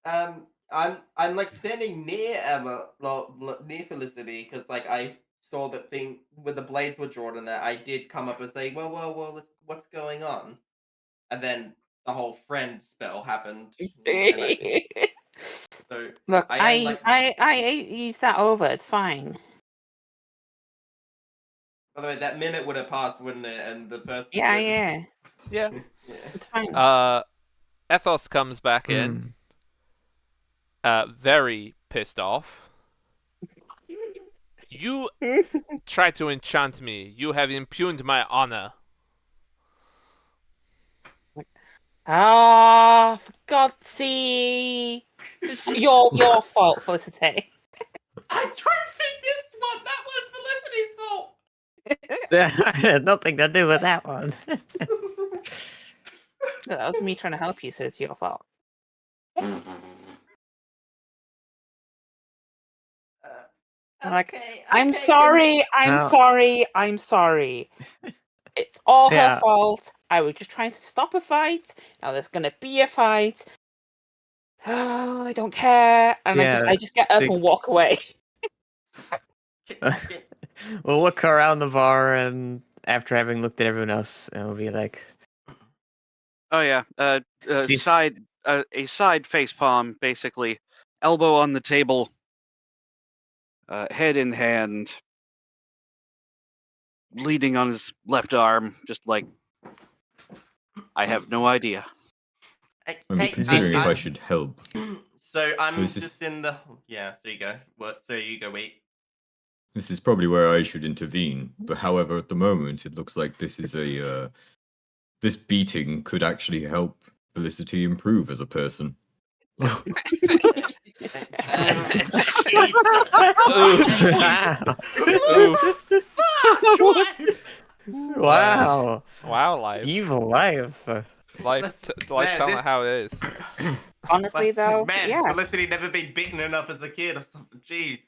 I'm like standing near Emma, near Felicity, because like I saw that thing where the blades were drawn in there. I did come up and say, well, what's going on? And then the whole friend spell happened. So Look, I am like. I eased that over. It's fine. By the way, that minute would have passed, wouldn't it? And the person. Yeah, would... yeah. Yeah. yeah. It's fine. Ethos comes back in, very pissed off. You tried to enchant me. You have impugned my honor. Ah, for God's sake! It's your fault, Felicity. I don't think this one. That was Felicity's fault. I had nothing to do with that one. No, that was me trying to help you, so it's your fault. Like, I'm sorry. I'm Now- sorry. I'm sorry. It's all her Yeah. fault. I was just trying to stop a fight. Now there's gonna be a fight. Oh, I don't care, and Yeah, I just get up the- and walk away. We'll look around the bar, and after having looked at everyone else, and we'll be like, Oh yeah, See- a side face palm, basically, elbow on the table, head in hand, leaning on his left arm, just like I have no idea. I'm considering if I should help. So I'm This is- just in the. Yeah. So you go. What? So you go. Wait. This is probably where I should intervene. But however, at the moment, it looks like this is this beating could actually help Felicity improve as a person. wow, Wow, life. evil life. Life Man, telling it this- how it is. Honestly, though, man, yeah. Felicity never been beaten enough as a kid or something. Jeez.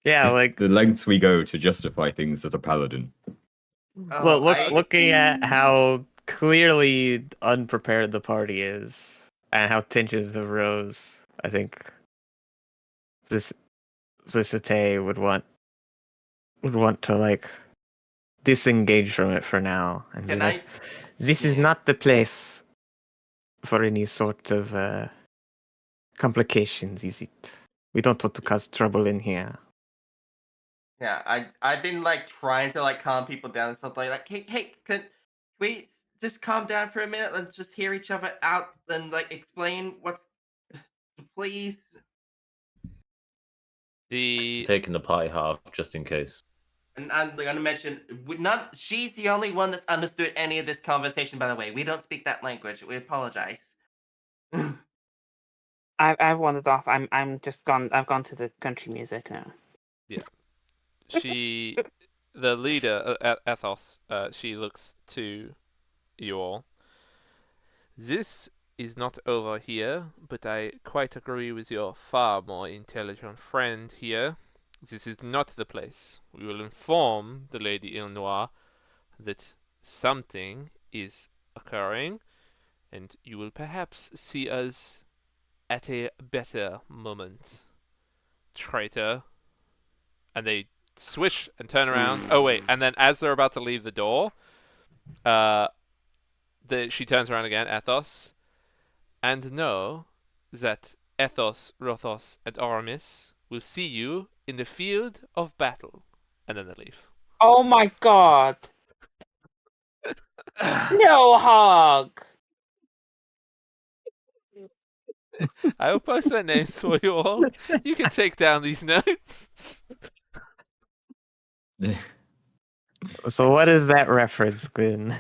Yeah, like The lengths we go to justify things as a paladin. Well, I- looking at how clearly unprepared the party is and how tensions have rose, I think this Visite would want to like disengage from it for now and be Can like, this is Yeah. not the place for any sort of complications, is it? We don't want to cause trouble in here. Yeah, I've been like trying to like calm people down and stuff like hey, can we just calm down for a minute and just hear each other out and like explain what's please. The Taking the pie half just in case. And I'm gonna mention not she's the only one that's understood any of this conversation, by the way. We don't speak that language. We apologize. I've wandered off. I'm just gone. I've gone to the country music now. she, the leader, Ethos, she looks to you all. This is not over here, but I quite agree with your far more intelligent friend here. This is not the place. We will inform the Lady Ilnoir that something is occurring, and you will perhaps see us at a better moment. Traitor. And they swish and turn around. Oh wait, and then as they're about to leave the door, she turns around again, Ethos, and know that Ethos, Rothos, and Aramis will see you in the field of battle. And then they leave. Oh my god! No hug. I will post their names for you all. You can take down these notes. So what is that reference, Gwen?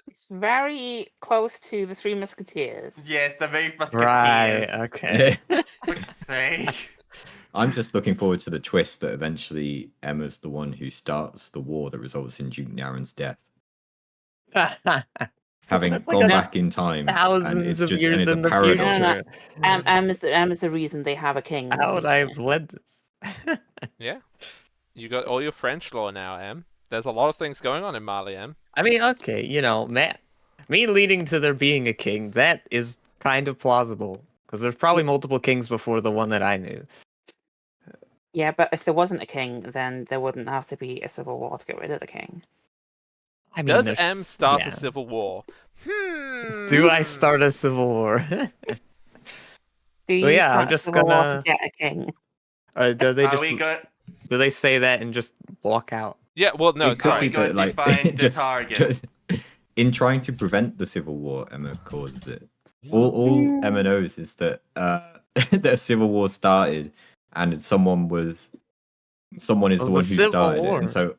It's very close to the Three Musketeers. Yes, the very Right, musketeers. okay. Fuck's sake. I'm just looking forward to the twist that eventually Emma's the one who starts the war that results in Duke Naren's death. Having That's like gone a back in time, and thousands it's of just years and it's a in the paradox. No, future. Emma's the reason they have a king. How would I have led this? Yeah. You got all your French law now, Em. There's a lot of things going on in Mali, Em. I mean, okay, me leading to there being a king, that is kind of plausible. Because there's probably multiple kings before the one that I knew. Yeah, but if there wasn't a king, then there wouldn't have to be a civil war to get rid of the king. I mean, Does M start yeah. a civil war? Do I start a civil war? Do you Well, yeah, I'm start a just civil war to gonna. get a king? Do they Are just? we going? Do they say that and just walk out? Yeah, well, no, It could Are we be sorry. going that, to find the just, target? just in trying to prevent the civil war, Emma causes it. All Emma knows is that that a civil war started, and someone is the Oh, the one who Civil started it, War. and so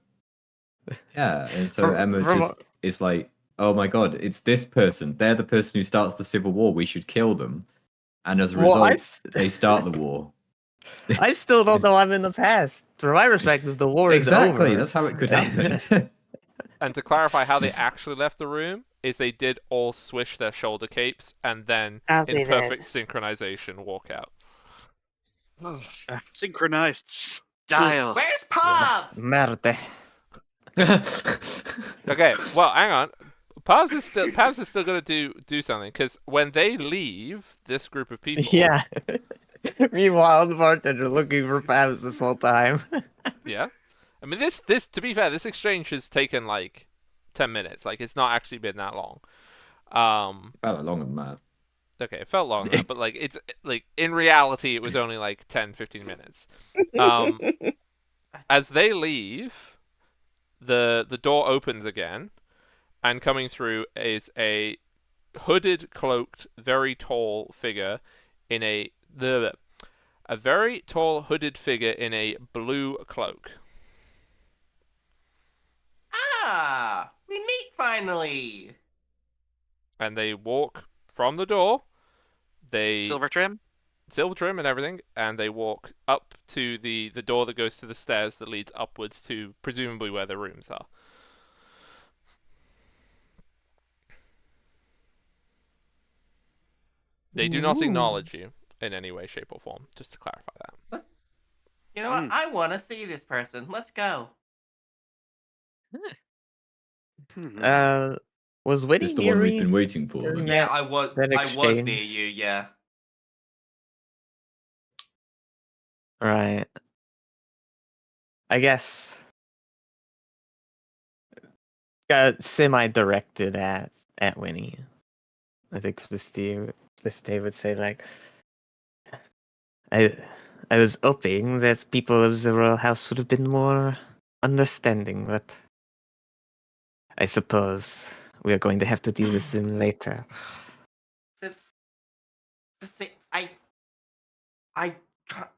and so From- Emma from just is like, oh my god, it's this person. They're the person who starts the civil war. We should kill them, and as a Well, result, they start the war. I still don't know I'm in the past. From my perspective, the war Exactly, is over. that's how it could happen. And to clarify how they actually left the room, is they did all swish their shoulder capes and then, As in they perfect did. synchronization, walk out. Synchronized style. Where's Pav? Merde. Okay, well, hang on. Pavs is still gonna do something, because when they leave this group of people, Yeah. Meanwhile, the bartender looking for Pabs this whole time. yeah. I mean, this to be fair, this exchange has taken like 10 minutes. Like, it's not actually been that long. Felt longer than that. Okay, it felt longer, but like it's like in reality, it was only like 10, 15 minutes. As they leave, the door opens again, and coming through is a hooded, cloaked, very tall figure in a very tall hooded figure in a blue cloak. Ah, we meet finally. And they walk from the door. They Silver trim? silver trim and everything, and they walk up to the door that goes to the stairs that leads upwards to presumably where the rooms are. They do not acknowledge you in any way, shape, or form, just to clarify that. You know what? I want to see this person. Let's go. Uh, was Winnie It's the near one we've me been waiting for. during Then. Yeah, that? I was. that I was near exchange? you. Yeah. Right. I guess got semi-directed at Winnie. I think this day would say like, I I was hoping that people of the royal house would have been more understanding, but I suppose we are going to have to deal with them later. See, I,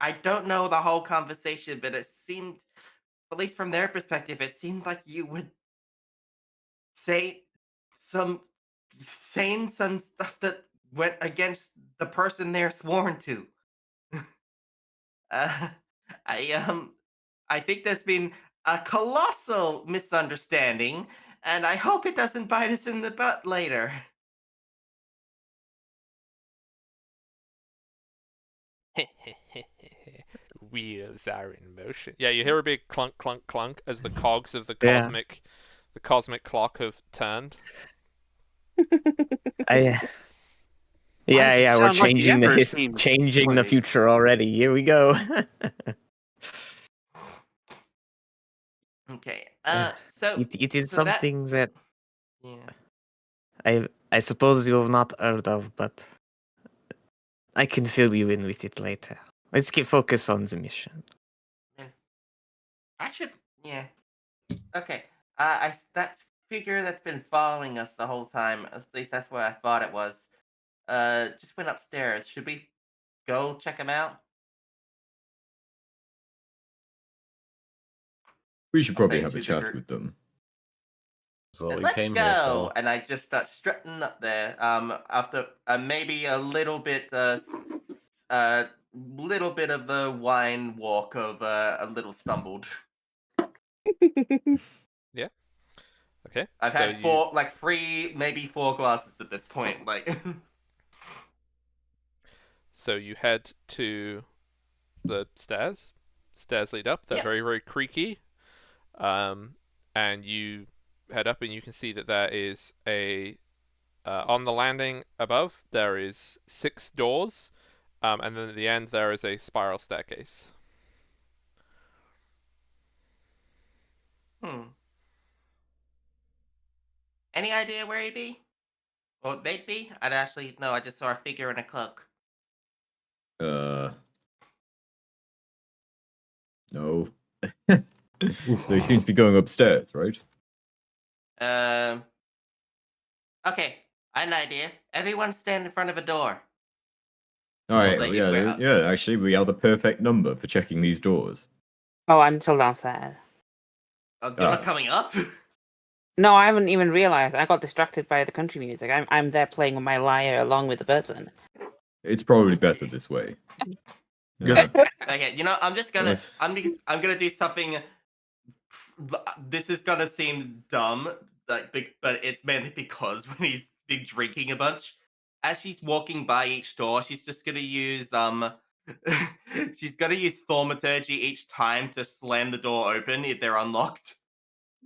I don't know the whole conversation, but it seemed, at least from their perspective, it seemed like you would say some, saying some stuff that went against the person they're sworn to. uh, I I think there's been a colossal misunderstanding, and I hope it doesn't bite us in the butt later. Wheels are in motion. Yeah, you hear a big clunk, clunk, clunk as the cogs of Yeah. the cosmic clock have turned. I Why does it we're sound like the changing Embers theme is changing the playing? future already. Here we go. Okay. Uh, So it is so that something that yeah. I suppose you have not heard of, but I can fill you in with it later. Let's get focused on the mission. I should yeah. Okay. That figure that's been following us the whole time. At least that's what I thought it was. Just went upstairs. Should we go check him out? We should I'll probably say have a to the chat group. with them. That's what we Let's came here go. for. And I just start strutting up there. After maybe a little bit little bit of the wine walk of a little stumbled. Okay, I've so had three, maybe four glasses at this point. Like, you head to the stairs. Stairs lead up. They're yep. very, very creaky. And you head up, and you can see that there is a on the landing above there is 6 doors, and then at the end there is a spiral staircase. Hmm. Any idea where he'd be? Or they'd be? I'd actually no. I just saw a figure in a cloak. No. They seem to be going upstairs, right? Um. Okay, I had an idea. Everyone stand in front of a door. All right. Like, Yeah. Yeah. Actually, we are the perfect number for checking these doors. Oh, I'm still downstairs. You're not coming up. No, I haven't even realized. I got distracted by the country music. I'm there playing on my lyre along with the person. It's probably better this way. Yeah. Okay, you know, I'm gonna do something. This is gonna seem dumb, but it's mainly because when he's been drinking a bunch, as she's walking by each door, she's just gonna use she's gonna use thaumaturgy each time to slam the door open if they're unlocked.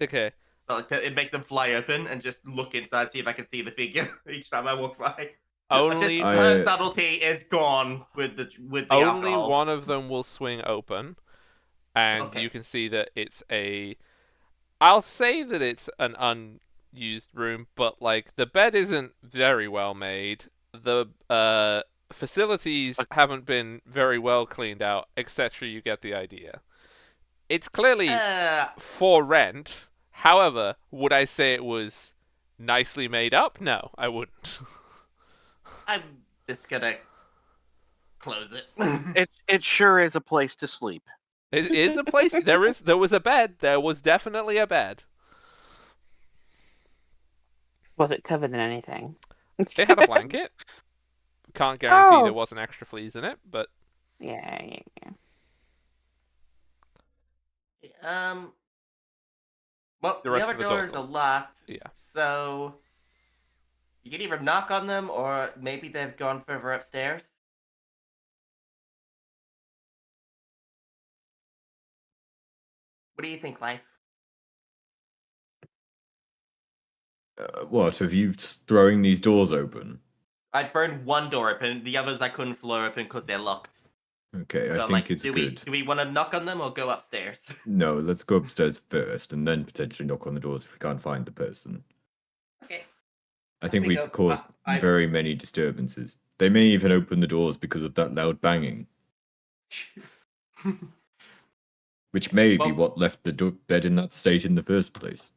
Okay. So, like, it makes them fly open and just look inside, see if I can see the figure each time I walk by. Only Just her subtlety is gone with the only alcohol. one of them will swing open, and Okay. you can see that it's a. I'll say that it's an unused room, but like the bed isn't very well made. The facilities haven't been very well cleaned out, etc. You get the idea. It's clearly for rent. However, would I say it was nicely made up? No, I wouldn't. I'm just gonna close it. It sure is a place to sleep. It is a place. There was a bed. There was definitely a bed. Was it covered in anything? It had a blanket. Can't guarantee there Oh. wasn't extra fleas in it, but Yeah. Well, the the rest other of the doors doors are are- locked. yeah. So you can either knock on them, or maybe they've gone further upstairs. What do you think, Life? What, have you throwing these doors open? I'd thrown one door open, the others I couldn't floor open because they're locked. Okay, So I I'm think like, it's good. do we want to knock on them or go upstairs? No, let's go upstairs first and then potentially knock on the doors if we can't find the person. Okay. I think we we've go. caused I- very many disturbances. They may even open the doors because of that loud banging, which may be Well- what left the bed in that state in the first place.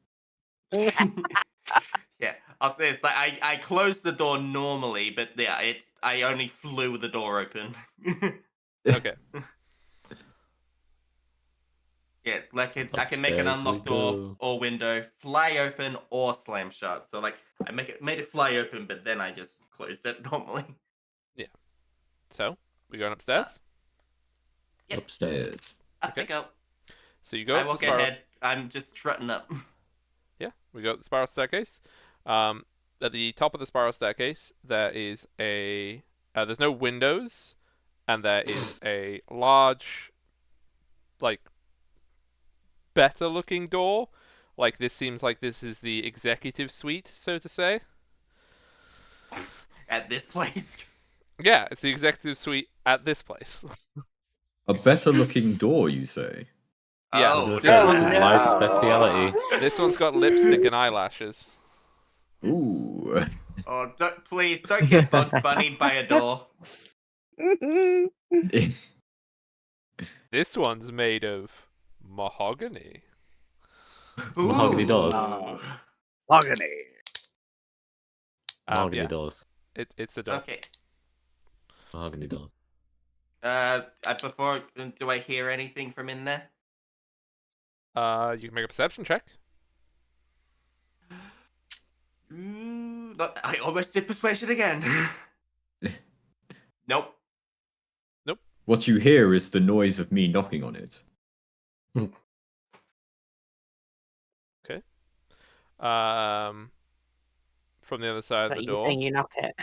Yeah, I'll say it's like I closed the door normally, but yeah, I only flew the door open. Okay. Yeah, like I can make an Upstairs we unlocked door go. or window fly open or slam shut. So like I made it fly open, but then I just closed it normally. So we going upstairs. Yep. Upstairs. Up Okay. we go. So you go I up the walk spiral. ahead. I'm just strutting up. Yeah, we go up the spiral staircase. At the top of the spiral staircase, there is a there's no windows, and there is a large, like, better looking door. Like, this seems like this is the executive suite, so to say. At this place. Yeah, it's the executive suite at this place. A better looking door, you say? Yeah. Oh, This no. is my speciality. This one's got lipstick and eyelashes. Ooh. Oh, please don't get Bugs Bunnied by a door. This one's made of mahogany. Mahogany doors. Mahogany. Mahogany Yeah, doors. it's a door. Okay. Mahogany doors. Before, do I hear anything from in there? You can make a perception check. Look, I almost did persuasion again. Nope. What you hear is the noise of me knocking on it. From the other side So of the you're door. saying you knock it?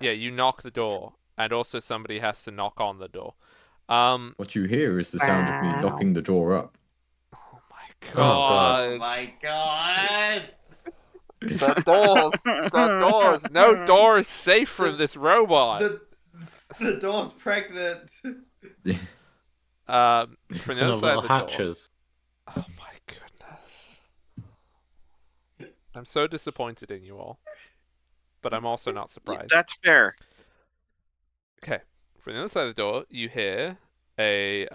Yeah, you knock the door, and also somebody has to knock on the door. What you hear is the sound of me Wow. knocking the door up. Oh my God. Oh my god. The doors! The doors! No door is safe from this robot! The door's pregnant. From It's the other gonna side little of the door. hatches. Oh my goodness. I'm so disappointed in you all. But I'm also not surprised. That's fair. Okay. From the other side of the door, you hear a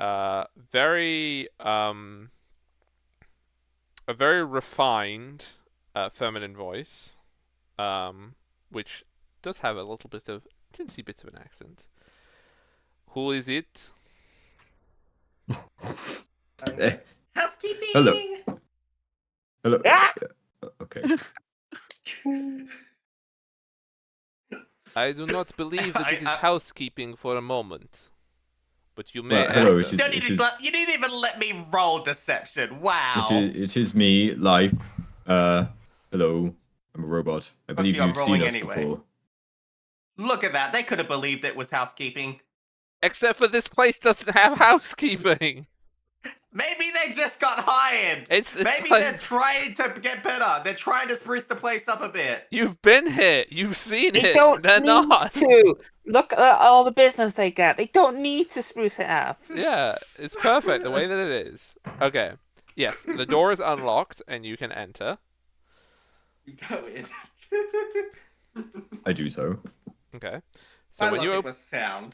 very refined feminine voice, which does have a little bit of teensy bit of an accent. Who is it? Eh, Housekeeping. Hello. Hello. Ah! Okay. I do not believe that it is housekeeping for a moment. But you may Well, hello, enter. it is- You didn't even let me roll deception. Wow. It is me, live. Hello. I'm a robot. I believe you, I'm you've seen rolling us anyway. before. Look at that. They could have believed it was housekeeping. Except for this place doesn't have housekeeping. Maybe they just got hired. It's Maybe like, they're trying to get better. They're trying to spruce the place up a bit. you've been here. You've seen They it. don't They're need not. to. Look at all the business they get. They don't need to spruce it up. Yeah, it's perfect the way that it is. Okay. Yes, the door is unlocked and you can enter. Go in. I do so. Okay. So when you was sound.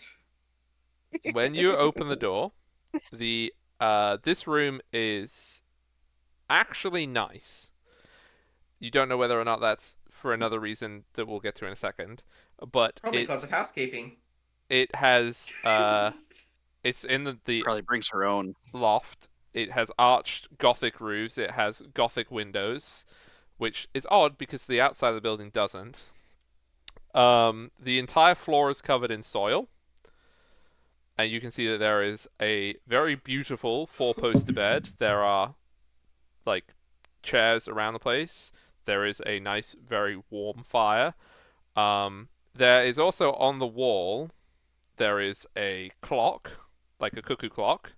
when you open the door, the this room is actually nice. You don't know whether or not that's for another reason that we'll get to in a second, but Probably because of housekeeping. it has it's in the Probably brings her own. loft. It has arched Gothic roofs. It has Gothic windows, which is odd because the outside of the building doesn't. The entire floor is covered in soil, and you can see that there is a very beautiful four-poster bed. There are like chairs around the place. There is a nice, very warm fire. There is also on the wall. There is a clock, like a cuckoo clock,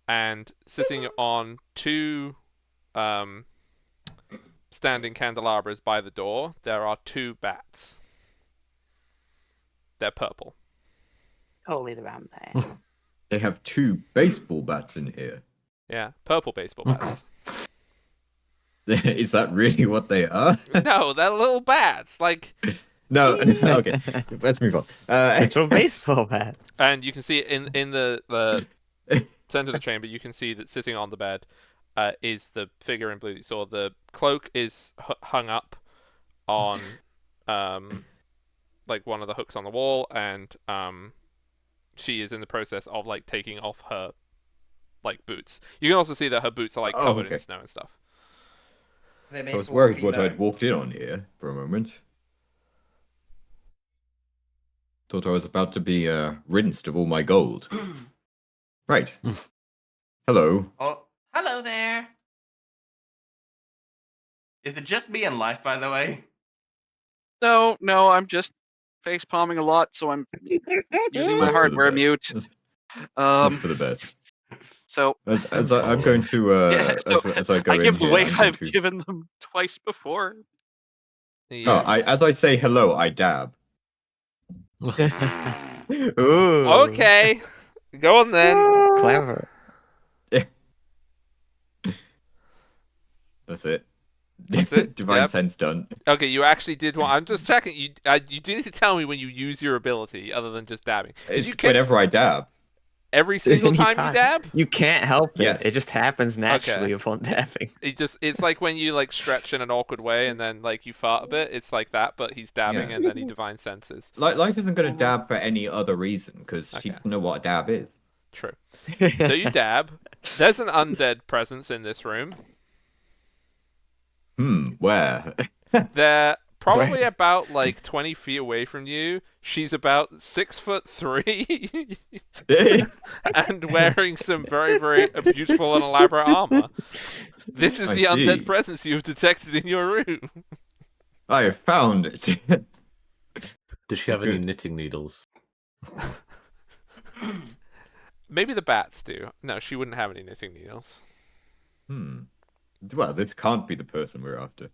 and sitting on two standing candelabras by the door, there are 2 bats. They're purple. Totally the vampire. They have 2 baseball bats in here. Yeah, purple baseball bats. Is that really what they are? No, they're little bats. Like, No. Okay. Let's move on. Actual baseball bat. and you can see in the center of the chamber, you can see that sitting on the bed is the figure in blue that you saw. The cloak is hung up on like one of the hooks on the wall, and she is in the process of like taking off her like boots. You can also see that her boots are like covered in snow and stuff. They So make I was for worried walking what I'd though. walked in on here for a moment. Thought I was about to be rinsed of all my gold. Right. Hello. Oh, hello there. Is it just me in life, by the way? No, I'm just face palming a lot, so I'm using my That's for the hardware best. mute. That's for the best. So I'm going to yeah, so as I go I in give the here, wave I'm going I've to. given them twice before. Yes. As I say hello, I dab. Ooh. Okay. Go on then. Clever. That's it. That's it? Divine Dab? sense done. Okay, you actually did one. I'm just checking. You do need to tell me when you use your ability, other than just dabbing. 'Cause It's you can whenever I dab. every single time you Anytime. dab. You can't help it. Yes. It just happens naturally upon dabbing. It's like when you like stretch in an awkward way and then like you fart a bit. It's like that, but he's dabbing Yeah. and then he divine senses. Life isn't going to dab for any other reason because she Okay. doesn't know what a dab is. True. So you dab. There's an undead presence in this room. Where? They're probably Where? about like 20 feet away from you. She's about 6'3" and wearing some very, very beautiful and elaborate armor. This is I the undead see. presence you have detected in your room. I have found it. Does she have any Good. knitting needles? Maybe the bats do. No, she wouldn't have any knitting needles. Well, this can't be the person we're after.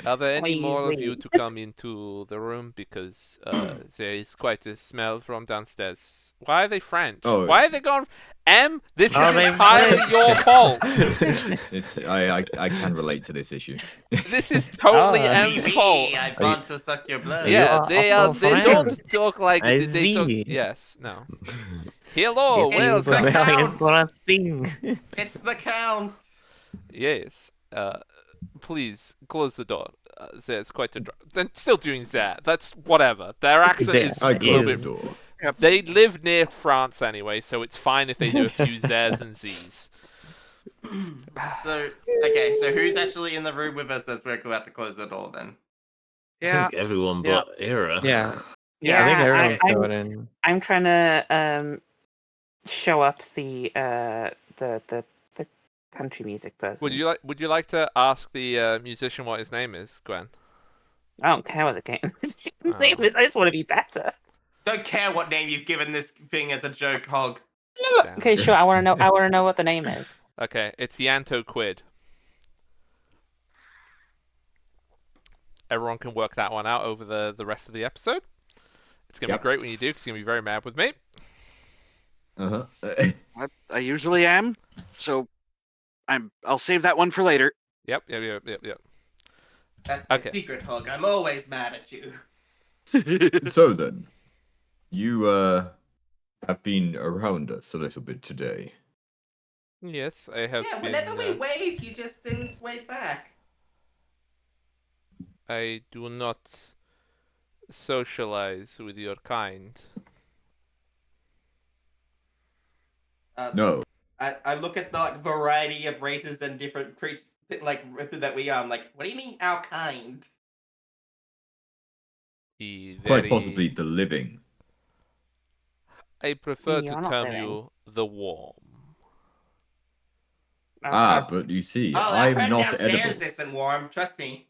Are there any Please more of you leave. to come into the room? Because there is quite a smell from downstairs. Why are they French? Oh. Why are they going... this Are is they entirely French? your fault. I can relate to this issue. This is totally Ah. M's fault. I want to suck your blood. You Yeah, are they also They don't French. talk like I they talk. see. Yes, no. Hello, Get these welcome. Italian Counts. thing. It's the count. Yes. Please close the door. There's quite a. They're still doing that. That's whatever. Their accent There. is I a little close the bit. door. They live near France anyway, so it's fine if they do a few z's and z's. So okay, so who's actually in the room with us as we're about to close the door then? I Yeah, think everyone Yeah. but Ira. Yeah. Yeah, I think everyone's I'm- going in. I'm trying to show up the country music person. Would you like to ask the musician what his name is, Gwen? I don't care what the game Oh. name is. I just want to be better. Don't care what name you've given this thing as a joke, Hog. Damn. Okay, sure. I want to know. I want to know what the name is. Okay, it's Yanto Quid. Everyone can work that one out over the rest of the episode. It's gonna Yep. be great when you do, because you're gonna be very mad with me. I usually am. So I'll save that one for later. Yep. That's Okay. the secret, Hog. I'm always mad at you. So then, you have been around us a little bit today. Yes, I have Yeah, been. whenever we waved, you just didn't wave back. I do not socialize with your kind. No. I look at the like, variety of races and different creatures like that we are. I'm like, what do you mean our kind? Quite possibly the living. I prefer You're to not term living. you the warm. But you see, Oh, that I'm friend not downstairs edible. isn't warm. Trust me.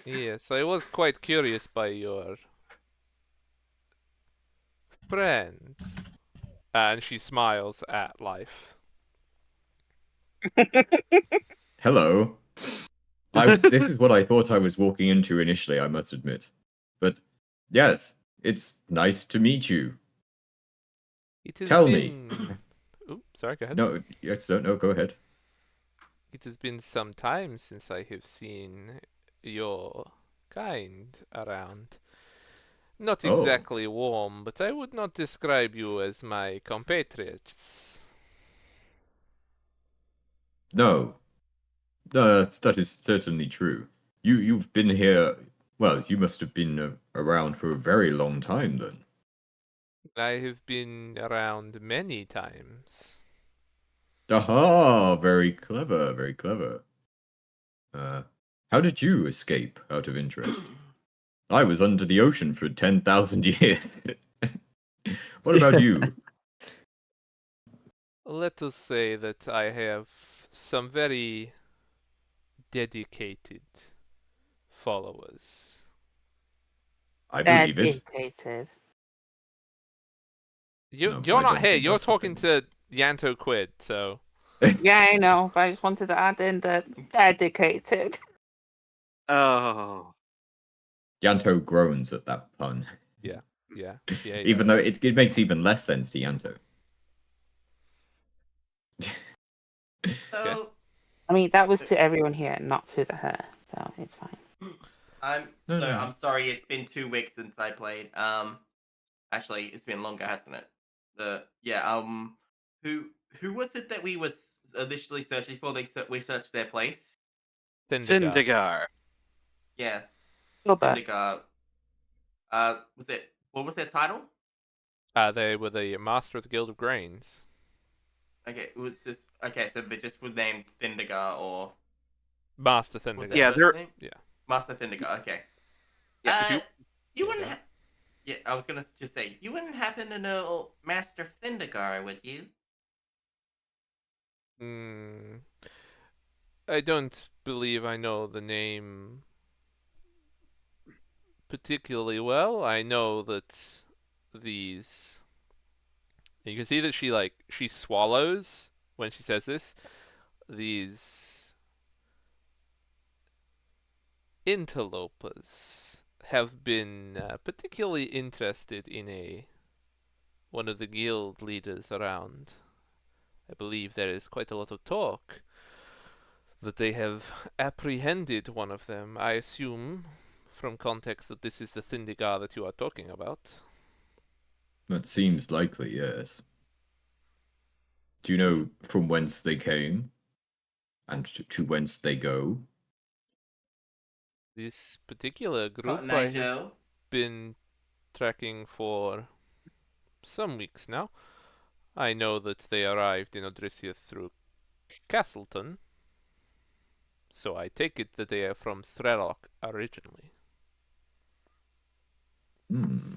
Yes, I was quite curious by your friend. And she smiles at life. Hello. This is what I thought I was walking into initially, I must admit. But yes, it's nice to meet you. It has Tell me. been. Ooh, sorry, go ahead. No, yes, no, go ahead. It has been some time since I have seen your kind around. Not Oh, exactly warm, but I would not describe you as my compatriots. no. That is certainly true. You've been here. Well, you must have been around for a very long time then. I have been around many times. Aha! Very clever, very clever. Uh, how did you escape? Out of interest, I was under the ocean for 10,000 years. What about you? Let us say that I have some very dedicated followers. I believe it. Dedicated. No, You're I not don't here. think You're that's what they talking mean. to Yanto Quid, so Yeah, I know, but I just wanted to add in the dedicated. Oh. Yanto groans at that pun, yeah, he even though does. it makes even less sense to Yanto. So, I mean, that was to everyone here, not to the her, so it's fine. No, no. I'm sorry. It's been 2 weeks since I played. Actually, it's been longer, hasn't it? Who was it that we was initially searching for? We searched their place. Thindigar. Thindigar. Yeah, Gilbert. Syndigar. Was it? What was their title? They were the master of the Guild of Grains. Okay, it was just okay. So they just were named Thindigar, or Master was Thindigar. their Yeah, first they're name? Yeah. Master Thindigar. Okay. yeah. If Uh, you you Yeah, wouldn't. go on. Yeah, I was gonna just say you wouldn't happen to know Master Thindigar, would you? Hmm. I don't believe I know the name particularly well. I know that these. You can see that she swallows when she says this. These interlopers have been particularly interested in one of the guild leaders around. I believe there is quite a lot of talk that they have apprehended one of them. I assume, from context, that this is the Thindigar that you are talking about. That seems likely, yes. Do you know from whence they came and to whence they go? This particular Cotton group Eye I have Joe. been tracking for some weeks now. I know that they arrived in Odysseus through Castleton, so I take it that they are from Strelok originally. Hmm.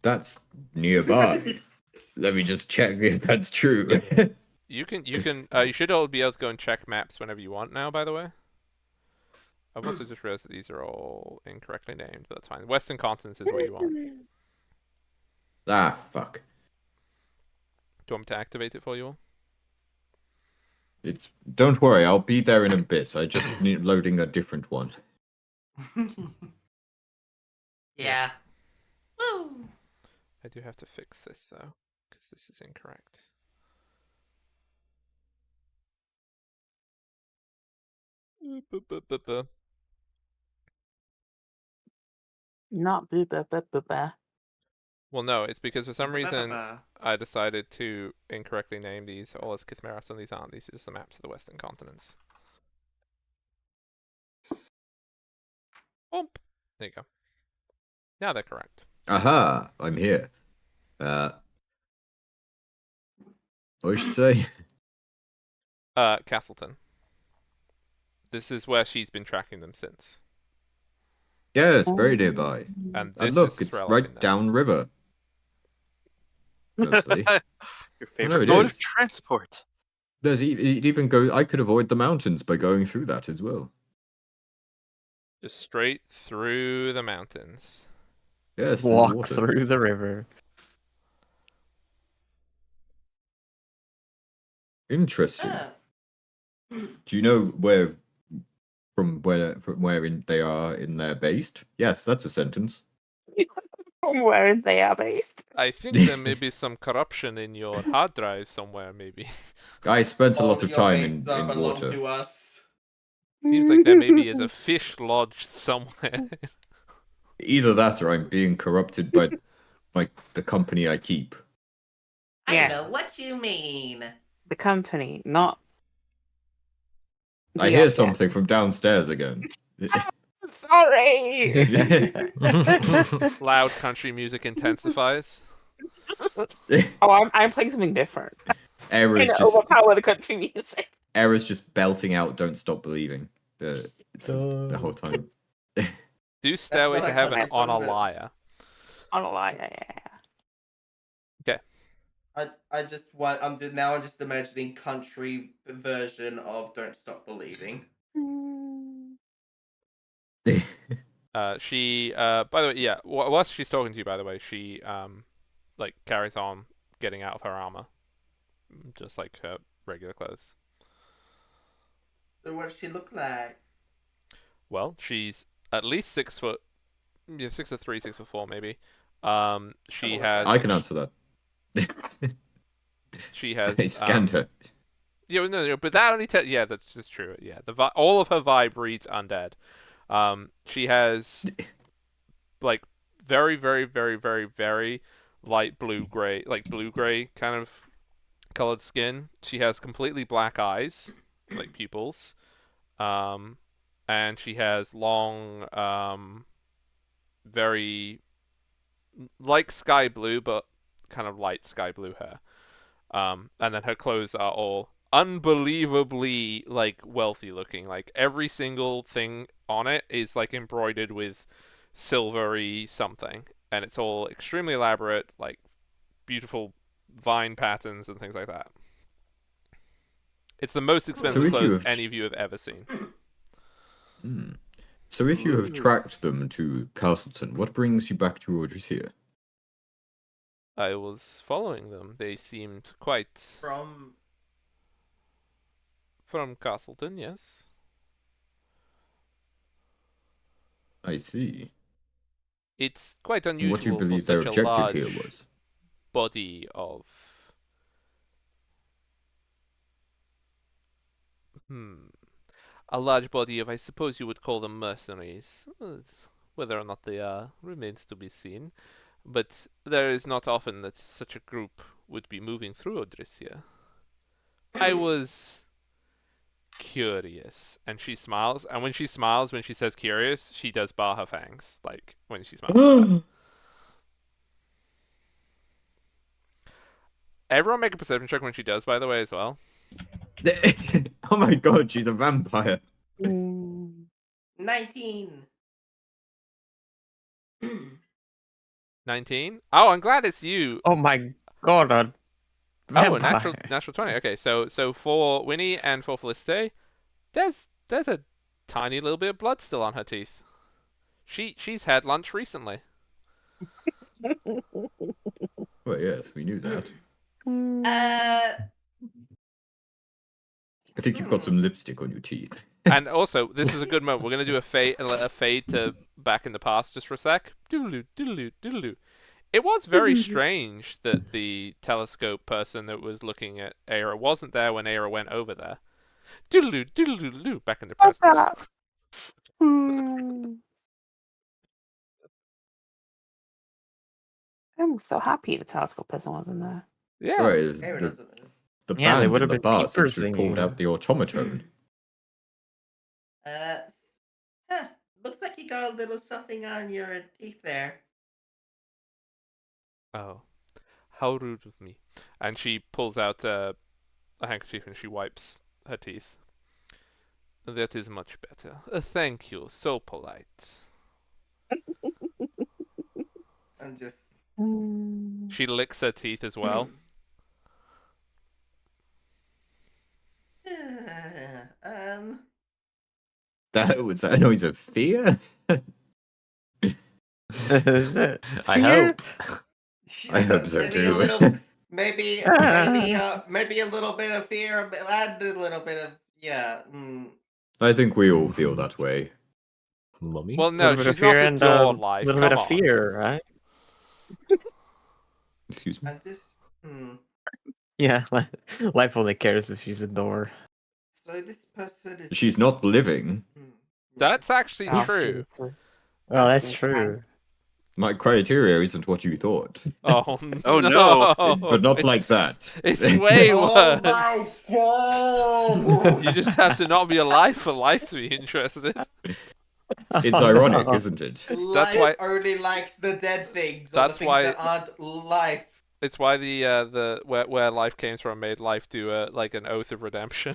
That's nearby. Let me just check if that's true. You should all be able to go and check maps whenever you want now, by the way. I've also just realized that these are all incorrectly named, but that's fine. Western Continents is where you want. Do Ah, fuck. you want me to activate it for you all? It's. Don't worry, I'll be there in a bit. I just need loading a different one. Yeah. Woo. I do have to fix this, though, because this is incorrect. Not booba booba. Well, no, it's because for some reason Ba-ba-ba-ba. I decided to incorrectly name these all as Kithmeras, and these aren't. These are just the maps of the Western continents. Boom. There you go. Now they're correct. Aha, I'm here. What should say? Castleton. This is where she's been tracking them since. Yes, very nearby. And And this is look, it's Strelok in right there. downriver. Mostly. Your I know favorite it mode of is. transport. There's it even go. I could avoid the mountains by going through that as well. Just straight through the mountains. Yes, through the Walk water. through the river. Interesting. Ah, Do you know from where they are in their based? Yes, that's a sentence. From where they are based. I think there may be some corruption in your hard drive somewhere, maybe. I spent a all lot of your time bases in belong water. to us. Seems like there maybe is a fish lodged somewhere. Either that or I'm being corrupted by the company I keep. I Yes. know what you mean. The company, not. I the hear object. something from downstairs again. Sorry. Loud country music intensifies. Oh, I'm playing something different. Era's To just overpower the country music. Era's just belting out "Don't Stop Believing" the whole time. Do Stairway not to a Heaven country on a song, but- liar. On a lie, yeah. I just want. I'm just imagining country version of "Don't Stop Believing." She by the way, yeah, whilst she's talking to you, by the way, she like carries on getting out of her armor, just like her regular clothes. So what does she look like? Well, she's at least 6 foot, yeah, 6'3", 6'4", maybe. She Oh, has. I can answer that. She has. I scanned her. Yeah, no, but that only yeah, that's just true. Yeah, all of her vibe reads undead. She has like very, very, very, very, very light blue gray, like blue gray kind of colored skin. She has completely black eyes, like pupils. And she has long, very like sky blue, but kind of light sky blue hair. And then her clothes are all unbelievably like wealthy looking. Like every single thing on it is like embroidered with silvery something, and it's all extremely elaborate, like beautiful vine patterns and things like that. It's the most expensive if you clothes have any of you have ever seen. So if you have tracked them to Castleton, what brings you back to Odrisia? I was following them. They seemed quite From Castleton, yes. I see. It's quite And what do you unusual for believe their such a objective large here was? body of a large body of, I suppose you would call them mercenaries. Whether or not they are remains to be seen. But there is not often that such a group would be moving through Odrisia. I was curious. And she smiles. And when she smiles, when she says curious, she does bar her fangs. Like, when she smiles. Everyone make a perception check when she does, by the way, as well. Oh my god, she's a vampire. 19. 19? Oh, I'm glad it's you. Oh my god, a Oh, vampire. natural 20. Okay, so for Winnie and for Felicite, there's a tiny little bit of blood still on her teeth. She's had lunch recently. Well, yes, we knew that. I think you've got some lipstick on your teeth. And also, this is a good moment. We're gonna do a fade to back in the past just for a sec. Doodaloo, doodaloo, doodaloo. It was very strange that the telescope person that was looking at Aira wasn't there when Aira went over there. Doodaloo, doodaloo, doodaloo, back in the What's present. that? I'm so happy the telescope person wasn't there. Yeah. Right, Aaron the doesn't. Yeah, they band would in have the been bar peepers seems to have pulled singing. out the automaton. Looks like you got a little something on your teeth there. Oh, how rude of me. And she pulls out a handkerchief and she wipes her teeth. That is much better. Thank you. So polite. I'm just. She licks her teeth as well. Was that a noise of fear? Is it I fear? hope. I hope so Maybe a too. little, maybe a little bit of fear, and a little bit of I think we all feel that way. Mummy? Well, A no, little bit of she's not fear a and door a life. little bit Come of on. fear, right? Excuse me. I just Yeah, life only cares if she's a door. so this person is She's not living. That's actually Oh, true. Jesus. Oh, that's Okay, true. My criteria isn't what you thought. Oh, Oh, no. But not like that. It's way Oh my worse. god! You just have to not be alive for life to be interested. It's Oh, ironic, no. isn't it? Life why- only likes the dead things, or the That's things why- that aren't life. It's why the where life came from made life do like an oath of redemption.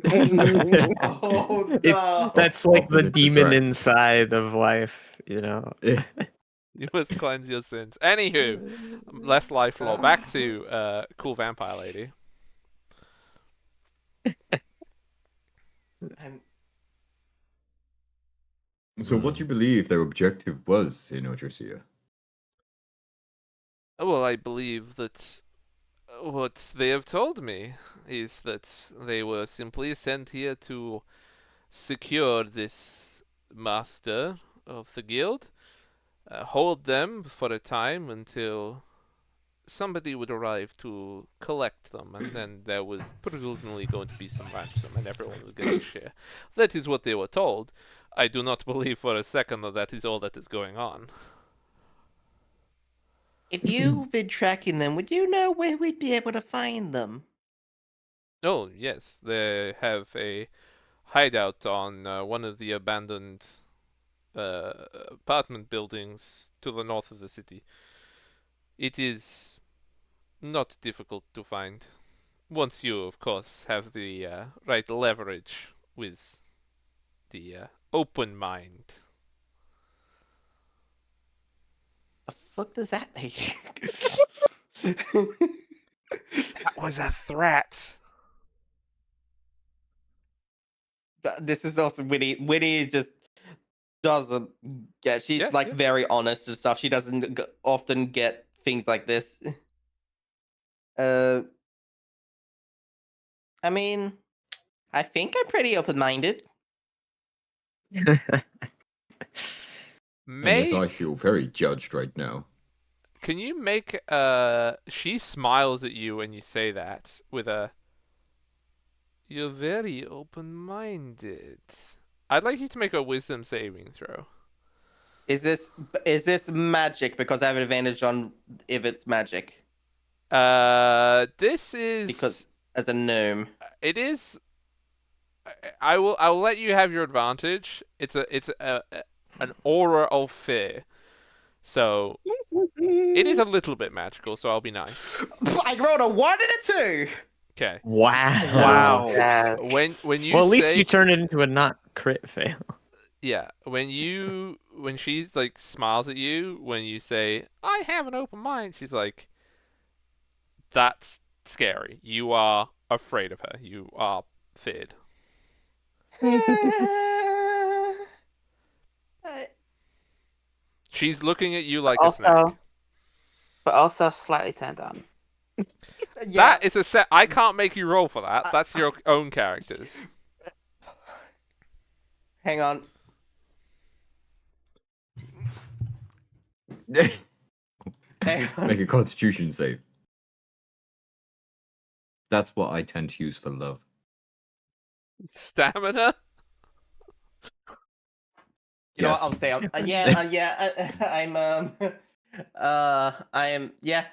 Oh no! That's like the Opposite demon attract. inside of life, you know. You must cleanse your sins. Anywho, less life lore. Back to cool vampire lady. I'm- So what do you believe their objective was in Odrisia? Well, I believe that what they have told me is that they were simply sent here to secure this master of the guild, hold them for a time until somebody would arrive to collect them, and then there was presumably going to be some ransom, and everyone would get a share. That is what they were told. I do not believe for a second that that is all that is going on. If you've been tracking them, would you know where we'd be able to find them? Oh, yes, they have a hideout on one of the abandoned apartment buildings to the north of the city. It is not difficult to find. Once you, of course, have the right leverage with the open mind. The fuck does that mean? That was a threat. This is also Winnie. Winnie just doesn't get. She's Yeah, like yeah. very honest and stuff. She doesn't often get things like this. I mean, I think I'm pretty open-minded. And yet I Make. feel very judged right now. Can you make she smiles at you when you say that with a you're very open-minded. I'd like you to make a wisdom saving throw. Is this magic? Because I have an advantage on if it's magic. This is Because as a gnome. it is. I will let you have your advantage. It's an aura of fear, so it is a little bit magical. So I'll be nice. I rolled a 1 and a 2. Okay. Wow. Yeah. When you Well, at say, least you turn it into a not crit fail. yeah, when she's like smiles at you when you say I have an open mind, she's like, that's scary. You are afraid of her. You are feared. She's looking at you like a snake. Also slightly turned on. Yeah. That is a set. I can't make you roll for that. That's your own characters. Hang on. Hang on. Make a constitution save. That's what I tend to use for love. Stamina. You know what? Yes. I'll stay up.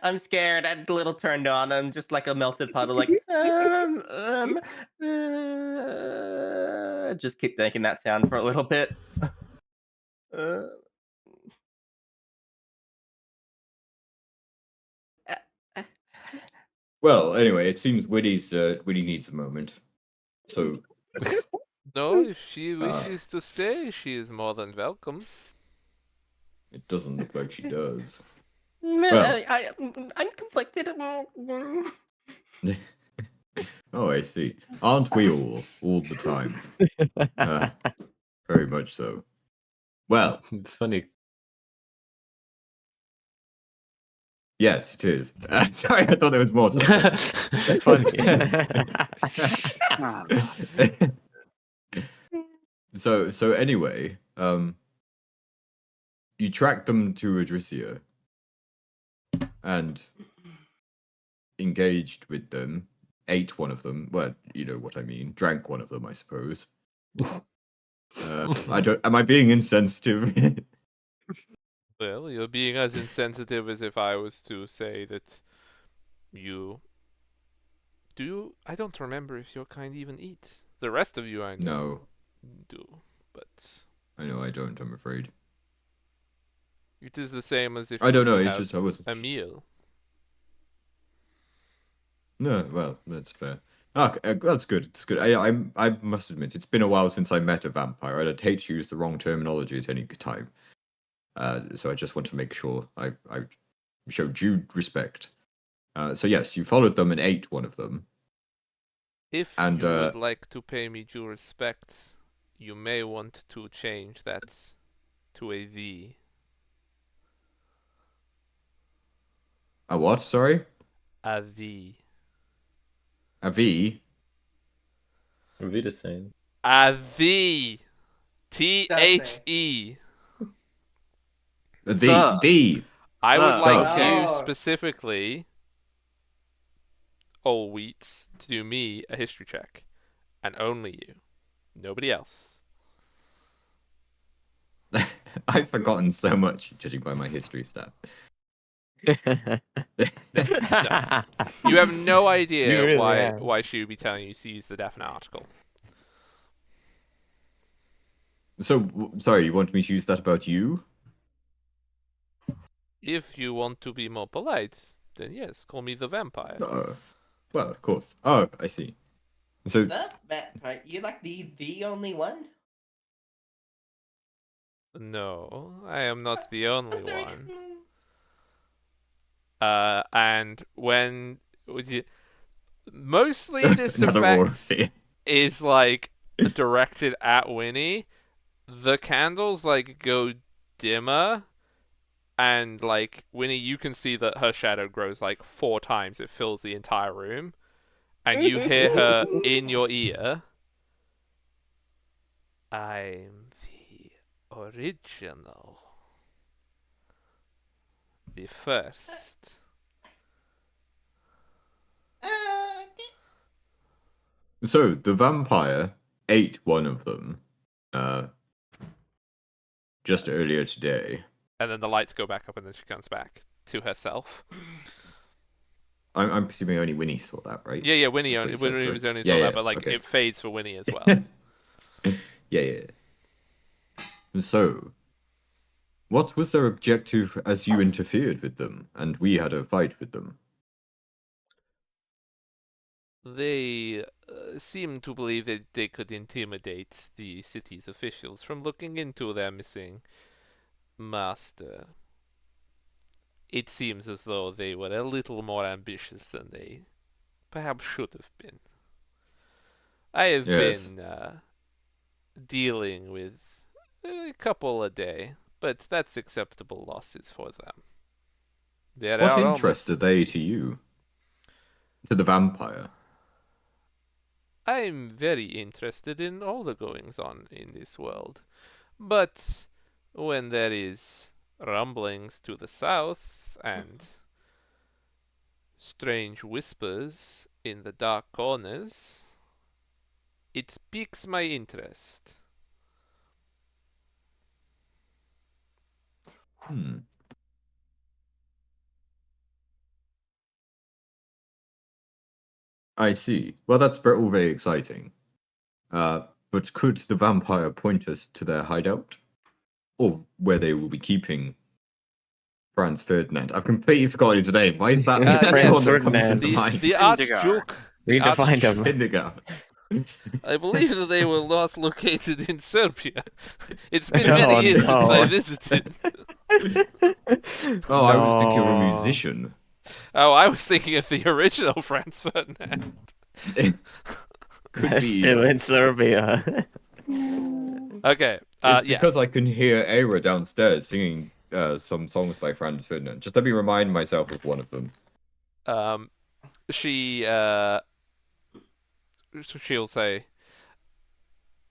I'm scared and a little turned on. I'm just like a melted puddle, like just keep making that sound for a little bit. Well, anyway, it seems Winnie needs a moment. So No, if she wishes to stay, she is more than welcome. it doesn't look like she does. Well, I'm conflicted. Oh, I see. Aren't we all the time? Very much so. Well, It's funny. Yes, it is. Sorry, I thought there was more to that. That's funny. So anyway, you tracked them to Adrisia and engaged with them, ate one of them. Well, you know what I mean. Drank one of them, I suppose. I don't. Am I being insensitive? Well, you're being as insensitive as if I was to say that you. Do you? I don't remember if your kind even eats. The rest of you I know No, do, but I know I don't. I'm afraid. it is the same as if I you don't were know. to It's have just I wasn't. a meal. No, well, that's fair. Okay, that's good. It's good. I must admit, it's been a while since I met a vampire. I'd hate to use the wrong terminology at any time. So I just want to make sure I showed due respect. So yes, you followed them and ate one of them. If And, you would like to pay me due respect, you may want to change that to a V. A what? Sorry, A V. a V. Would be the same. A V. THE. The. I would The. like Okay. you specifically, all wheats, to do me a history check. And only you. Nobody else. I've forgotten so much, judging by my history stat. You have no You idea really have. why she would be telling you to use the definite article. So, sorry, you want me to use that about you? If you want to be more polite, then yes, call me the vampire. Well, of course. Oh, I see. So, Right? You like the only one? No, I am not the only I'm sorry. one. And when mostly this another effect war. is like directed at Winnie, the candles like go dimmer, and like Winnie, you can see that her shadow grows like 4 times. It fills the entire room, and you hear her in your ear. I'm the original. The first. So, the vampire ate one of them, just earlier today. And then the lights go back up, and then she comes back to herself. I'm presuming only Winnie saw that, right? Yeah, Winnie That's what you said, was correct? only Yeah, saw yeah, that, but like okay. it fades for Winnie as well. Yeah. And so, what was their objective as you interfered with them and we had a fight with them? They seem to believe that they could intimidate the city's officials from looking into their missing master. It seems as though they were a little more ambitious than they perhaps should have been. I have Yes. been dealing with a couple a day, but that's acceptable losses for them. There What are interest are almost they 60. to you? To the vampire? I'm very interested in all the goings on in this world, but when there is rumblings to the south and strange whispers in the dark corners, it piques my interest. I see. Well, that's all very exciting. But could the vampire point us to their hideout? Or where they will be keeping Franz Ferdinand? I've completely forgotten his name. Why is that the Franz one that comes Ferdinand. into mind? The Vindigar. Archduke. We need to find him. Vindigar. I believe that they were last located in Serbia. It's been Oh, many years since I no. visited. Oh, I was thinking of a No. musician. Oh, I was thinking of the original Franz Ferdinand. Could be Still either. in Serbia. Okay. It's Yes. because I can hear Aira downstairs singing some songs by Franz Ferdinand. Just let me remind myself of one of them. She'll say,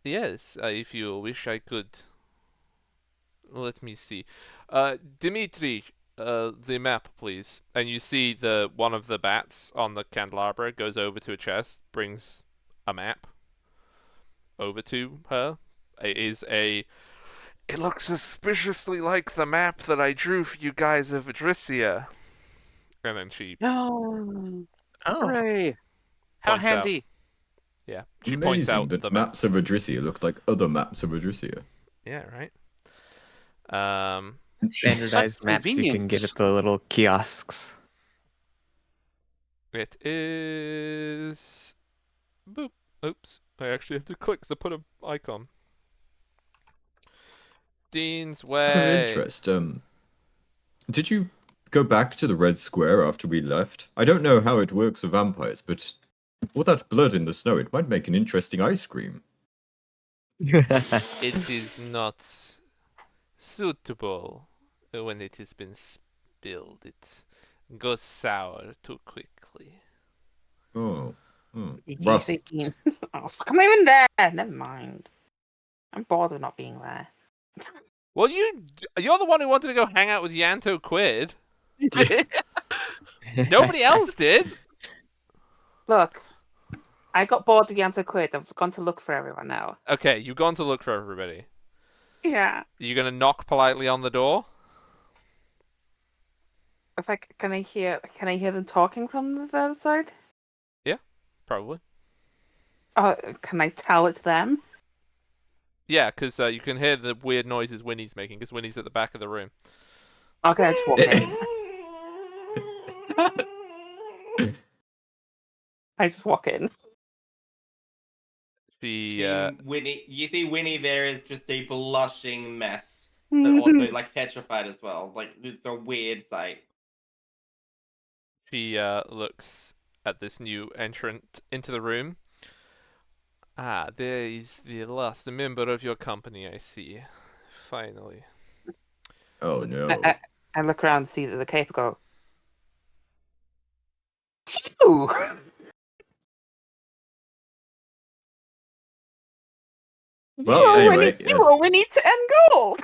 "Yes, if you wish, I could." Let me see. Dimitri, the map, please. And you see one of the bats on the candelabra goes over to a chest, brings a map over to her. It looks suspiciously like the map that I drew for you guys of Adrissia. And then she No. Oh, Hooray. How points out. handy. Yeah, she points Amazing out that the map. maps of Adrissia look like other maps of Adrissia. Yeah, right. standardized maps you can get at the little kiosks. It is. Boop. Oops. I actually have to click the put a icon. Dean's Out of Way. interest, did you go back to the red square after we left? I don't know how it works for vampires, but all that blood in the snow, it might make an interesting ice cream. It is not suitable when it has been spilled. It goes sour too quickly. Oh. You Rust. thinking, oh, fuck, I'm not even there. Never mind. I'm bored of not being there. Well, you're the one who wanted to go hang out with Yanto Quid. Nobody else did. Look, I got bored of the answer quit. I've gone to look for everyone now. Okay, you've gone to look for everybody. Yeah. You're gonna knock politely on the door. If I can I hear them talking from the other side? Probably. Can I tell it's them? Yeah, because you can hear the weird noises Winnie's making, because Winnie's at the back of the room. Okay, I just walk in. I just walk in. She, Winnie, you see Winnie there is just a blushing mess, but also like petrified as well. Like it's a weird sight. she looks at this new entrant into the room. Ah, there is the last member of your company, I see. Finally. Oh no. I look around and see that the cape go. Ew! Well, anyway, you only need 10 gold!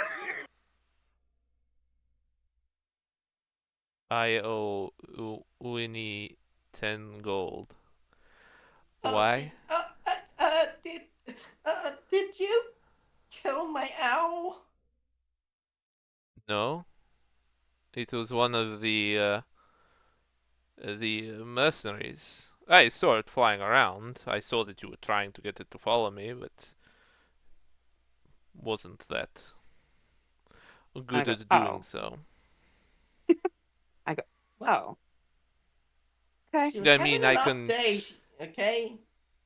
I owe Winnie 10 gold. Why? Did you kill my owl? No. It was one of the mercenaries. I saw it flying around. I saw that you were trying to get it to follow me, but wasn't that good at doing so. I go, wow. Okay. She was I having mean, an I off can. day. Okay.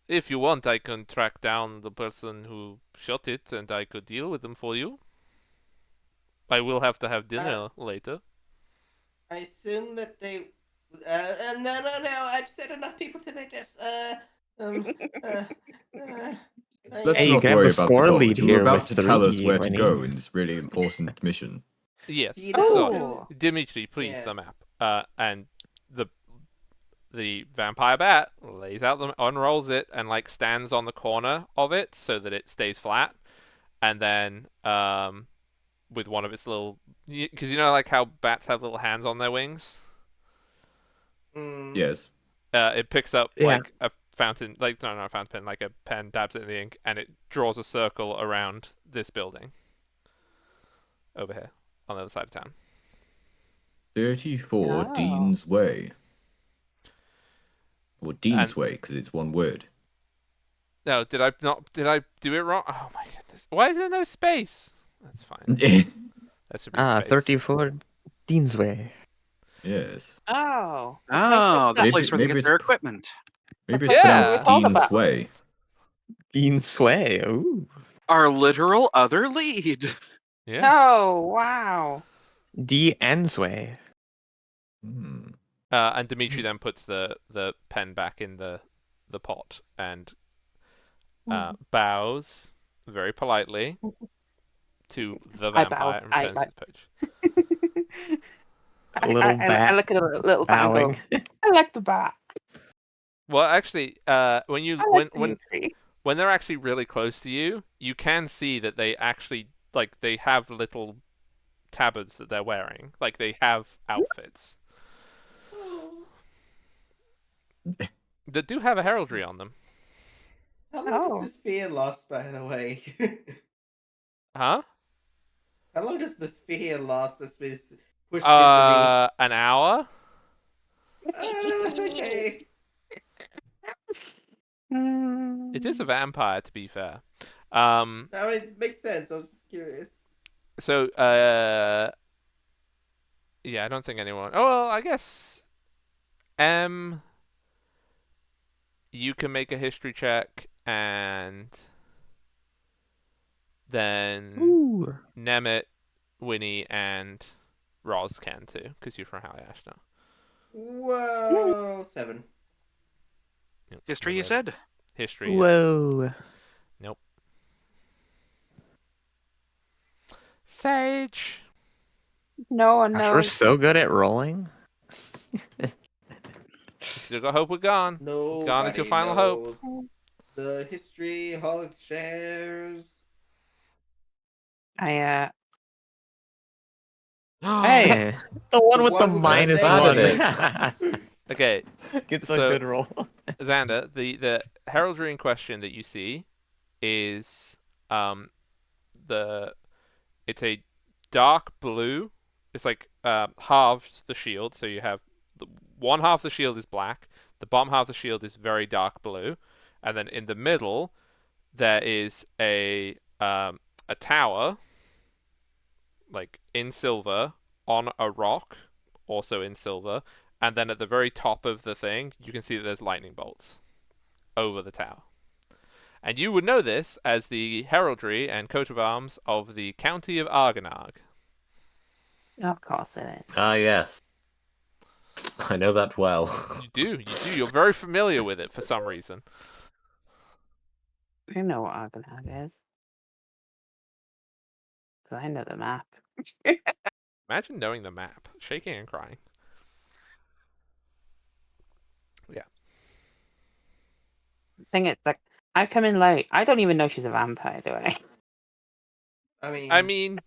If you want, I can track down the person who shot it, and I could deal with them for you. I will have to have dinner later. I assume that they. No. I've sent enough people to their deaths. Let's Hey, you not can have worry a about the score gold. lead You were here about with to tell us 3, where to Winnie. go in this really important mission. Yes. You know, So, Oh. Dimitri, please, Yeah. the map. And the vampire bat lays out unrolls it and like stands on the corner of it so that it stays flat, and then with one of its little, because you know like how bats have little hands on their wings. Yes. It picks up Yeah. like a fountain, like no, not a fountain pen, like a pen, dabs it in the ink, and it draws a circle around this building over here on the other side of town. 34 Oh. Dean's Way. Or Dean's And- Way, because it's one word. No, did I do it wrong? Oh my goodness! Why is there no space? That's fine. That should be space. 34 Deansway. Yes. Oh. Oh, the Maybe- place where they maybe get it's their pr- equipment. Maybe it's Yeah. pronounced Talk Dean's about- Way. Deansway. Ooh. Our literal other lead. Yeah. Oh, wow. D-Nsway. Hmm. And Dimitri then puts the pen back in the pot and bows very politely to the I vampire bowed. and I- returns to his page. A little I bat look at the little bat and go, bowing. I like the bat. Well, actually, when you I like the new tree. when they're actually really close to you, you can see that they actually like they have little tabards that they're wearing. Like they have outfits that do have a heraldry on them. How long Oh. does this sphere last, by the way? Huh? How long does the sphere last that's been pushed into the... An hour? Okay. It is a vampire, to be fair. I mean, it makes sense. I was just curious. So, yeah, I don't think anyone. Oh well, I guess you can make a history check, and then Ooh. Nemeth, Winnie, and Roz can too, because you're from Halliash now. Whoa, 7. Yep, History, you 11. said? History. Yeah. Whoa. Nope. Sage. No one Gosh, we're knows. so good at rolling. Still got hope we're gone. Gone is your Nobody final hope. knows. The history hog shares. I Hey, the one with the one with minus the one. Okay, Gets So- a good roll. Xander, the heraldry in question that you see is it's a dark blue. It's like halved the shield, so you have one half of the shield is black, the bottom half of the shield is very dark blue, and then in the middle there is a tower, like in silver, on a rock, also in silver, and then at the very top of the thing you can see that there's lightning bolts over the tower. And you would know this as the heraldry and coat of arms of the County of Argonaug. of course it is. Ah, yes. I know that well. You do. You're very familiar with it for some reason. I know what Argonag is. 'Cause I know the map. Imagine knowing the map, shaking and crying. Thing it's like I come in late. I don't even know she's a vampire, do I? I mean,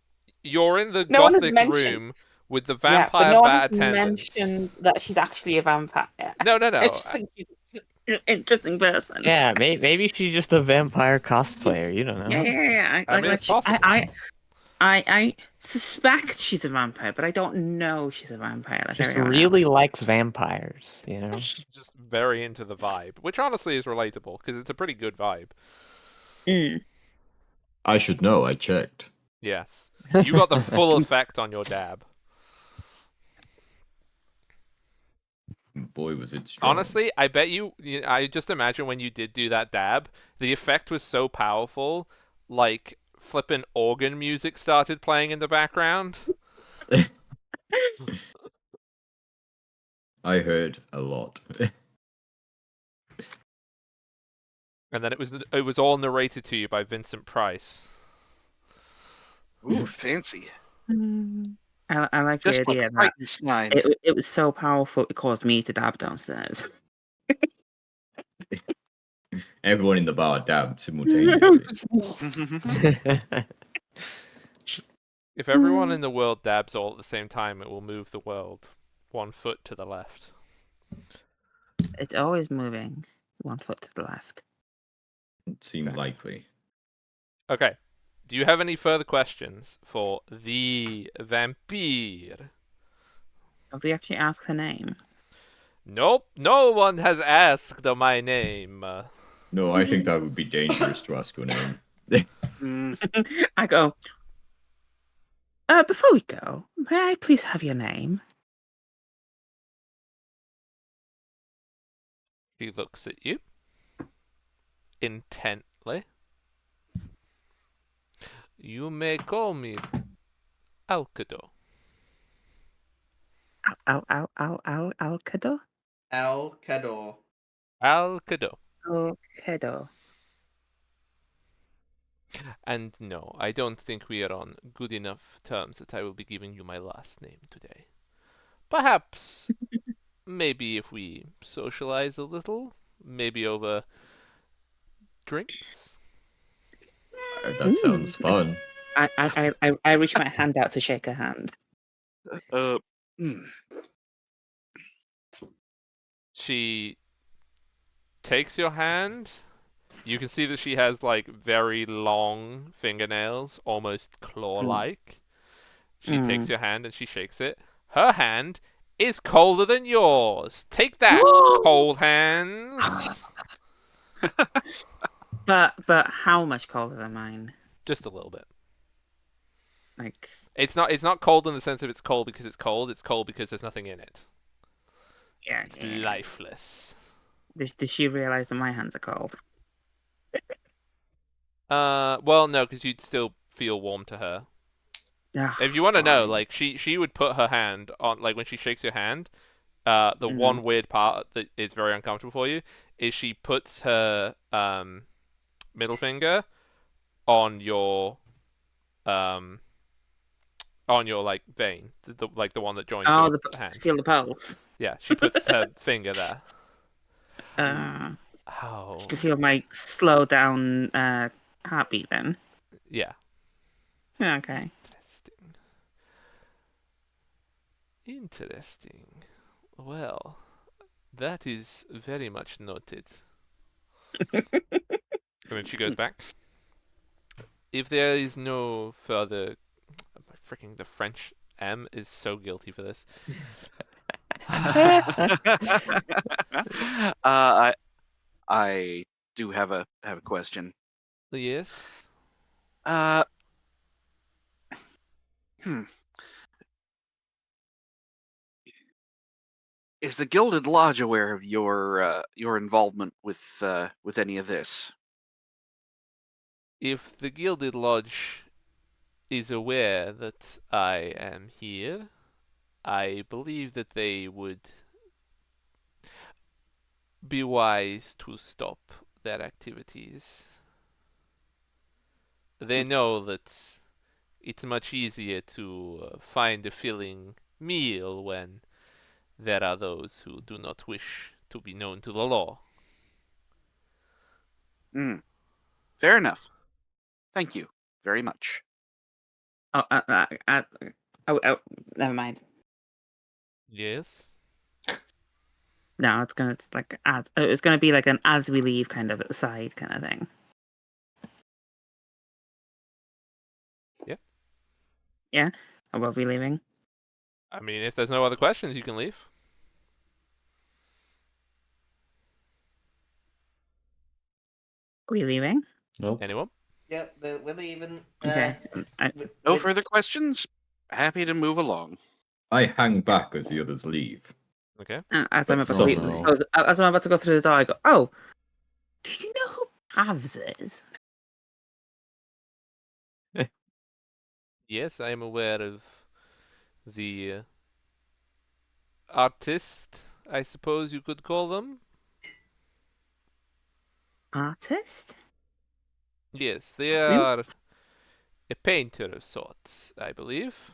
you're in the No one has gothic mentioned- room with the Yeah, but vampire no one bat has attendants. mentioned that she's actually a vampire. No. I just think she's an interesting person. Yeah, maybe she's just a vampire cosplayer. You don't know. Yeah. I mean, it's possible. I suspect she's a vampire, but I don't know she's a vampire. Like Just everyone really else. likes vampires. You know. Just very into the vibe, which honestly is relatable because it's a pretty good vibe. Mm. I should know. I checked. Yes, you got the full effect on your dab. Boy, was it strong. Honestly, I bet you. I just imagine when you did do that dab, the effect was so powerful, like flippin' organ music started playing in the background. I heard a lot. And then it was all narrated to you by Vincent Price. Ooh, fancy. I like Just the like idea that Frankenstein. it was so powerful it caused me to dab downstairs. Everyone in the bar dabbed simultaneously. If everyone in the world dabs all at the same time, it will move the world 1 foot to the left. It's always moving 1 foot to the left. It seemed Okay. likely. Okay. Do you have any further questions for the vampire? Have we actually asked her name? Nope. No one has asked my name. No, I think that would be dangerous to ask your name. Mm, I go. Before we go, may I please have your name? She looks at you intently. You may call me Alcado. Alcado? Al Cador. Alcado. Alcado. And no, I don't think we are on good enough terms that I will be giving you my last name today. Perhaps, maybe if we socialize a little, maybe over drinks. That sounds fun. I reach my hand out to shake her hand. Hmm. She takes your hand. You can see that she has like very long fingernails, almost claw-like. She takes your hand and she shakes it. Her hand is colder than yours. Take that, cold hands. But how much colder than mine? Just a little bit. Like, It's not cold in the sense of it's cold because it's cold. It's cold because there's nothing in it. yeah. It's lifeless. Does she realize that my hands are cold? Well, no, because you'd still feel warm to her. Ah, If you want to know, fine. like she would put her hand on, like when she shakes your hand. The Mhm. one weird part that is very uncomfortable for you is she puts her middle finger on your um like vein, like the one that joins Oh, your the hand. feel the pulse. Yeah, she puts her finger there. Uh, Oh, you can feel my slow down heartbeat then. yeah. Yeah, okay. Interesting. Interesting. Well, that is very much noted. And then she goes back. If there is no further, freaking the French M is so guilty for this. I do have a question. Yes. Uh, hmm. Is the Gilded Lodge aware of your involvement with any of this? If the Gilded Lodge is aware that I am here, I believe that they would be wise to stop their activities. They know that it's much easier to find a filling meal when there are those who do not wish to be known to the law. Hmm. Fair enough. Thank you very much. Oh, never mind. Yes? No, it's gonna be like an as we leave kind of at the side kind of thing. Yeah. Yeah, or will we leaving? I mean, if there's no other questions, you can leave. Are we leaving? Nope. Anyone? Yep, we're leaving. Okay. No further questions? Happy to move along. I hang back as the others leave. Okay. As I'm But about to subtly. as I'm about to go through the door, I go, "Oh, do you know who Pavs is?" Yes, I am aware of the artist, I suppose you could call them. Artist? Yes, they Really? are a painter of sorts, I believe.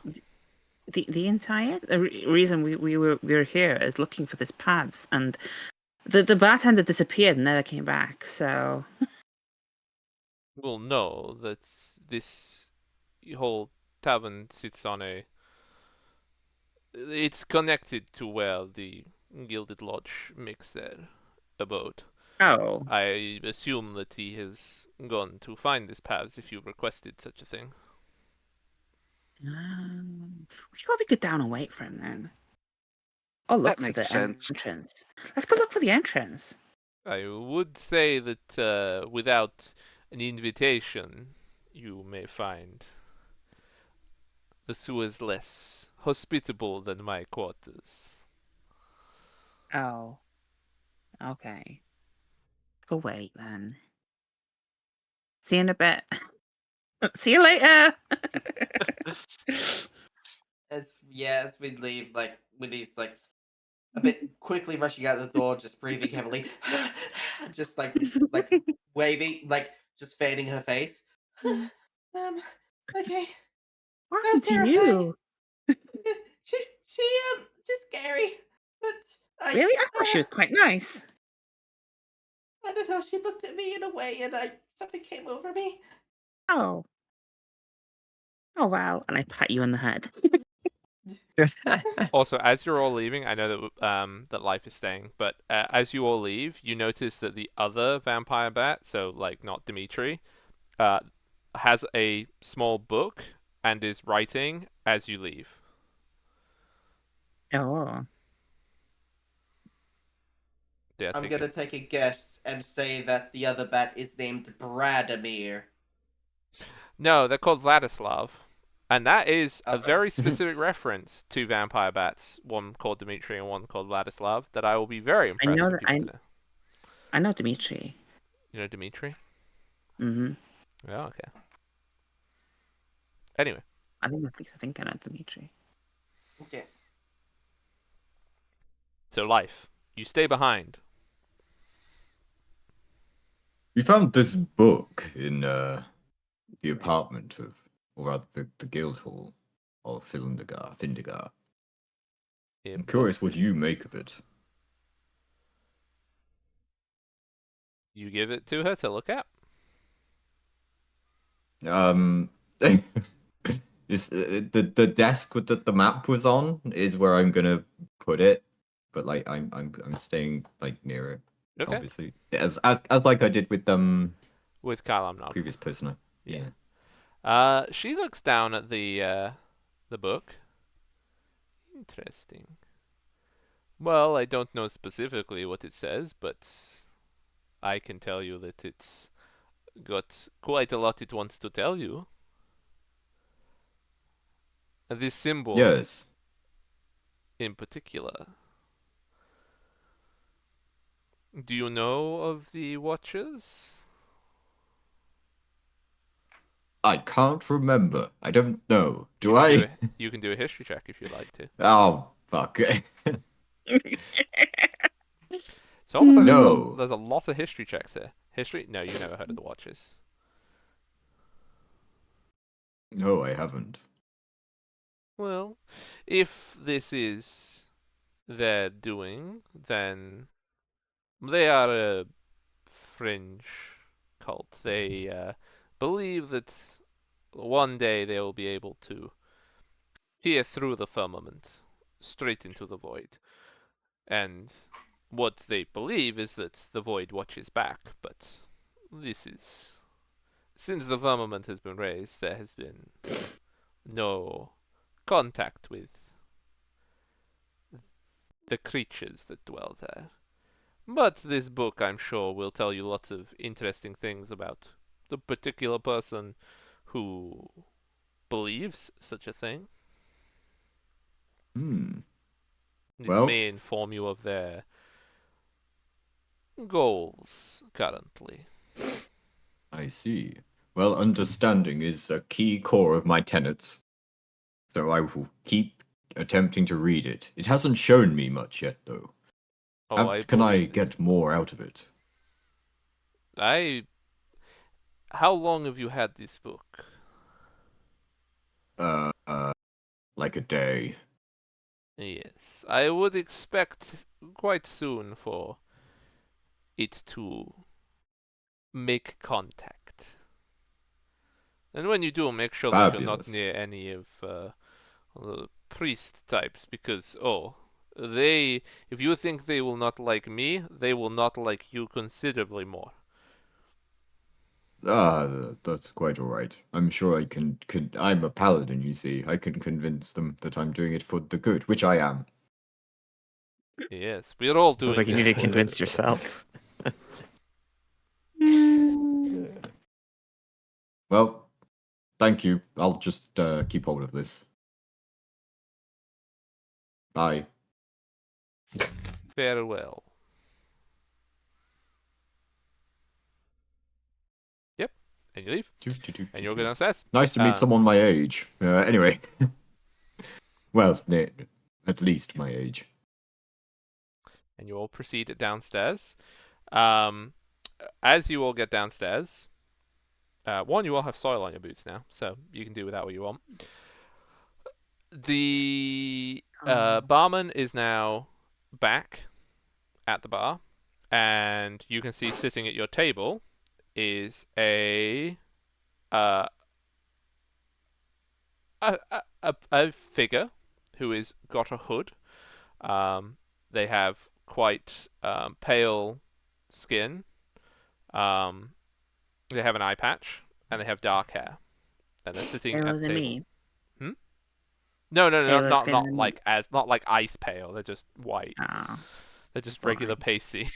The entire reason we were here is looking for this Pabs, and the bartender disappeared and never came back. So Well, no, that's this whole tavern sits on a. It's connected to where the Gilded Lodge makes their abode. oh, I assume that he has gone to find this paths if you requested such a thing. we should probably go down and wait for him then. I'll look That for makes the sense. entrance. Let's go look for the entrance. I would say that without an invitation, you may find the sewers less hospitable than my quarters. Oh, okay. Let's go wait then. See you in a bit. See you later. As we leave, like Winnie's like a bit quickly rushing out the door, just breathing heavily, just like waving, like just fanning her face. Okay. What That's happened to terrifying. you? She's scary. But Really? I thought she was quite nice. I don't know. She looked at me in a way, and something came over me. Oh. Oh, wow. And I pat you on the head. Also, as you're all leaving, I know that life is staying, but as you all leave, you notice that the other vampire bat, so like not Dimitri, uh, has a small book and is writing as you leave. Oh. Yeah, I'm gonna take a guess and say that the other bat is named Bradimir. No, they're called Vladislav. And that is a Okay. very specific reference to vampire bats, one called Dimitri and one called Vladislav, that I will be very impressed know with that people to know. I know Dimitri. You know Dimitri? Mm-hmm. Oh, okay. Anyway, I think I know Dimitri. Okay. so life. You stay behind. We found this book in the apartment of, or rather the guild hall of Findigar. I'm curious what you make of it. You give it to her to look at. Is the desk with the map was on is where I'm gonna put it, but like I'm staying like near it. Okay. Obviously, as like I did with With Kalamnog. previous person. Yeah. She looks down at the book. Interesting. Well, I don't know specifically what it says, but I can tell you that it's got quite a lot it wants to tell you. This symbol Yes. in particular. Do you know of the watches? I can't remember. I don't know. Do You can I? you can do a history check if you'd like to. Oh fuck. It's almost like No. there's a lot of history checks here. History? No, you never heard of the watches. No, I haven't. Well, if this is their doing, then they are a fringe cult. They believe that one day they will be able to peer through the firmament straight into the void. And what they believe is that the void watches back, but this is. Since the firmament has been raised, there has been no contact with the creatures that dwell there. But this book, I'm sure, will tell you lots of interesting things about the particular person who believes such a thing. It Well, may inform you of their goals currently. I see. Well, understanding is a key core of my tenets, so I will keep attempting to read it. It hasn't shown me much yet, though. Oh, How I can I believe get more out of it? How long have you had this book? Uh, like a day. Yes, I would expect quite soon for it to make contact. And when you do, make sure that you're not Fabulous. near any of the priest types, because, if you think they will not like me, they will not like you considerably more. That's quite alright. I'm sure I can. I'm a paladin, you see. I can convince them that I'm doing it for the good, which I am. Yes, we're all Sounds doing like you this need to for convince the yourself. Well, thank you. I'll just keep hold of this. Bye. farewell. Yep, and you leave, and you'll go downstairs. Nice to meet someone my age. Anyway. Well, at least my age. And you all proceed downstairs. As you all get downstairs, One, you all have soil on your boots now, so you can do with that what you want. The barman is now back at the bar, and you can see sitting at your table is a figure who is got a hood. They have quite pale skin. They have an eye patch, and they have dark hair, and they're sitting Paler at the than table. me. No, Paler not skin not than me. like as not like ice pale. They're just white. Oh. They're just regular Fine. pasty.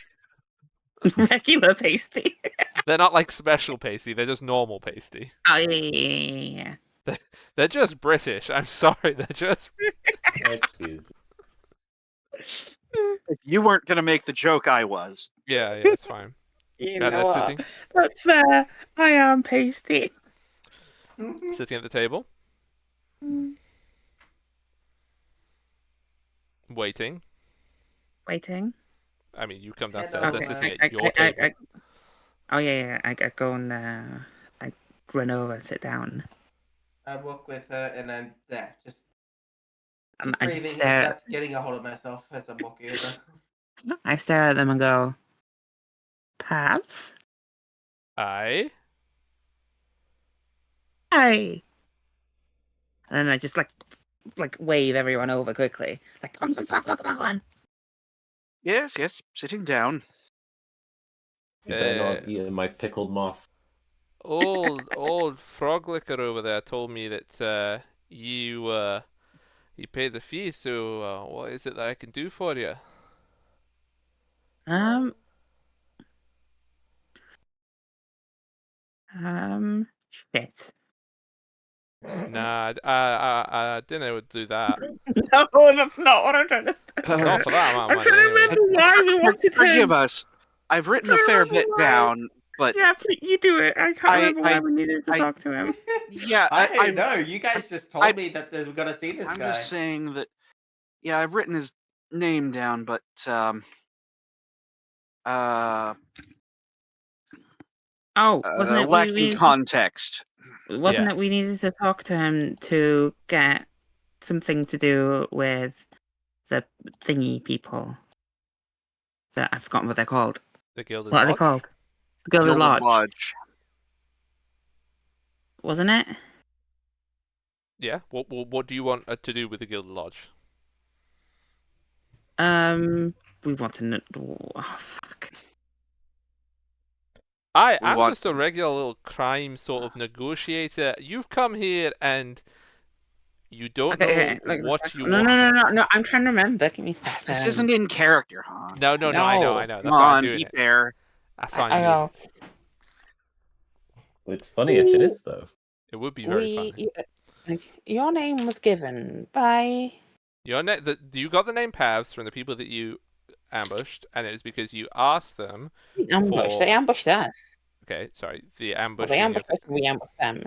Regular pasty. They're not like special pasty. They're just normal pasty. Oh, yeah. They're just British. I'm sorry. They're just. Excuse me. If you weren't gonna make the joke, I was. Yeah, it's fine. You And know they're what? sitting That's fair. I am pasty. sitting at the table, waiting. Waiting. I mean, you come Yeah, downstairs. They're okay. sitting at your table. Oh yeah, I go and I run over, sit down, I walk with her, and I'm there, just and I just breathing, stare. not getting a hold of myself as I'm walking over. I stare at them and go, "Pabs, Aye. hey!" And then I just like wave everyone over quickly, like, "Come on." Yes, sitting down. You better not have eaten my pickled moth. Old frog liquor over there told me that you pay the fee. So what is it that I can do for you? Shit. Nah, I didn't would do that. No, that's not what I'm trying to say. Not for that amount I'm of trying money. to Anyway. remember why we wanted Forgive him. us. I've written a fair bit down, but Yeah, you do it. I can't remember why we needed to talk to him. yeah, I don't know. You guys just told me that we're gonna see this I'm guy. just saying that. Yeah, I've written his name down, but Wasn't it lacking context. Wasn't it we needed to talk to him to get something to do with the thingy people? That I've forgotten what they're called. The Gilded What are they Lodge? called? The Gilded Lodge. Wasn't it? Yeah. What do you want to do with the Gilded Lodge? We want to know. Oh, fuck. I'm just a regular little crime sort of negotiator. You've come here and you don't know what you want. No. I'm trying to remember. Give me a second. This isn't in character, huh? No. I know. That's Come why I'm on, doing be it. fair. That's why I I'm know. doing it. It's funny if it is, though. It would be very funny. Your name was given by. You got the name Pavs from the people that you ambushed, and it was because you asked them. Ambushed. They ambushed us. Okay, sorry. The ambush. They ambushed us. We ambushed them.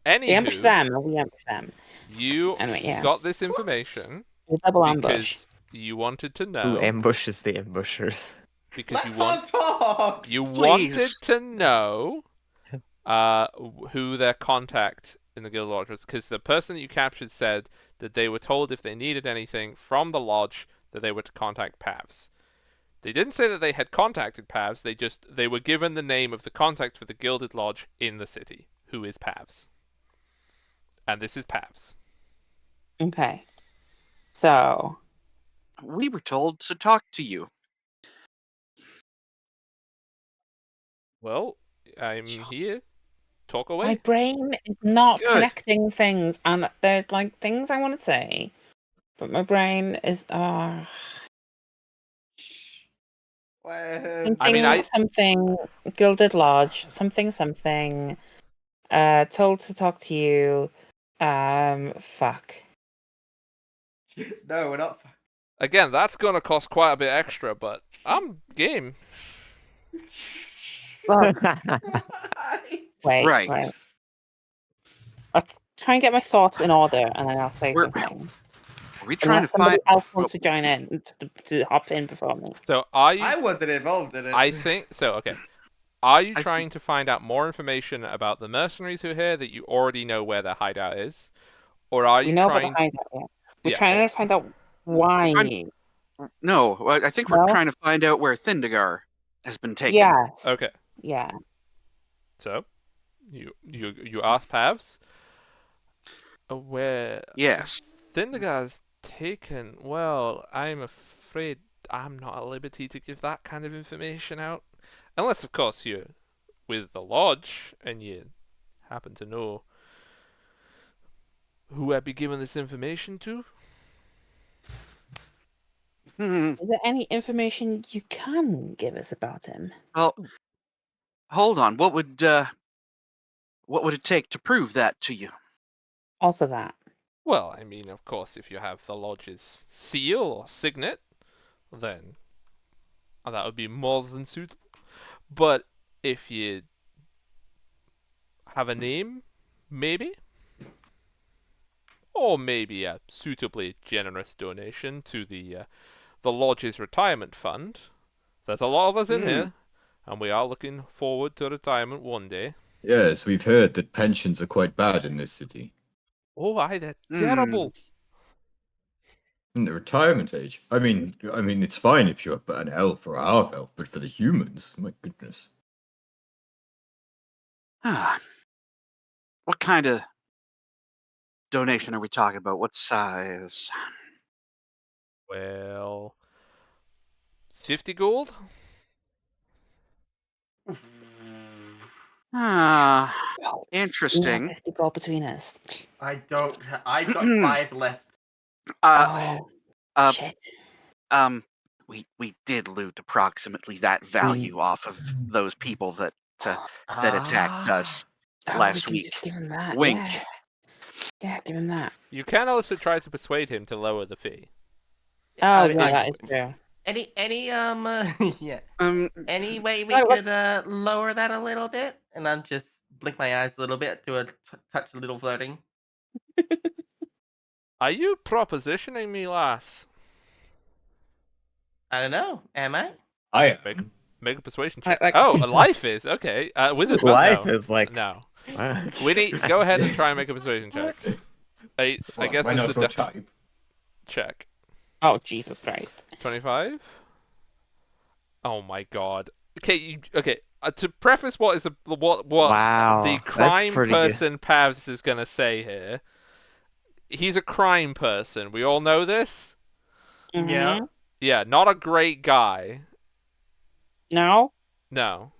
Anywho, they ambushed them, and we ambushed them. You got this information double ambush because you wanted to know. Who ambushes the ambushers? Because talk. You Please. wanted to know who their contact in the Guild Lodge was, because the person that you captured said that they were told if they needed anything from the lodge that they were to contact Pavs. They didn't say that they had contacted Pavs. They were given the name of the contact for the Gilded Lodge in the city, who is Pavs. And this is Pavs. Okay. So we were told to talk to you. Well, I'm here. Talk away. My brain is not Good. connecting things, and there's like things I want to say, but my brain is something Gilded Lodge, something. Told to talk to you. Fuck. No, we're not. Again, that's gonna cost quite a bit extra, but I'm game. Wait. Right. I'll try and get my thoughts in order, and then I'll say something. Are we trying Unless to somebody find? else wants to join in to hop in before me. So are you? I wasn't involved in it. I think so. Okay. Are you I trying to find out more information about the mercenaries who are here that you already know where their hideout is? Or are We you know about the trying... hideout. Yeah. We're Yeah, trying to find out why. No, I think we're No? trying to find out where Thindagar has been taken. Yes. okay. Yeah. So, you ask Pavs where Yes. Thindagar's taken. Well, I'm afraid I'm not at liberty to give that kind of information out. Unless, of course, you're with the lodge and you happen to know who I'd be giving this information to. Hmm. Is there any information you can give us about him? Well, hold on. What would it take to prove that to you? Also that. Well, I mean, of course, if you have the lodge's seal or signet, then that would be more than suitable. But if you have a name, maybe, or maybe a suitably generous donation to the lodge's retirement fund. There's a lot of us in Hmm. here, and we are looking forward to retirement one day. Yes, we've heard that pensions are quite bad in this city. Oh, aye, they're Hmm. terrible. In the retirement age. I mean, it's fine if you're an elf or a half elf, but for the humans, my goodness. Ah. What kind of donation are we talking about? What size? Well, 50 gold? Ah, Well, interesting. 50 gold between us. I've got 5 left. Uh, Oh, uh, shit. we did loot approximately that value off of those people that attacked us Oh, we last can week. just give him that. Wink. Yeah. Yeah, give him that. You can also try to persuade him to lower the fee. Oh, I- yeah, I- that is true. Any yeah. Um, Any way we Well, could lower that a little bit? And I'm just blink my eyes a little bit, do a touch a little flirting. Are you propositioning me, lass? I don't know. Am I? I Make, am. make a persuasion check. Like- Oh, a life is okay. With it, Life no, is like. no. Wow. Winnie, go ahead and try and make a persuasion check. I What, guess my it's a natural def type. check. Oh, Jesus Christ. 25. Oh my god. Okay, okay. To preface what is what Wow, the that's crime pretty good. person Pavs is gonna say here. He's a crime person. We all know this. Yeah. Mhm. Yeah, not a great guy. No? No.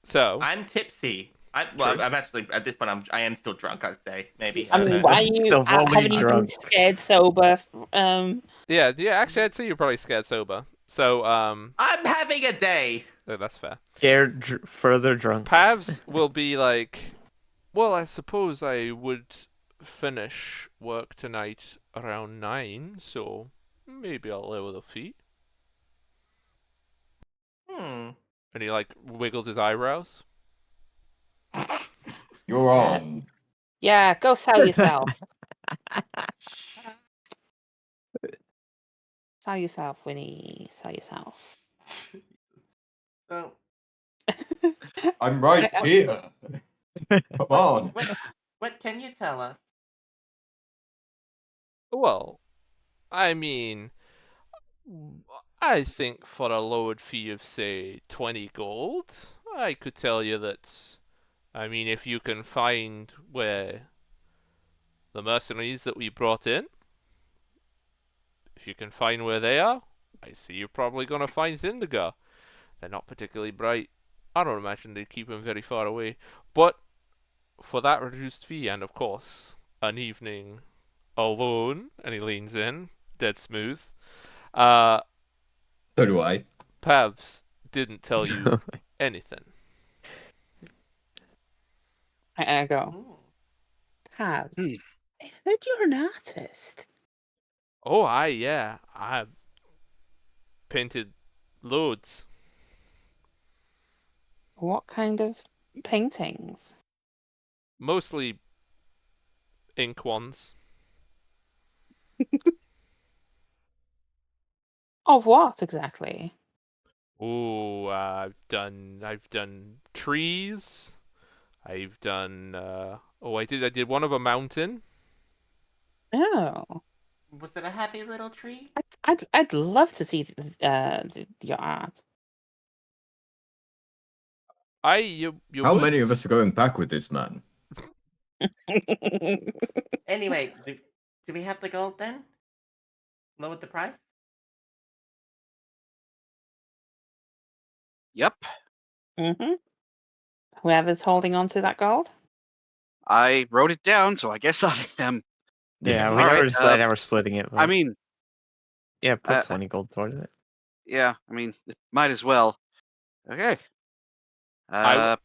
So I'm tipsy. True. I'm actually at this point. I am still drunk. I'd say maybe. I mean, Okay. why are you Still fully haven't you been drunk. scared sober? yeah. Actually, I'd say you're probably scared sober. So I'm having a day. that's fair. Scared further drunk. Pavs will be like, well, I suppose I would finish work tonight around 9, so maybe I'll lower the fee. Hmm. And he like wiggles his eyebrows. You're on. Yeah, go sell yourself. Sell yourself, Winnie. Sell yourself. So I'm right I- here. Come on. what can you tell us? Well, I mean, I think for a lowered fee of say 20 gold, I could tell you that. I mean, if you can find where the mercenaries that we brought in, if you can find where they are, I see you're probably going to find Thindagar. They're not particularly bright. I don't imagine they'd keep him very far away. But for that reduced fee, and of course, an evening alone, and he leans in, dead smooth, uh, So do I. Pavs didn't tell you anything. I go. Ooh. Halves. Hmm. I heard you're an artist. Oh, yeah. I painted loads. What kind of paintings? Mostly ink ones. Of what exactly? Ooh, I've done trees. I've done. I did one of a mountain. Oh, Was it a happy little tree? I'd love to see your art. You How would? many of us are going back with this man? Anyway, do we have the gold then? Lowered the price? Yep. Mm-hmm. Whoever's holding on to that gold. I wrote it down, so I guess I am. Yeah, we All never right. decided how we're splitting it. I But mean, yeah, put uh, 20 gold towards it. yeah. I mean, might as well. Okay. A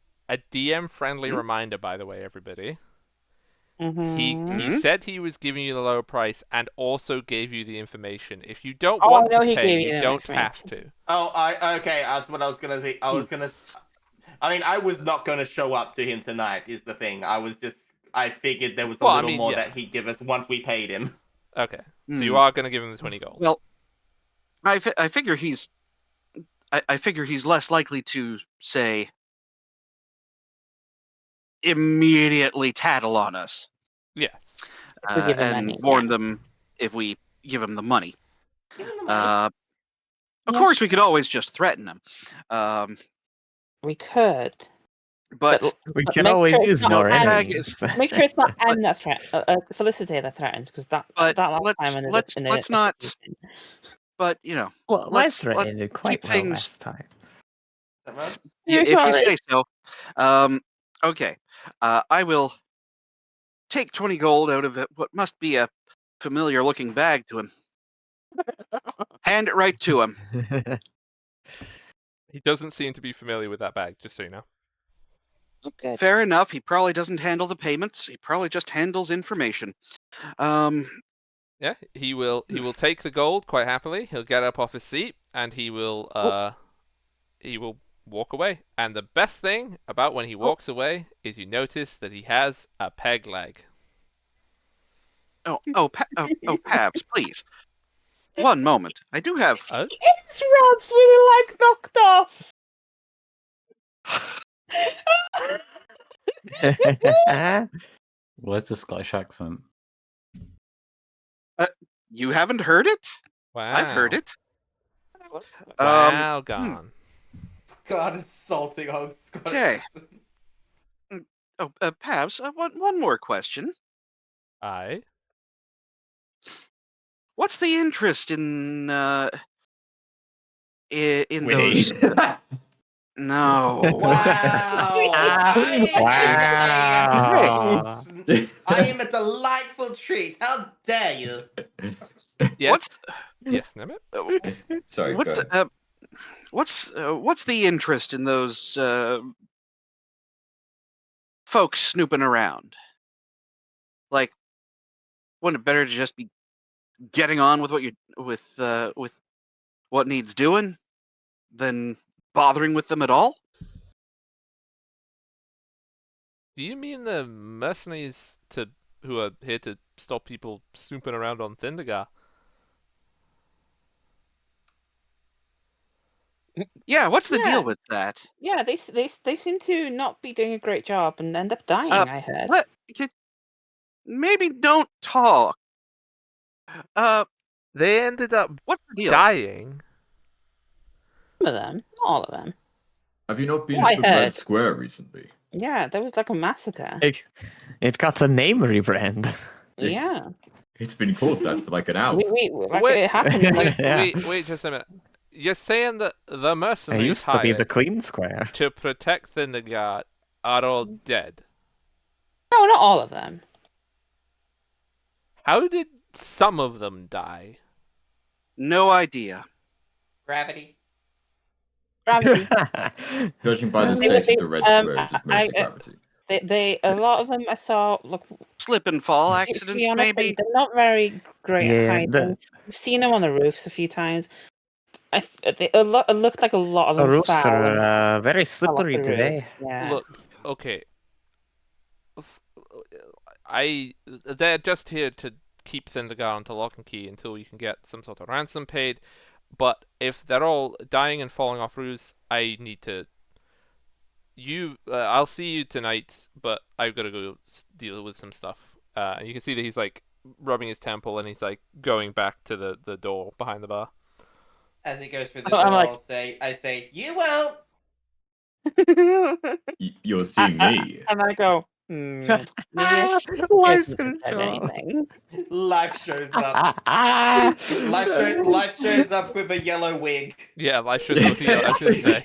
DM friendly Hmm? reminder, by the way, everybody. He Mm-hmm. he Mhm. said he was giving you the lower price and also gave you the information. If you don't Oh, I want know to he pay, gave you you that don't have information. to. Oh, okay. That's what I was gonna be. I mean, I was not gonna show up to him tonight. Is the thing. I figured there was a Well, I little mean, more yeah. that he'd give us once we paid him. Okay, so you Hmm. are going to give him the 20 gold. Well, I figure he's. I figure he's less likely to say immediately tattle on us Yes. If we give him and money, warn them if we give him the money. Give him the money. Of Yeah. course, we could always just threaten him. We could, But We but can make always sure it's use not more the Anne. bag enemies. is. Make sure it's not But Anne that's Felicity that threatens, because that but last time in the let's not. execution. But Well, my threat let's ended keep quite well things. last time. You're If you sorry. say so. Okay. I will take 20 gold out of what must be a familiar-looking bag to him. Hand it right to him. He doesn't seem to be familiar with that bag, just so you know. Oh, good. Fair enough. He probably doesn't handle the payments. He probably just handles information. Yeah, he will take the gold quite happily. He'll get up off his seat and he will walk away. And the best thing about when he walks away is you notice that he has a peg leg. Pabs, please. One moment. I do have. His rob's really like knocked off. Where's the Scottish accent? You haven't heard it? Wow. I've heard it. Wow, Hmm. gone. God, insulting on Scottish Okay. accent. Pabs, one more question. Aye. What's the interest in Winnie. those? No. Wow! Wow. I am a delightful treat. How dare you? Yes. Yes, Nimit? Sorry, What's go ahead. what's the interest in those folks snooping around? Like, wouldn't it better to just be getting on with with what needs doing than bothering with them at all? Do you mean the mercenaries who are here to stop people snooping around on Thundergar? Yeah, what's the Yeah. deal with that? Yeah, they seem to not be doing a great job and end up dying. I heard. Let maybe don't talk. They ended up What's the deal? dying. Some of them, not all of them. Have you not been I to the Red heard. Square recently? Yeah, there was like a massacre. It got a name rebrand. Yeah, It's been called that for like an hour. we like Wait, it happened. Like, Yeah. wait, just a minute. You're saying that the It mercenaries used to be the hired clean square. to protect Thundergar are all dead. no, not all of them. How did some of them die? No idea. Gravity. Gravity. Judging by the They would state of be- the Red um, Square, it is I- mostly gravity. They a lot of them I saw. Look, Slip and fall to accidents, be honest, maybe. they're not very great at Yeah, hiding. We've seen them on the roofs a few times. It looked like a lot of The them roofs fell and are very fell off slippery the today. roofs. Yeah. Look, okay. They're just here to keep Thundergar onto lock and key until we can get some sort of ransom paid. But if they're all dying and falling off roofs, I need to. I'll see you tonight, but I've got to go deal with some stuff. And you can see that he's like rubbing his temple, and he's like going back to the door behind the bar. As he goes through the I'm door, like- I say, you won't. You're seeing me. And I go, maybe I Life's shouldn't have gonna said show. anything. Life shows up. Life shows up with a yellow wig. Yeah, life shows up here. I was gonna say.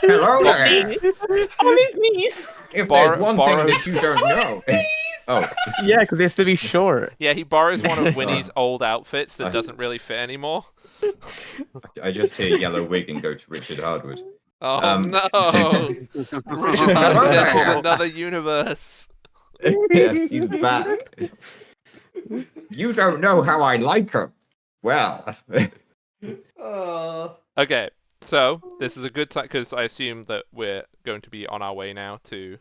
Hello On there. his knees. If Bar- there's one borrow- thing that you don't know. Oh, Yeah, because he has to be short. Yeah, he borrows one of Winnie's old outfits that I- doesn't really fit anymore. I just hear yellow wig and go to Richard Hardwood. Oh Um, no! Richard Hardwood enters another universe. Yeah, he's back. You don't know how I like her. Well, Oh. Okay, so this is a good time because I assume that we're going to be on our way now to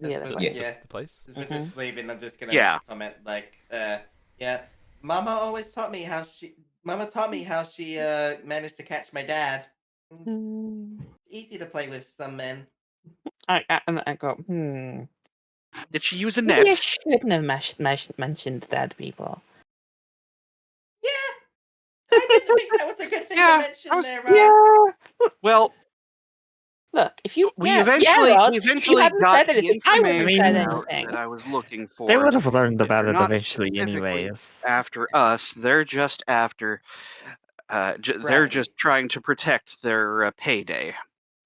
Yeah, that's But, right. Yes. yeah. the place. We're just leaving. I'm just gonna Yeah. comment like, yeah. Mama always taught me how she. Mama taught me how she managed to catch my dad. It's easy to play with some men. And I go, Did she use a maybe I net? shouldn't have mentioned dead people. Yeah. I didn't think that was a good thing Yeah, to mention I was- there, Raz. Well, Look, if you we yeah, eventually, Ross, we if you eventually hadn't got said the anything, I wouldn't have information said out anything. that I was looking for. They would have learned If about they're it not eventually specifically anyways. after us, they're just after. They're Right. just trying to protect their payday.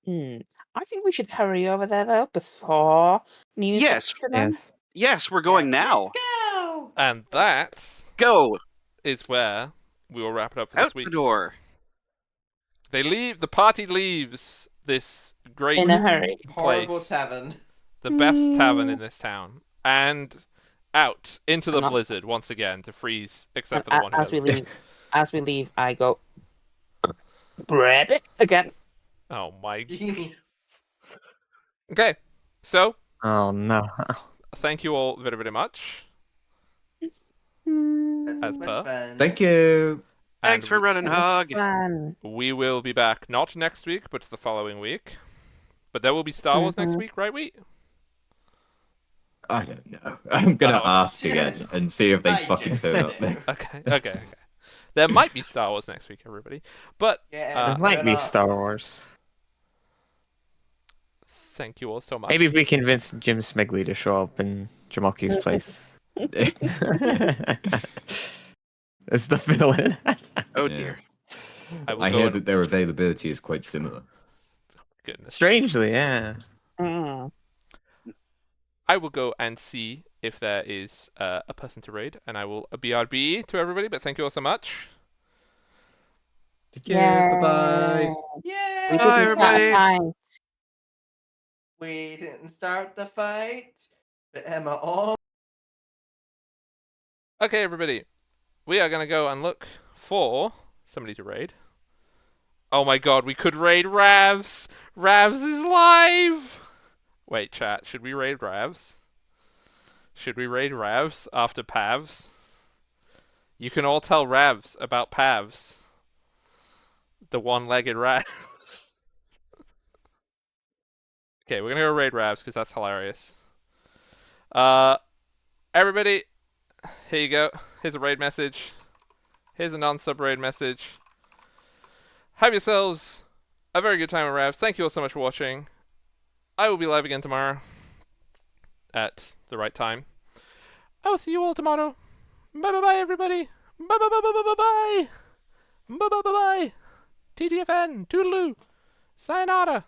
I think we should hurry over there though before news Yes. gets to them. Yes. Yes, we're going now. Let's go. And that Go is where we will wrap it up for out this week. the door. They leave. The party leaves this great In a hurry. Horrible place, tavern. the best tavern in this town, and out into the I'm not- blizzard once again to freeze, except for the And one who as we doesn't. leave, I go bread again. Oh my. Okay, so Oh no. thank you all very, very much. That's per. much fun. thank you. Thanks And for running, Hog. Fun. we will be back not next week, but the following week. But there will be Star Wars next week, right? I don't know. I'm gonna Oh. ask again and see if they I fucking guess. turn up. Okay. There might be Star Wars next week, everybody. But Yeah, It might why be not? Star Wars. thank you all so much. Maybe if we convince Jim Smigley to show up in Jamalki's place. As the villain. Oh Yeah. dear. I will I go hear and- that their availability is quite similar. Goodness. Strangely, yeah. I will go and see if there is a person to raid, and I will BRB to everybody. But thank you all so much. Take care. Bye bye. Yeah. We Bye, didn't start a everybody. fight. We didn't start the fight. But Emma all. Okay, everybody, we are gonna go and look for somebody to raid. Oh my God, we could raid Ravs. Ravs is live. Wait, chat. Should we raid Ravs? Should we raid Ravs after Pavs? You can all tell Ravs about Pavs. The one-legged Ravs. Okay, we're gonna go raid Ravs because that's hilarious. Everybody, here you go. Here's a raid message. Here's a non-sub raid message. Have yourselves a very good time at Ravs. Thank you all so much for watching. I will be live again tomorrow at the right time. I will see you all tomorrow. Bye bye bye everybody. Bye bye bye bye bye bye bye. Bye bye bye bye. TTFN. Toodaloo. Sayonara.